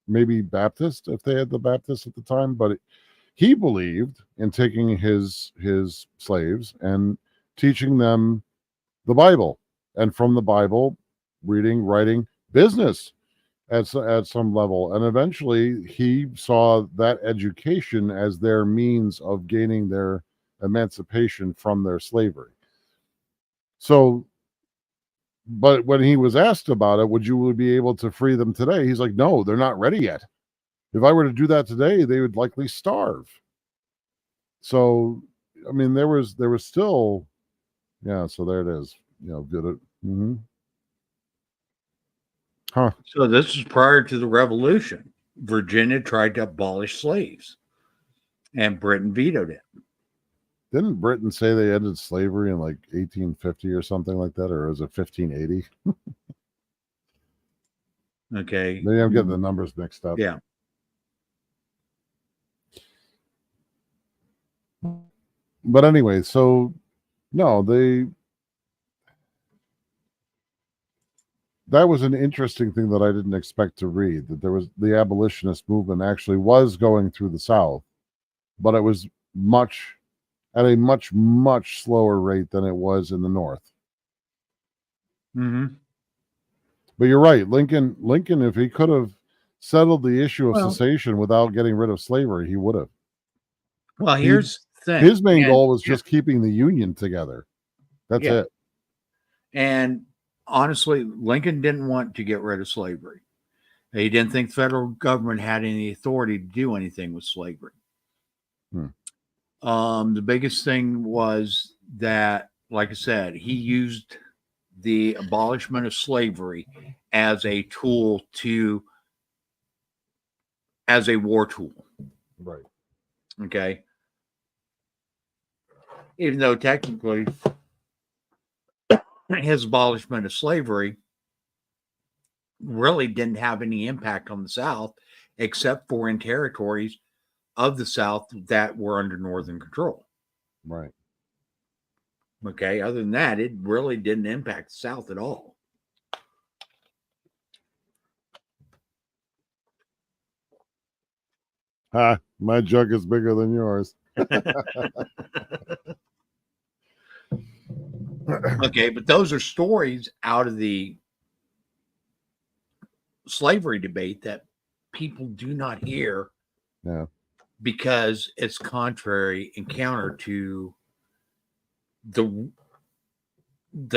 maybe Baptist if they had the Baptist at the time, but he believed in taking his slaves and teaching them the Bible, and from the Bible, reading, writing, business at some level. And eventually he saw that education as their means of gaining their emancipation from their slavery. So, but when he was asked about it, would you be able to free them today? He's like, no, they're not ready yet. If I were to do that today, they would likely starve. So, I mean, there was still, yeah. So there it is. Did it? Mm-hmm. Huh. So this is prior to the Revolution. Virginia tried to abolish slaves, and Britain vetoed it. Didn't Britain say they ended slavery in like 1850 or something like that, or was it 1580? Okay. Maybe I'm getting the numbers mixed up. Yeah. But anyway, so no, that was an interesting thing that I didn't expect to read, that there was the abolitionist movement actually was going through the South, but it was at a much slower rate than it was in the North. Mm-hmm. But you're right, Lincoln, if he could have settled the issue of cessation without getting rid of slavery, he would have. Well, here's the thing. His main goal was just keeping the Union together. That's it. And honestly, Lincoln didn't want to get rid of slavery. He didn't think the federal government had any authority to do anything with slavery. The biggest thing was that, like I said, he used the abolishment of slavery as a tool as a war tool. Right. Okay. Even though technically his abolishment of slavery really didn't have any impact on the South, except for in territories of the South that were under Northern control. Right. Okay. Other than that, it really didn't impact the South at all. My jug is bigger than yours. Okay, but those are stories out of the slavery debate that people do not hear. Yeah. Because it's contrary and counter to the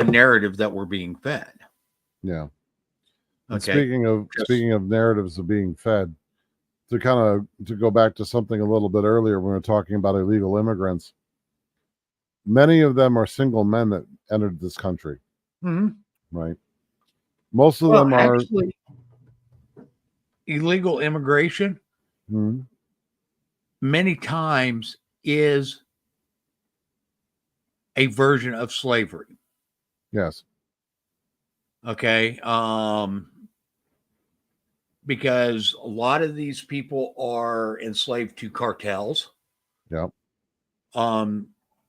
narrative that we're being fed. Yeah. Okay. Speaking of narratives of being fed, to go back to something a little bit earlier when we were talking about illegal immigrants, many of them are single men that entered this country. Mm-hmm. Right. Most of them are actually illegal immigration. Mm-hmm. Many times is a version of slavery. Yes. Okay. Because a lot of these people are enslaved to cartels. Yep.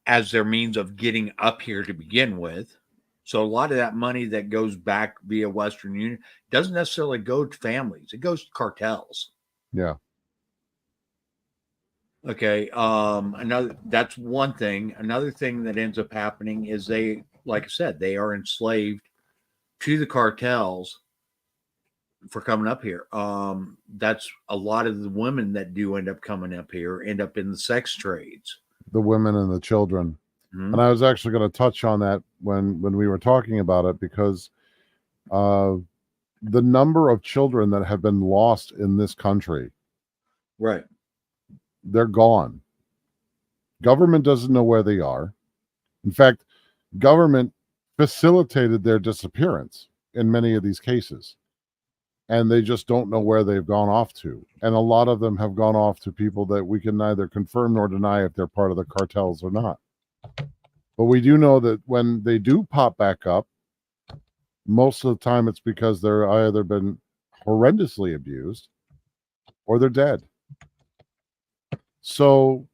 As their means of getting up here to begin with. So a lot of that money that goes back via Western Union doesn't necessarily go to families. It goes to cartels. Yeah. Okay. That's one thing. Another thing that ends up happening is they, like I said, they are enslaved to the cartels for coming up here. That's a lot of the women that do end up coming up here end up in the sex trades. The women and the children. Mm-hmm. And I was actually going to touch on that when we were talking about it, because the number of children that have been lost in this country, right, they're gone. Government doesn't know where they are. In fact, government facilitated their disappearance in many of these cases. and they just don't know where they've gone off to. And a lot of them have gone off to people that we can neither confirm nor deny if they're part of the cartels or not. But we do know that when they do pop back up, most of the time it's because they're either been horrendously abused or they're dead. So,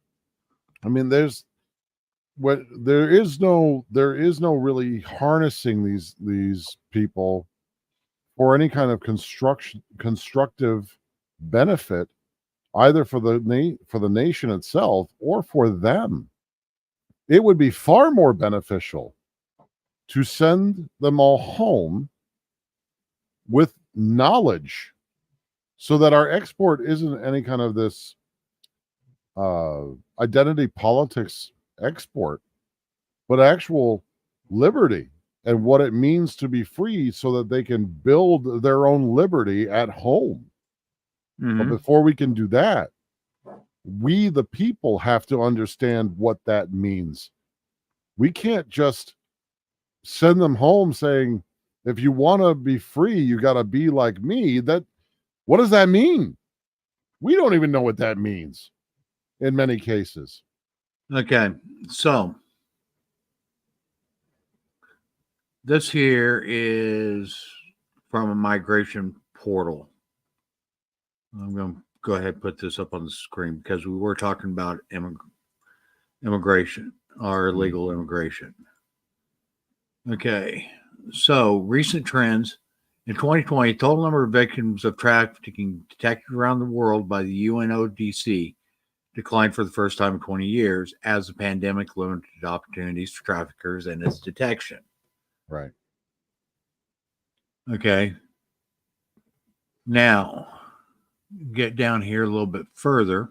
I mean, there is no really harnessing these people for any kind of constructive benefit, either for the nation itself or for them. It would be far more beneficial to send them all home with knowledge, so that our export isn't any kind of this identity politics export, but actual liberty and what it means to be free, so that they can build their own liberty at home. But before we can do that, we, the people, have to understand what that means. We can't just send them home saying, if you want to be free, you got to be like me. What does that mean? We don't even know what that means in many cases. Okay, so this here is from a migration portal. I'm going to go ahead and put this up on the screen because we were talking about immigration or illegal immigration. Okay, so recent trends. In 2020, total number of victims of trafficking detected around the world by the UNODC declined for the first time in 20 years as the pandemic limited opportunities for traffickers and its detection. Right. Okay. Now, get down here a little bit further.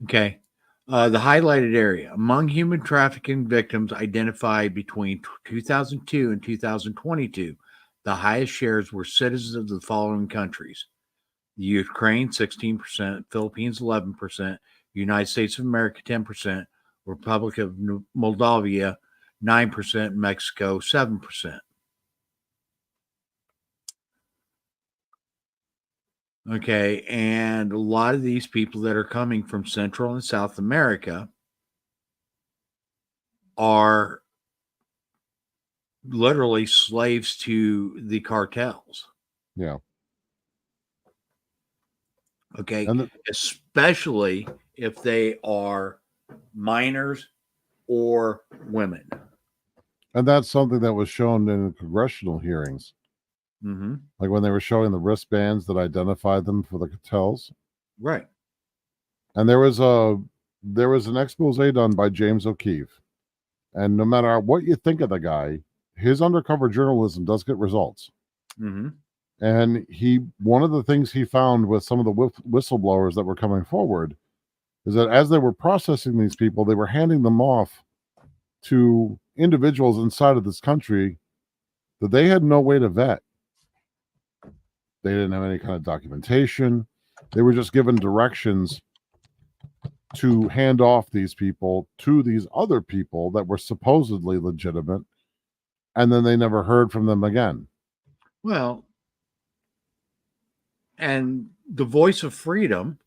Okay. The highlighted area. Among human trafficking victims identified between 2002 and 2022, the highest shares were citizens of the following countries: Ukraine, 16%, Philippines, 11%, United States of America, 10%, Republic of Moldavia, 9%, Mexico, 7%. Okay, and a lot of these people that are coming from Central and South America are literally slaves to the cartels. Yeah. Okay, And especially if they are minors or women. And that's something that was shown in congressional hearings. Like when they were showing the wristbands that identified them for the cartels. Right. And there was an expose done by James O'Keefe. And no matter what you think of the guy, his undercover journalism does get results. And one of the things he found with some of the whistleblowers that were coming forward is that as they were processing these people, they were handing them off to individuals inside of this country that they had no way to vet. They didn't have any kind of documentation. They were just given directions to hand off these people to these other people that were supposedly legitimate, and then they never heard from them again. Well, and the voice of freedom.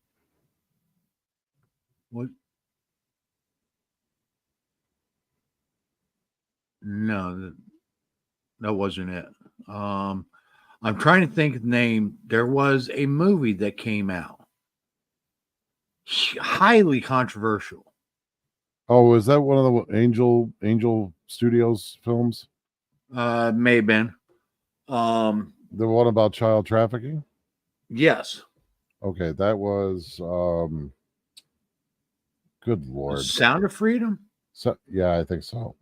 What? No, that wasn't it. I'm trying to think of the name. There was a movie that came out, highly controversial. Oh, is that one of the Angel Studios films? May have been. The one about child trafficking? Yes. Okay, that was good Lord. Sound of Freedom? So, yeah, I think so.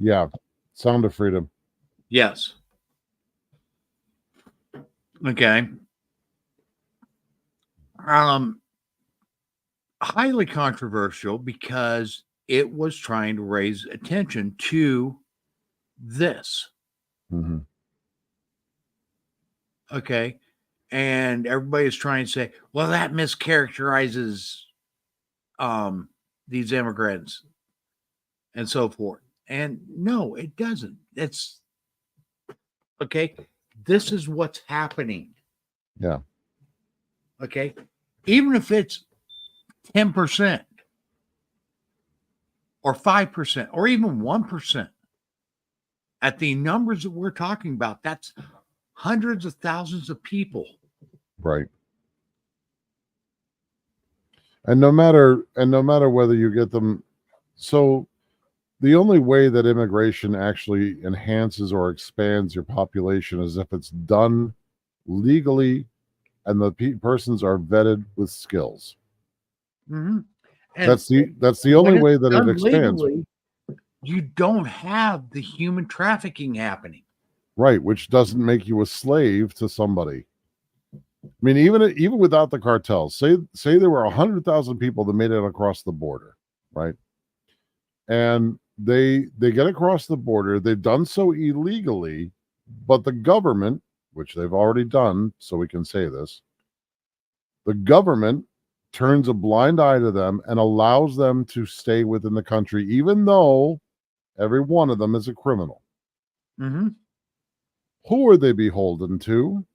Yeah, Sound of Freedom. Yes. Okay. Highly controversial because it was trying to raise attention to this. Okay. And everybody is trying to say, well, that mischaracterizes these immigrants and so forth. And no, it doesn't. It's okay. This is what's happening. Yeah. Okay. Even if it's 10% or 5% or even 1%, at the numbers that we're talking about, that's hundreds of thousands of people. Right. And no matter whether you get them, so the only way that immigration actually enhances or expands your population is if it's done legally and the persons are vetted with skills. Mm-hmm. That's the only way that it expands. Legally, you don't have the human trafficking happening. Right, which doesn't make you a slave to somebody. I mean, even without the cartels, say there were 100,000 people that made it across the border, right? And they get across the border. They've done so illegally, but the government, which they've already done, so we can say this, the government turns a blind eye to them and allows them to stay within the country, even though every one of them is a criminal. Mm-hmm. Who are they beholden to?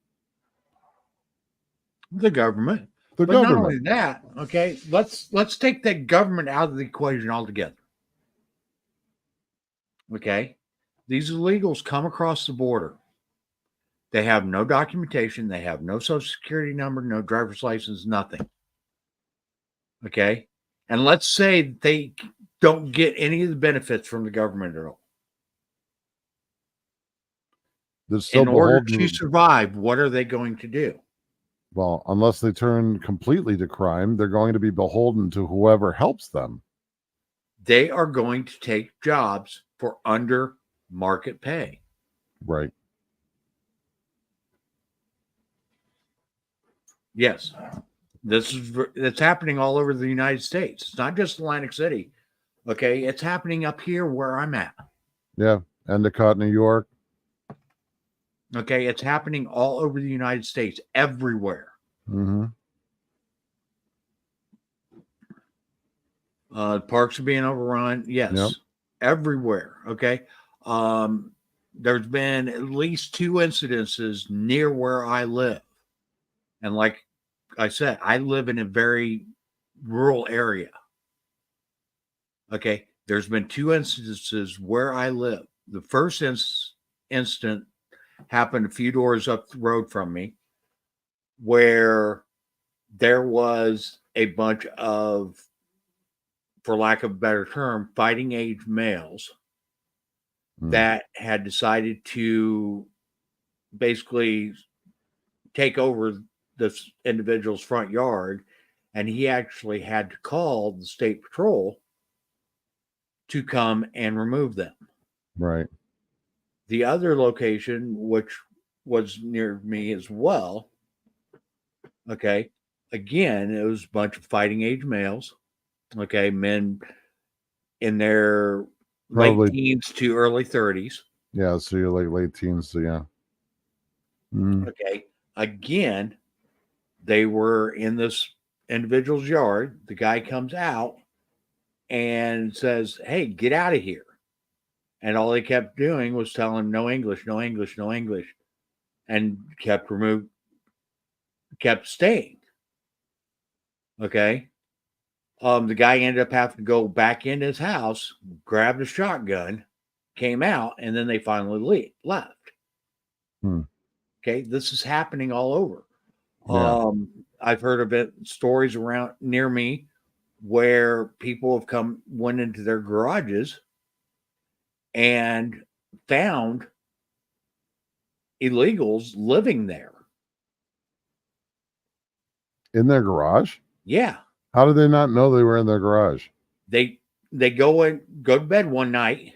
The government. The But government. not only that, okay, let's take that government out of the equation altogether. Okay. These illegals come across the border. They have no documentation, they have no social security number, no driver's license, nothing. Okay. And let's say they don't get any of the benefits from the government at all. They're still In order beholden to survive, what are they going to do? Well, unless they turn completely to crime, they're going to be beholden to whoever helps them. They are going to take jobs for under market pay. Right. Yes. It's happening all over the United States. It's not just Atlantic City. Okay. It's happening up here where I'm at. Yeah. Endicott, New York. Okay. It's happening all over the United States, everywhere. Mm-hmm. Parks are being overrun. Yes. Yep. Everywhere. Okay. There's been at least 2 incidences near where I live. And like I said, I live in a very rural area. Okay. There's been 2 instances where I live. The first instant happened a few doors up the road from me, where there was a bunch of, for lack of a better term, fighting age males that had decided to basically take over this individual's front yard, and he actually had to call the state patrol to come and remove them. Right. The other location, which was near me as well, okay, again, it was a bunch of fighting age males, okay, men in their Probably late teens to early 30s. Yeah, so you're like late teens, so yeah. Mm. Okay, again, they were in this individual's yard. The guy comes out and says, "Hey, get out of here." And all they kept doing was telling him, "No English, no English, no English," and kept staying. Okay. The guy ended up having to go back into his house, grabbed a shotgun, came out, and then they finally left. Okay. This is happening all over. Yeah. I've heard of it, stories around near me where people have went into their garages and found illegals living there. In their garage? Yeah. How did they not know they were in their garage? They go to bed one night,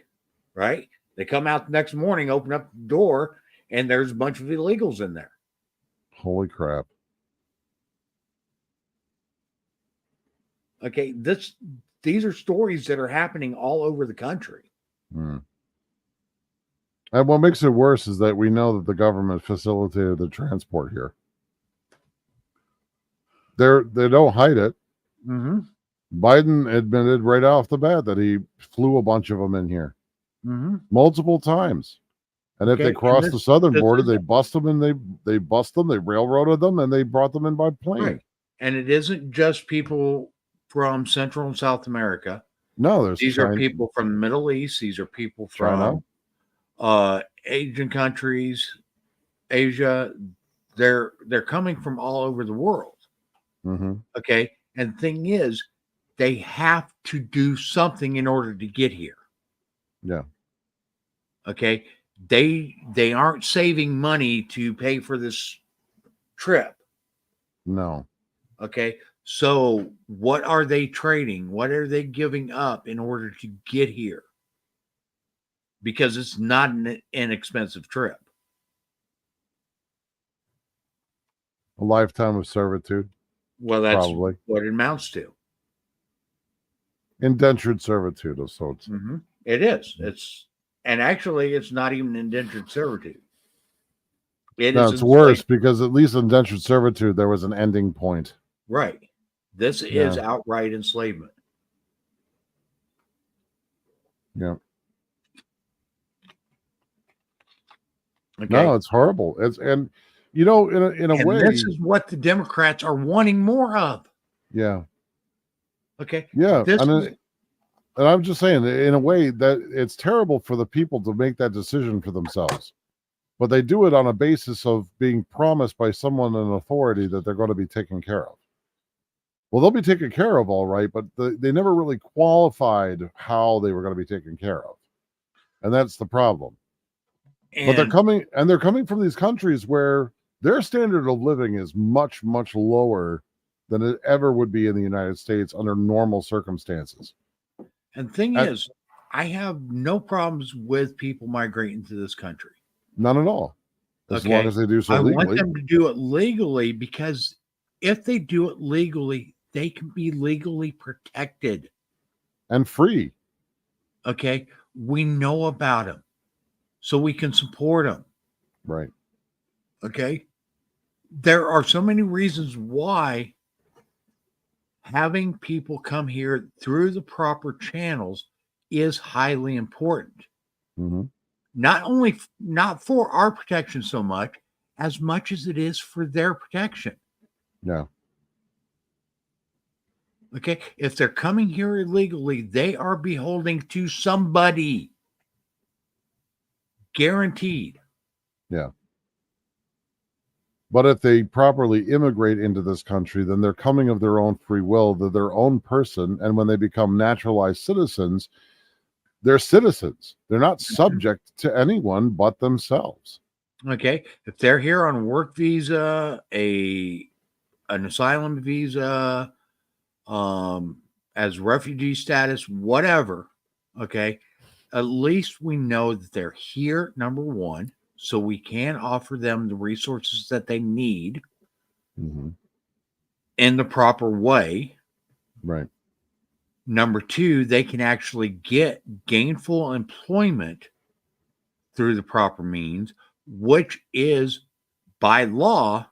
right? They come out the next morning, open up the door, and there's a bunch of illegals in there. Holy crap. Okay, these are stories that are happening all over the country. And what makes it worse is that we know that the government facilitated the transport here. They don't hide it. Mm-hmm. Biden admitted right off the bat that he flew a bunch of them in here. multiple times. And if Okay, they and cross the southern this border, is- they bust them and they bust them, they railroaded them, and they brought them in by plane. Right. And it isn't just people from Central and South America. No, there's These are people from the Middle East. These are people from Asian countries, Asia. They're coming from all over the world. Okay. And the thing is, they have to do something in order to get here. Yeah. Okay. They aren't saving money to pay for this trip. No. Okay. So what are they trading? What are they giving up in order to get here? Because it's not an inexpensive trip. A lifetime of servitude. Well, that's probably what it amounts to. Indentured servitude of sorts. It is. And actually it's not even indentured servitude. It's worse because at least indentured servitude, there was an ending point. Right. This is outright enslavement. Yeah. Okay. No, it's horrible. In a way, this is what the Democrats are wanting more of. Yeah. Okay. Yeah. And I'm just saying, in a way, that it's terrible for the people to make that decision for themselves. But they do it on a basis of being promised by someone in authority that they're going to be taken care of. Well, they'll be taken care of all right, but they never really qualified how they were going to be taken care of. And that's the problem. But they're coming from these countries where their standard of living is much, much lower than it ever would be in the United States under normal circumstances. And the thing is, I have no problems with people migrating to this country. None at all. As long as they do so legally. I want them to do it legally, because if they do it legally, they can be legally protected. And free. Okay. We know about them, so we can support them. Right. Okay. There are so many reasons why having people come here through the proper channels is highly important. Not for our protection so much as it is for their protection. Yeah. Okay. If they're coming here illegally, they are beholding to somebody. Guaranteed. Yeah. But if they properly immigrate into this country, then they're coming of their own free will. They're their own person. And when they become naturalized citizens, they're citizens. They're not subject to anyone but themselves. Okay. If they're here on a work visa, an asylum visa, as refugee status, whatever, okay, at least we know that they're here, number one, so we can offer them the resources that they need in the proper way. Right. Number two, they can actually get gainful employment through the proper means, which is by law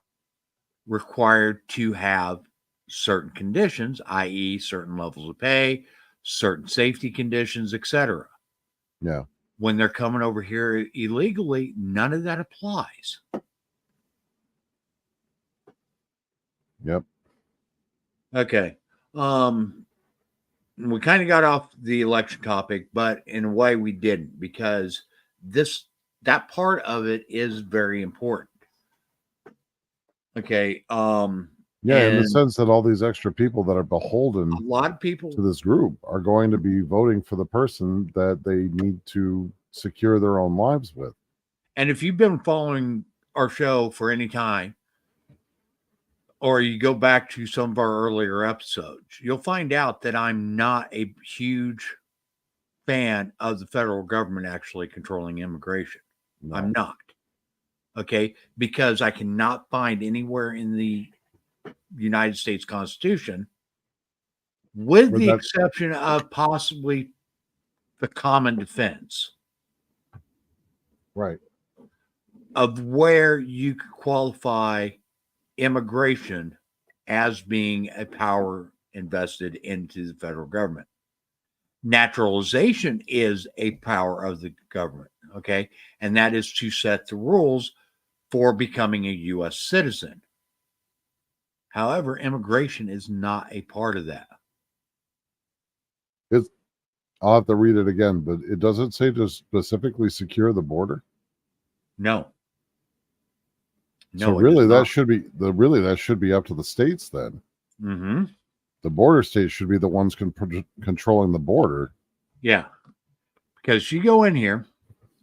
required to have certain conditions, i.e., certain levels of pay, certain safety conditions, etc. Yeah. When they're coming over here illegally, none of that applies. Yep. Okay. We kind of got off the election topic, but in a way we didn't, because that part of it is very important. Okay. Yeah, in the sense that all these extra people that are beholden, a lot of people to this group, are going to be voting for the person that they need to secure their own lives with. And if you've been following our show for any time, or you go back to some of our earlier episodes, you'll find out that I'm not a huge fan of the federal government actually controlling immigration. No. I'm not. Okay. Because I cannot find anywhere in the United States Constitution, with the exception of possibly the common defense, right, of where you could qualify immigration as being a power invested into the federal government. Naturalization is a power of the government, okay? And that is to set the rules for becoming a U.S. citizen. However, immigration is not a part of that. I'll have to read it again, but it doesn't say to specifically secure the border. No. So No, it really, does that not. should be up to the states then. Mm-hmm. The border states should be the ones controlling the border. Yeah. Because you go in here,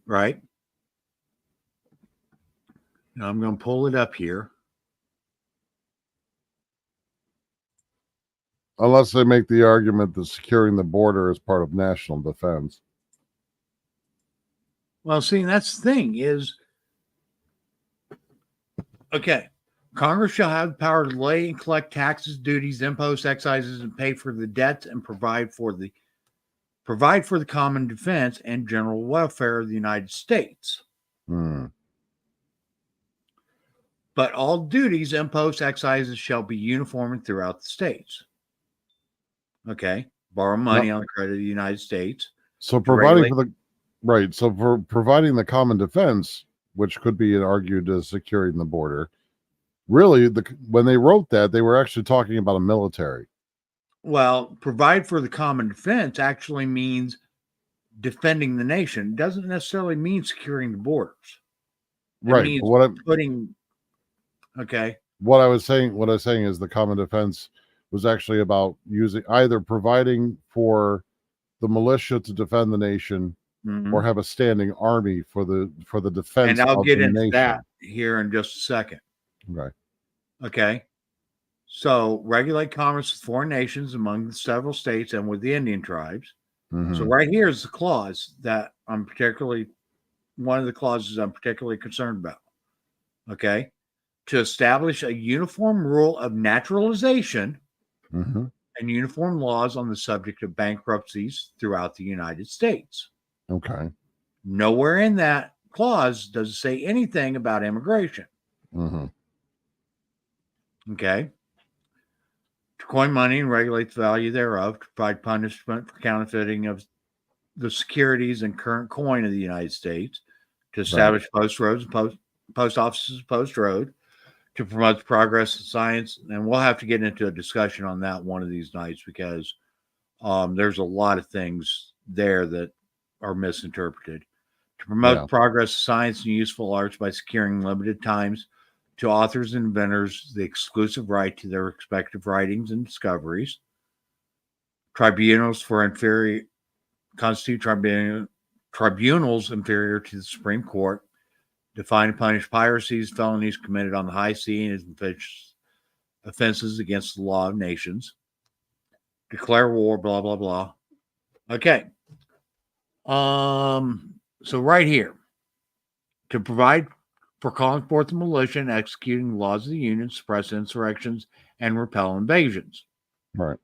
right? Now I'm going to pull it up here. Unless they make the argument that securing the border is part of national defense. Well, see, that's the thing is, okay, Congress shall have the power to lay and collect taxes, duties, imposts, excises, and pay for the debts and provide for the common defense and general welfare of the United States. But all duties, imposts, excises shall be uniform throughout the states. Okay, borrow money on the credit of the United States. So providing for the right, so for providing the common defense, which could be argued as securing the border, really, when they wrote that, they were actually talking about a military. Well, provide for the common defense actually means defending the nation. It doesn't necessarily mean securing the borders. It Right. means But what I was saying is the common defense was actually about either providing for the militia to defend the nation, or have a standing army for the defense. And I'll of get the into nation. that here in just a second. Right. Okay. So regulate commerce with foreign nations among the several states and with the Indian tribes. Mm-hmm. So right here is the clause that one of the clauses I'm particularly concerned about. Okay. To establish a uniform rule of naturalization and uniform laws on the subject of bankruptcies throughout the United States. Okay. Nowhere in that clause does it say anything about immigration. Okay. To coin money and regulate the value thereof, to provide punishment for counterfeiting of the securities and current coin of the United States, to establish post roads and post offices post road, to promote the progress of science. And we'll have to get into a discussion on that one of these nights, because there's a lot of things there that are misinterpreted. To promote the progress of science and useful arts by securing limited times to authors and inventors the exclusive right to their respective writings and discoveries. Tribunals for inferior constitute tribunals inferior to the Supreme Court. Define and punish piracies, felonies committed on the high sea, and offenses against the law of nations. Declare war, blah, blah, blah. Okay. So right here, to provide for calling forth the militia and executing the laws of the Union, suppress insurrections, and repel invasions. Right.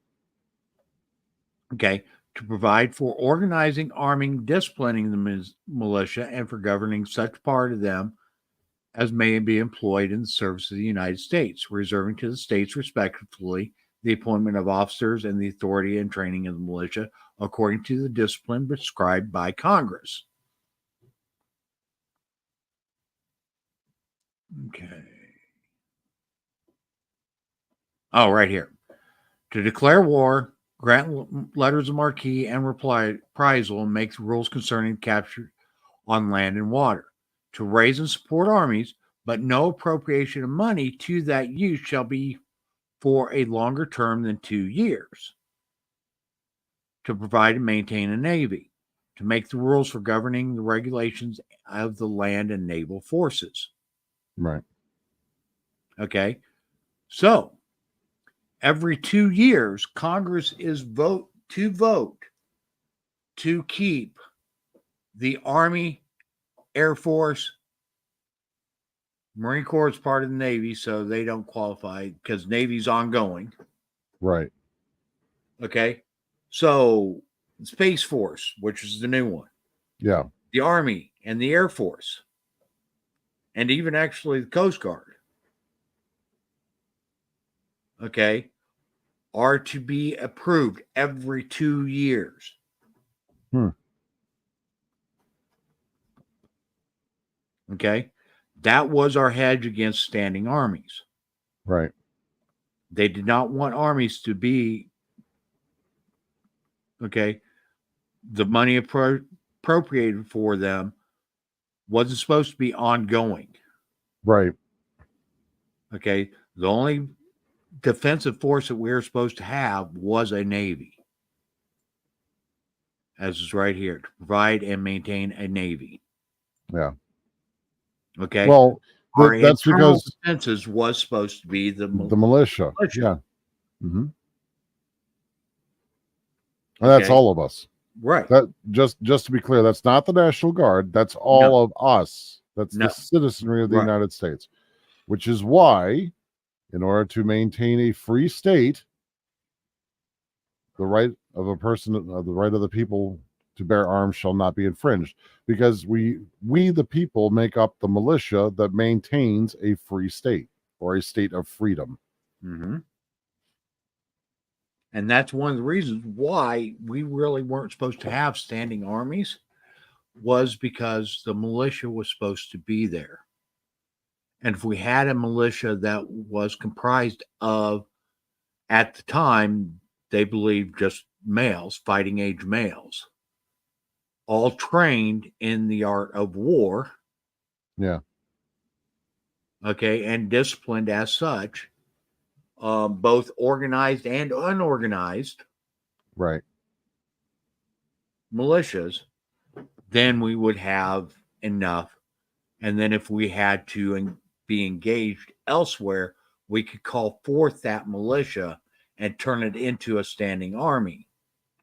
Okay. To provide for organizing, arming, disciplining the militia, and for governing such part of them as may be employed in the service of the United States, reserving to the states respectively the appointment of officers and the authority and training of the militia according to the discipline prescribed by Congress. Okay. Oh, right here. To declare war, grant letters of marque and reprisal, and make the rules concerning capture on land and water. To raise and support armies, but no appropriation of money to that use shall be for a longer term than 2 years. To provide and maintain a navy. To make the rules for governing the regulations of the land and naval forces. Right. Okay. So every 2 years, Congress is vote to keep the Army, Air Force, Marine Corps is part of the Navy, so they don't qualify because Navy's ongoing. Right. Okay. So Space Force, which is the new one. Yeah. The Army and the Air Force. And even actually the Coast Guard. Okay. Are to be approved every 2 years. Hmm. Okay. That was our hedge against standing armies. Right. They did not want armies to be, okay, the money appropriated for them wasn't supposed to be ongoing. Right. Okay. The only defensive force that we were supposed to have was a navy, as is right here, to provide and maintain a navy. Yeah. Okay. Well, Our that's internal because defenses was supposed to be the militia. militia. Yeah. Mm-hmm. And that's Okay. all of us. Right. That just to be clear, that's not the National Guard. That's all of us. That's No. the citizenry of the Right. United States, which is why, in order to maintain a free state, the right of a person, the right of the people to bear arms shall not be infringed, because we the people make up the militia that maintains a free state or a state of freedom. Mm-hmm. And that's one of the reasons why we really weren't supposed to have standing armies, was because the militia was supposed to be there. And if we had a militia that was comprised of, at the time, they believed just males, fighting age males, all trained in the art of war. Yeah. Okay. And disciplined as such, both organized and unorganized. Right. Militias, then we would have enough. And then if we had to be engaged elsewhere, we could call forth that militia and turn it into a standing army.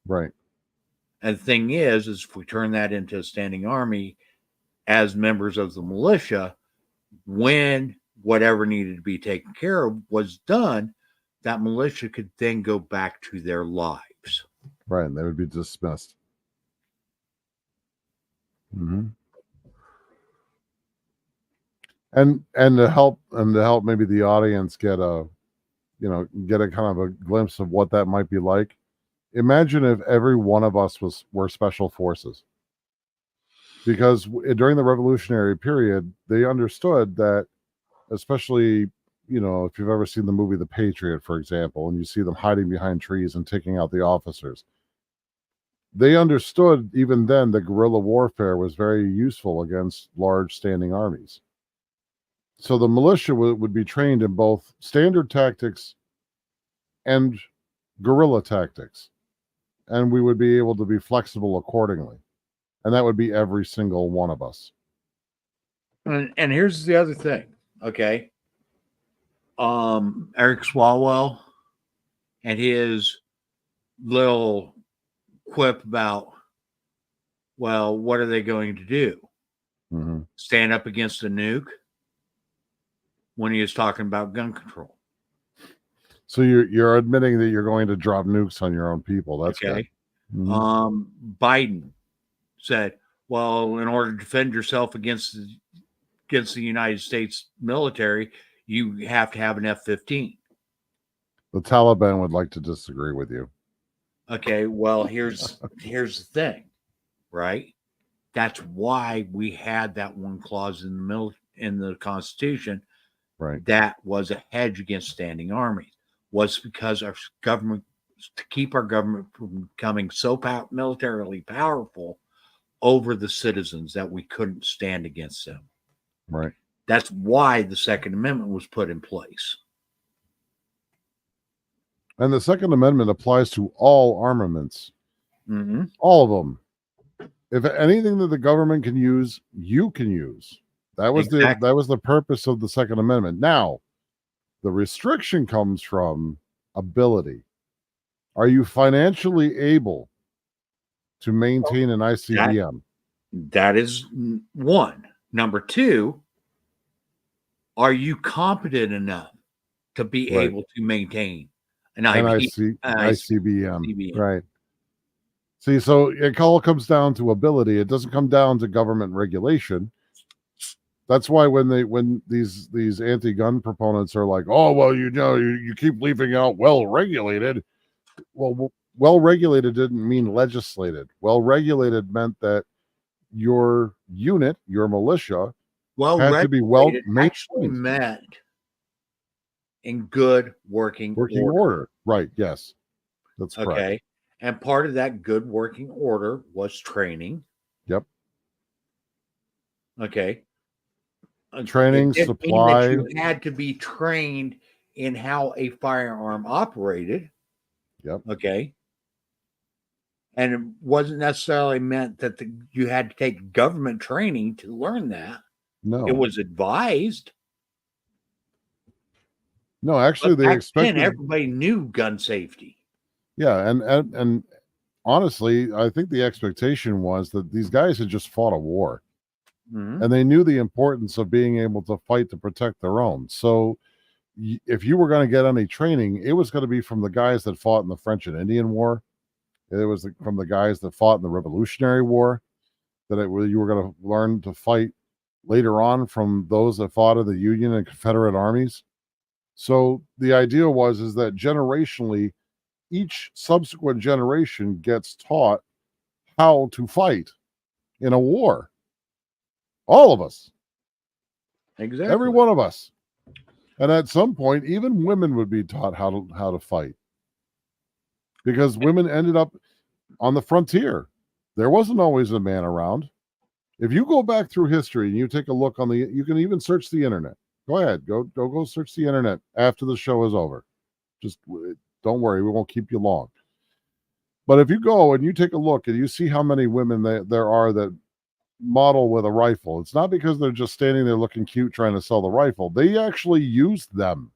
Right. And the thing is if we turn that into a standing army as members of the militia, when whatever needed to be taken care of was done, that militia could then go back to their lives. Right. And they would be dismissed. Mm-hmm. And to help maybe the audience get a kind of a glimpse of what that might be like. Imagine if every one of us were special forces, because during the Revolutionary period, they understood that, especially, if you've ever seen the movie The Patriot, for example, and you see them hiding behind trees and taking out the officers, they understood even then that guerrilla warfare was very useful against large standing armies. So the militia would be trained in both standard tactics and guerrilla tactics, and we would be able to be flexible accordingly. And that would be every single one of us. And here's the other thing, okay? Eric Swalwell and his little quip about, well, what are they going to do? Mm-hmm. Stand up against a nuke? When he was talking about gun control. So you're admitting that you're going to drop nukes on your own people. That's okay. Good. Mm-hmm. Biden said, well, in order to defend yourself against the United States military, you have to have an F-15. The Taliban would like to disagree with you. Okay, well, here's the thing, right? That's why we had that one clause in the Constitution. Right. That was a hedge against standing armies, was because our government, to keep our government from becoming so militarily powerful over the citizens that we couldn't stand against them. Right. That's why the Second Amendment was put in place. And the Second Amendment applies to all armaments. Mm-hmm. All of them. If anything that the government can use, you can use. That was the purpose of the Second Amendment. Now, the restriction comes from ability. Are you financially able to maintain an ICBM? That is one. Number two, are you competent enough to be able to maintain an ICBM? Right. See, so it all comes down to ability. It doesn't come down to government regulation. That's why when these anti-gun proponents are like, oh, well, you keep leaving out well-regulated. Well, well regulated didn't mean legislated. Well regulated meant that your unit, your militia, Well, had to be well regulated actually meant in good working order. Right. Yes. That's correct. Okay. And part of that good working order was training. Yep. Okay. Training, It didn't supply. mean that you had to be trained in how a firearm operated. Yep. Okay. And it wasn't necessarily meant that you had to take government training to learn that. No. It was advised. No, actually, But they back expected. then, everybody knew gun safety. Yeah, and honestly, I think the expectation was that these guys had just fought a war, and they knew the importance of being able to fight to protect their own. So, if you were going to get any training, it was going to be from the guys that fought in the French and Indian War. It was from the guys that fought in the Revolutionary War. You were going to learn to fight later on from those that fought in the Union and Confederate armies. So the idea is that generationally, each subsequent generation gets taught how to fight in a war. All of us. Exactly. Every one of us. And at some point, even women would be taught how to fight. Because women ended up on the frontier. There wasn't always a man around. If you go back through history and you take a look you can even search the internet. Go ahead, go search the internet after the show is over. Just don't worry, we won't keep you long. But if you go and you take a look and you see how many women there are that model with a rifle, it's not because they're just standing there looking cute trying to sell the rifle. They actually used them.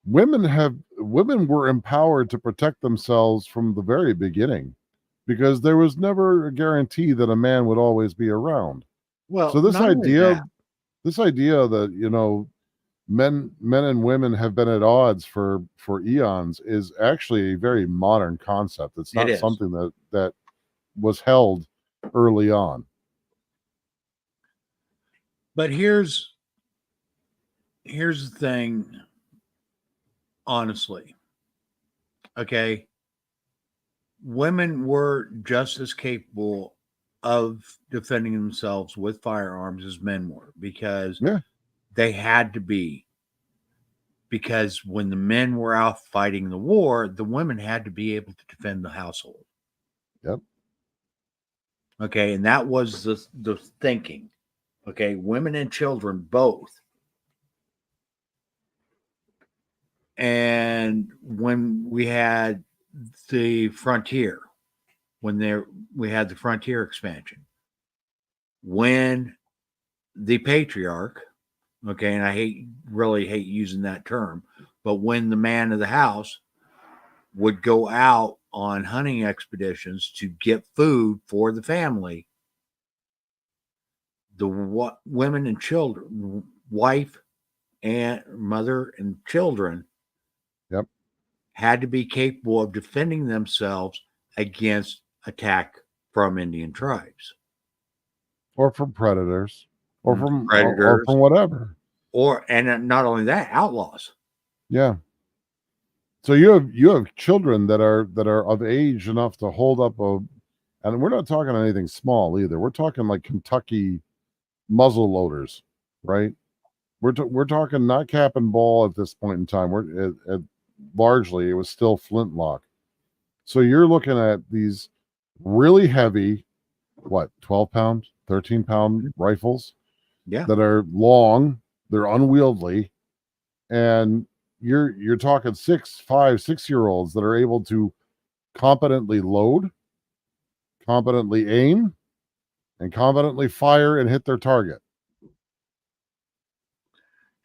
Women were empowered to protect themselves from the very beginning, because there was never a guarantee that a man would always be around. Well, so this idea that men and women have been at odds for eons is actually a very modern concept. It's not something that was held early on. But here's the thing, honestly. Okay. Women were just as capable of defending themselves with firearms as men were, because they had to be. Because when the men were out fighting the war, the women had to be able to defend the household. Yep. Okay, and that was the thinking. Okay, women and children both. And when we had the frontier, we had the frontier expansion, when the patriarch, okay, and I really hate using that term, but when the man of the house would go out on hunting expeditions to get food for the family, the women and children, wife and mother and children, had to be capable of defending themselves against attack from Indian tribes, or from predators, or from whatever, and not only that, outlaws. Yeah. So you have children that are of age enough to hold up and we're not talking anything small either. We're talking like Kentucky muzzle loaders, right? We're talking not cap and ball at this point in time. Largely it was still flintlock. So you're looking at these really heavy, 12-pound, 13-pound rifles, that are long, they're unwieldy, and you're talking 6-year-olds that are able to competently load, competently aim, and competently fire and hit their target.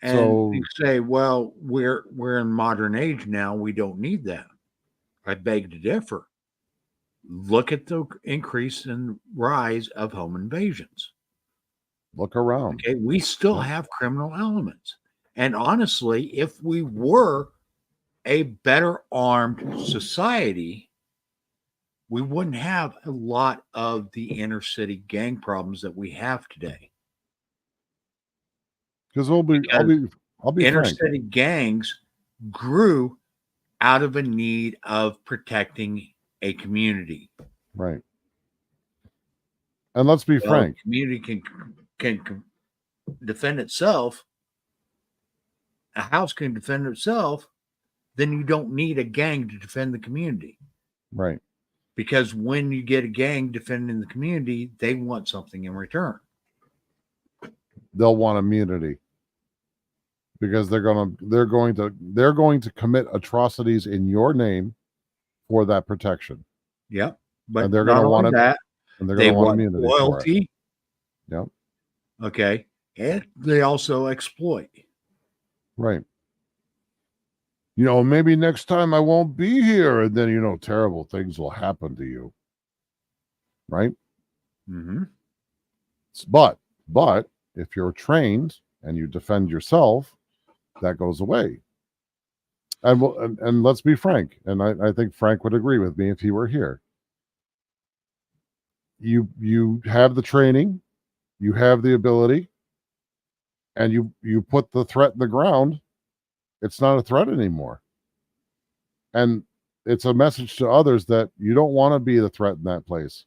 And you say, well, we're in modern age now, we don't need that. I beg to differ. Look at the increase and rise of home invasions. Look around. Okay, we still have criminal elements. And honestly, if we were a better armed society, we wouldn't have a lot of the inner city gang problems that we have today. Because I'll be inner frank. city gangs grew out of a need of protecting a community. Right. And let's be Well, frank. the community can defend itself. A house can defend itself. Then you don't need a gang to defend the community. Right. Because when you get a gang defending the community, they want something in return. They'll want immunity because they're going to commit atrocities in your name for that protection. Yep. But And they're not going to want only it, that, and they're they going to want want immunity for it. loyalty. Yep. Okay. And they also exploit. Right. You know, maybe next time I won't be here, and then, you know, terrible things will happen to you. Right? Mm-hmm. But if you're trained and you defend yourself, that goes away. And let's be frank, and I think Frank would agree with me if he were here. You have the training, you have the ability, and you put the threat in the ground, it's not a threat anymore. And it's a message to others that you don't want to be the threat in that place,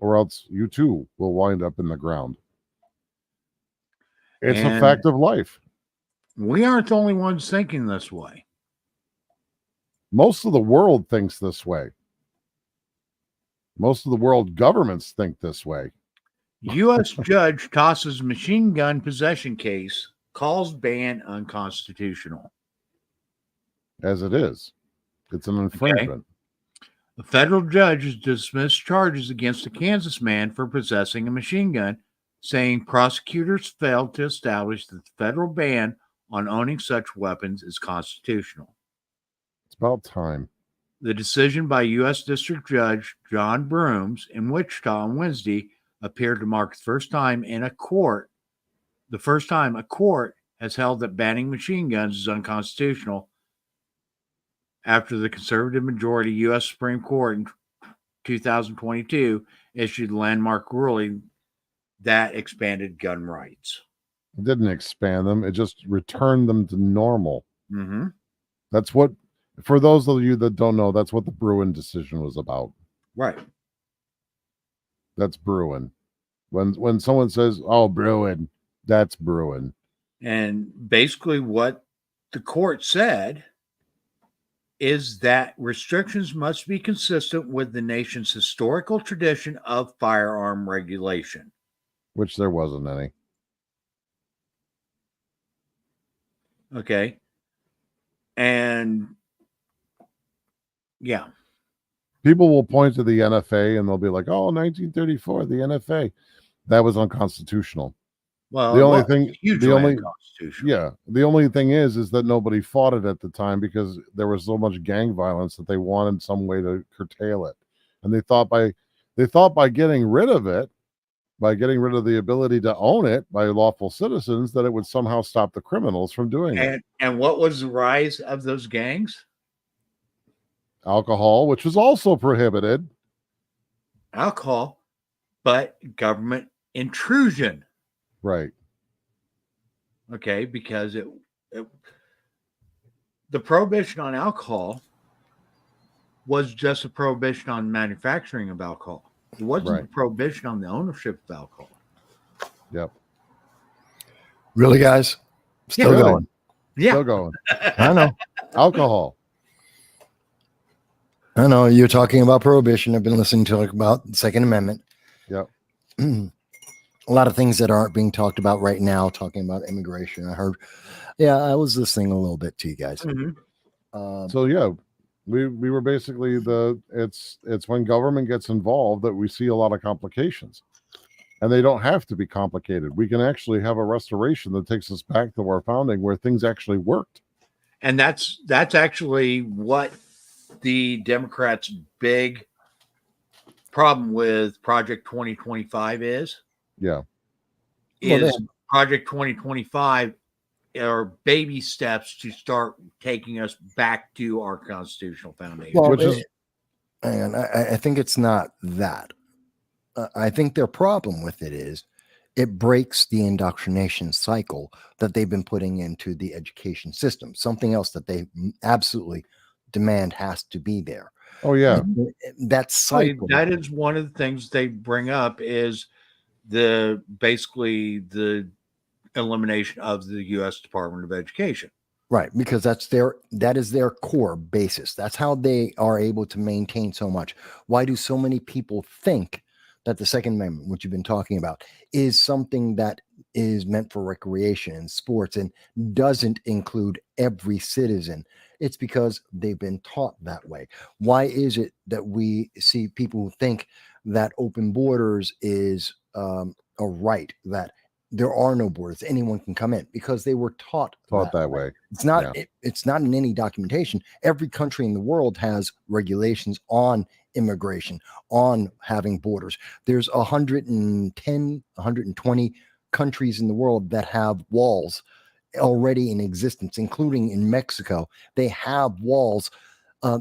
or else you too will wind up in the ground. It's a fact of life. We aren't the only ones thinking this way. Most of the world thinks this way. Most of the world governments think this way. U.S. judge tosses machine gun possession case, calls ban unconstitutional. As it is. It's an infringement. A federal judge has dismissed charges against a Kansas man for possessing a machine gun, saying prosecutors failed to establish that the federal ban on owning such weapons is constitutional. It's about time. The decision by U.S. District Judge John Brooms in Wichita on Wednesday appeared to mark the first time a court has held that banning machine guns is unconstitutional after the conservative majority U.S. Supreme Court in 2022 issued a landmark ruling that expanded gun rights. It didn't expand them. It just returned them to normal. Mm-hmm. That's what, for those of you that don't know, that's what the Bruin decision was about. Right. That's Bruin. When someone says, "Oh, Bruin," that's Bruin. And basically what the court said is that restrictions must be consistent with the nation's historical tradition of firearm regulation. Which there wasn't any. Okay. And yeah. People will point to the NFA and they'll be like, "Oh, 1934, the NFA." That was unconstitutional. Well, the only thing is that nobody fought it at the time because there was so much gang violence that they wanted some way to curtail it. And they thought by getting rid of it, by getting rid of the ability to own it by lawful citizens, that it would somehow stop the criminals from doing it. And what was the rise of those gangs? Alcohol, which was also prohibited. Alcohol, but government intrusion. Right. Okay, because the prohibition on alcohol was just a prohibition on manufacturing of alcohol. It wasn't a prohibition on the ownership of alcohol. Yep. Really, guys? Still going. Yeah. Still going. I know. Alcohol. I know. You're talking about prohibition. I've been listening to talk about the Second Amendment. Yep. A lot of things that aren't being talked about right now, talking about immigration. I was listening a little bit to you guys. Mm-hmm. So yeah, we were basically it's when government gets involved that we see a lot of complications, and they don't have to be complicated. We can actually have a restoration that takes us back to our founding where things actually worked. And that's actually what the Democrats' big problem with Project 2025 is. Yeah. Project 2025 are baby steps to start taking us back to our constitutional foundation. Well, and I think it's not that. I think their problem with it is it breaks the indoctrination cycle that they've been putting into the education system. Something else that they absolutely demand has to be there. Oh yeah. That cycle. That is one of the things they bring up is basically the elimination of the U.S. Department of Education. Right, because that is their core basis. That's how they are able to maintain so much. Why do so many people think that the Second Amendment, which you've been talking about, is something that is meant for recreation and sports and doesn't include every citizen? It's because they've been taught that way. Why is it that we see people who think that open borders is a right, that there are no borders, anyone can come in? Because they were taught that way. It's not. It's not in any documentation. Every country in the world has regulations on immigration, on having borders. There's 110, 120 countries in the world that have walls already in existence, including in Mexico. They have walls.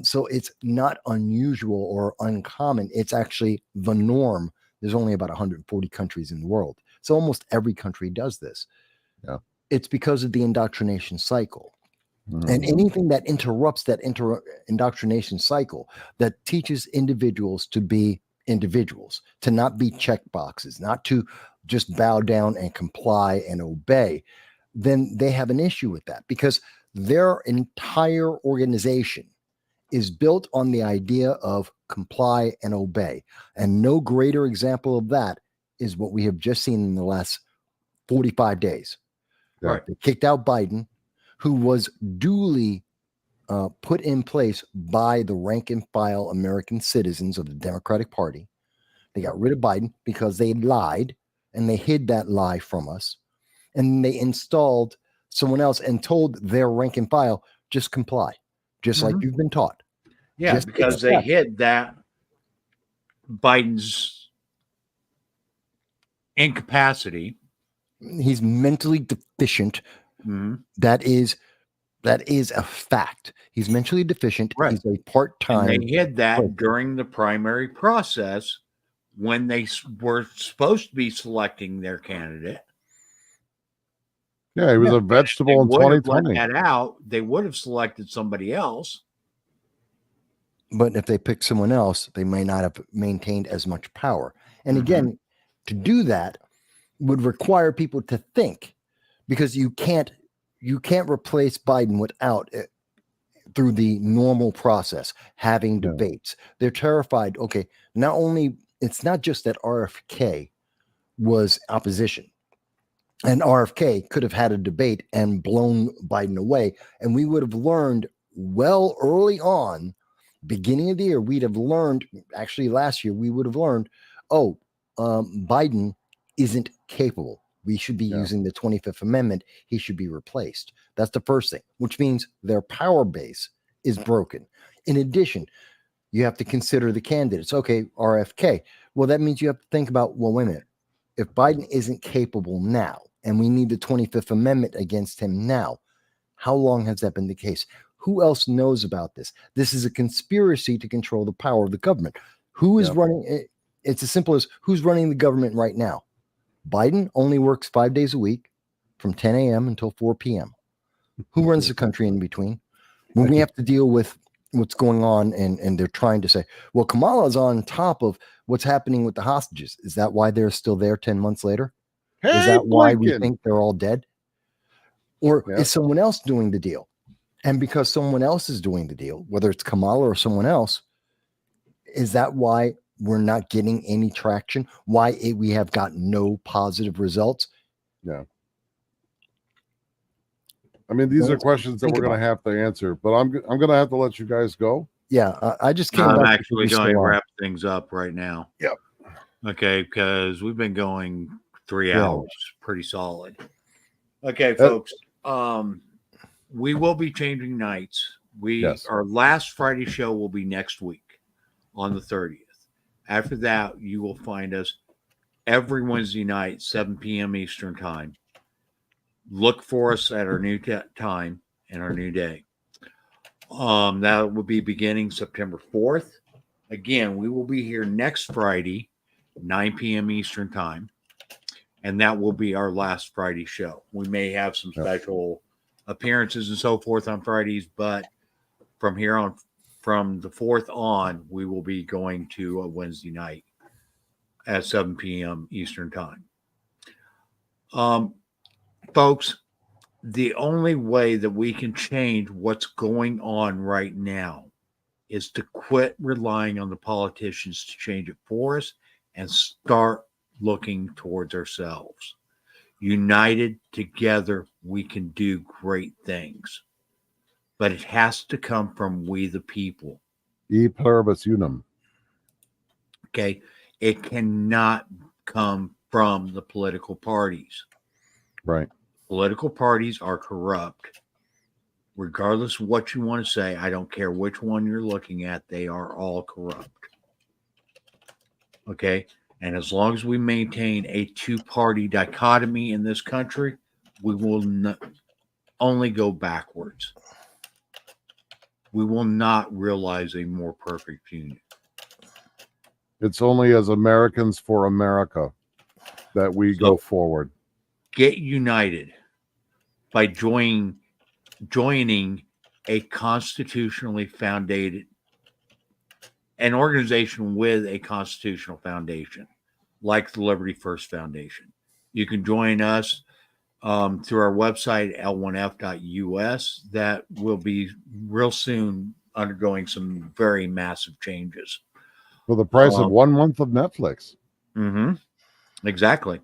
So it's not unusual or uncommon. It's actually the norm. There's only about 140 countries in the world. So almost every country does this. Yeah. It's because of the indoctrination cycle. Mhm. And anything that interrupts that indoctrination cycle, that teaches individuals to be individuals, to not be check boxes, not to just bow down and comply and obey, then they have an issue with that, because their entire organization is built on the idea of comply and obey. And no greater example of that is what we have just seen in the last 45 days. Yeah. Right. They kicked out Biden, who was duly put in place by the rank and file American citizens of the Democratic Party. They got rid of Biden because they lied, and they hid that lie from us. And they installed someone else and told their rank and file, just comply, just like you've been taught. Yeah, Just because they accept. hid that Biden's incapacity. He's mentally deficient. Mhm. That is a fact. He's mentally deficient. Right. He's a part-time. And they hid that person. during the primary process when they were supposed to be selecting their candidate. Yeah, he was a They vegetable in would have let 2020. that out. They would have selected somebody else. But if they pick someone else, they may not have maintained as much power. And again, to do that would require people to think, because you can't replace Biden without it, through the normal process, having Yeah. debates. They're terrified. Okay, not only, it's not just that RFK was opposition, and RFK could have had a debate and blown Biden away, and we would have learned well early on, beginning of the year, we'd have learned, actually last year, we would have learned, Biden isn't capable. We should be using the 25th Amendment. He should be replaced. That's the first thing, which means their power base is broken. In addition, you have to consider the candidates. Okay, RFK. Well, that means you have to think about, well, wait a minute. If Biden isn't capable now, and we need the 25th Amendment against him now, how long has that been the case? Who else knows about this? This is a conspiracy to control the power of the government. Who is running it? It's as simple as, who's running the government right now? Biden only works 5 days a week from 10 a.m. until 4 p.m. Who runs the country in between? When we have to deal with what's going on, and they're trying to say, well, Kamala's on top of what's happening with the hostages. Is that why they're still there 10 months later? Is that why we think they're all dead? Or is someone else doing the deal? And because someone else is doing the deal, whether it's Kamala or someone else, is that why we're not getting any traction? Why we have got no positive results? Yeah. I mean, these are questions that we're going to have to answer, but I'm going to have to let you guys go. Yeah, I just came I'm back. actually going to wrap things up right now. Yep. Okay, because we've been going 3 hours, pretty solid. Okay, folks. We will be changing nights. Our last Friday show will be next week on the 30th. After that, you will find us every Wednesday night, 7 p.m. Eastern time. Look for us at our new time and our new day. That will be beginning September 4th. Again, we will be here next Friday, 9 p.m. Eastern time. And that will be our last Friday show. We may have some special appearances and so forth on Fridays, but from here on, from the 4th on, we will be going to a Wednesday night at 7 p.m. Eastern time. Folks, the only way that we can change what's going on right now is to quit relying on the politicians to change it for us and start looking towards ourselves. United together, we can do great things. But it has to come from we the people. E pluribus unum. Okay? It cannot come from the political parties. Right. Political parties are corrupt. Regardless of what you want to say, I don't care which one you're looking at, they are all corrupt. Okay? And as long as we maintain a two-party dichotomy in this country, we will only go backwards. We will not realize a more perfect union. It's only as Americans for America that we go forward. Get united by joining a constitutionally founded, an organization with a constitutional foundation, like the Liberty First Foundation. You can join us through our website, l1f.us, that will be real soon undergoing some very massive changes. For the price of 1 month of Netflix. Mm-hmm. Exactly.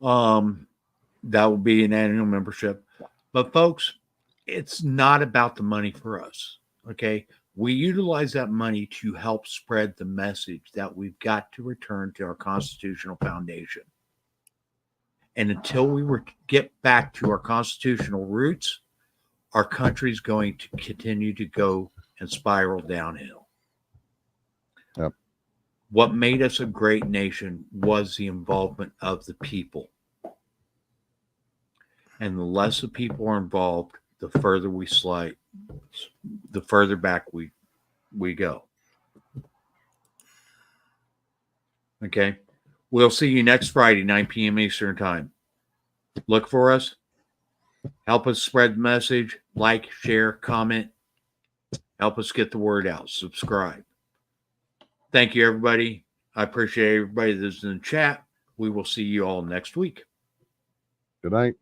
That will be an annual membership. But folks, it's not about the money for us. Okay. We utilize that money to help spread the message that we've got to return to our constitutional foundation. And until we get back to our constitutional roots, our country's going to continue to go and spiral downhill. Yep. What made us a great nation was the involvement of the people. And the less the people are involved, the further we slide, the further back we go. Okay. We'll see you next Friday, 9 p.m. Eastern time. Look for us. Help us spread the message. Like, share, comment. Help us get the word out. Subscribe. Thank you, everybody. I appreciate everybody that's in the chat. We will see you all next week. Good night.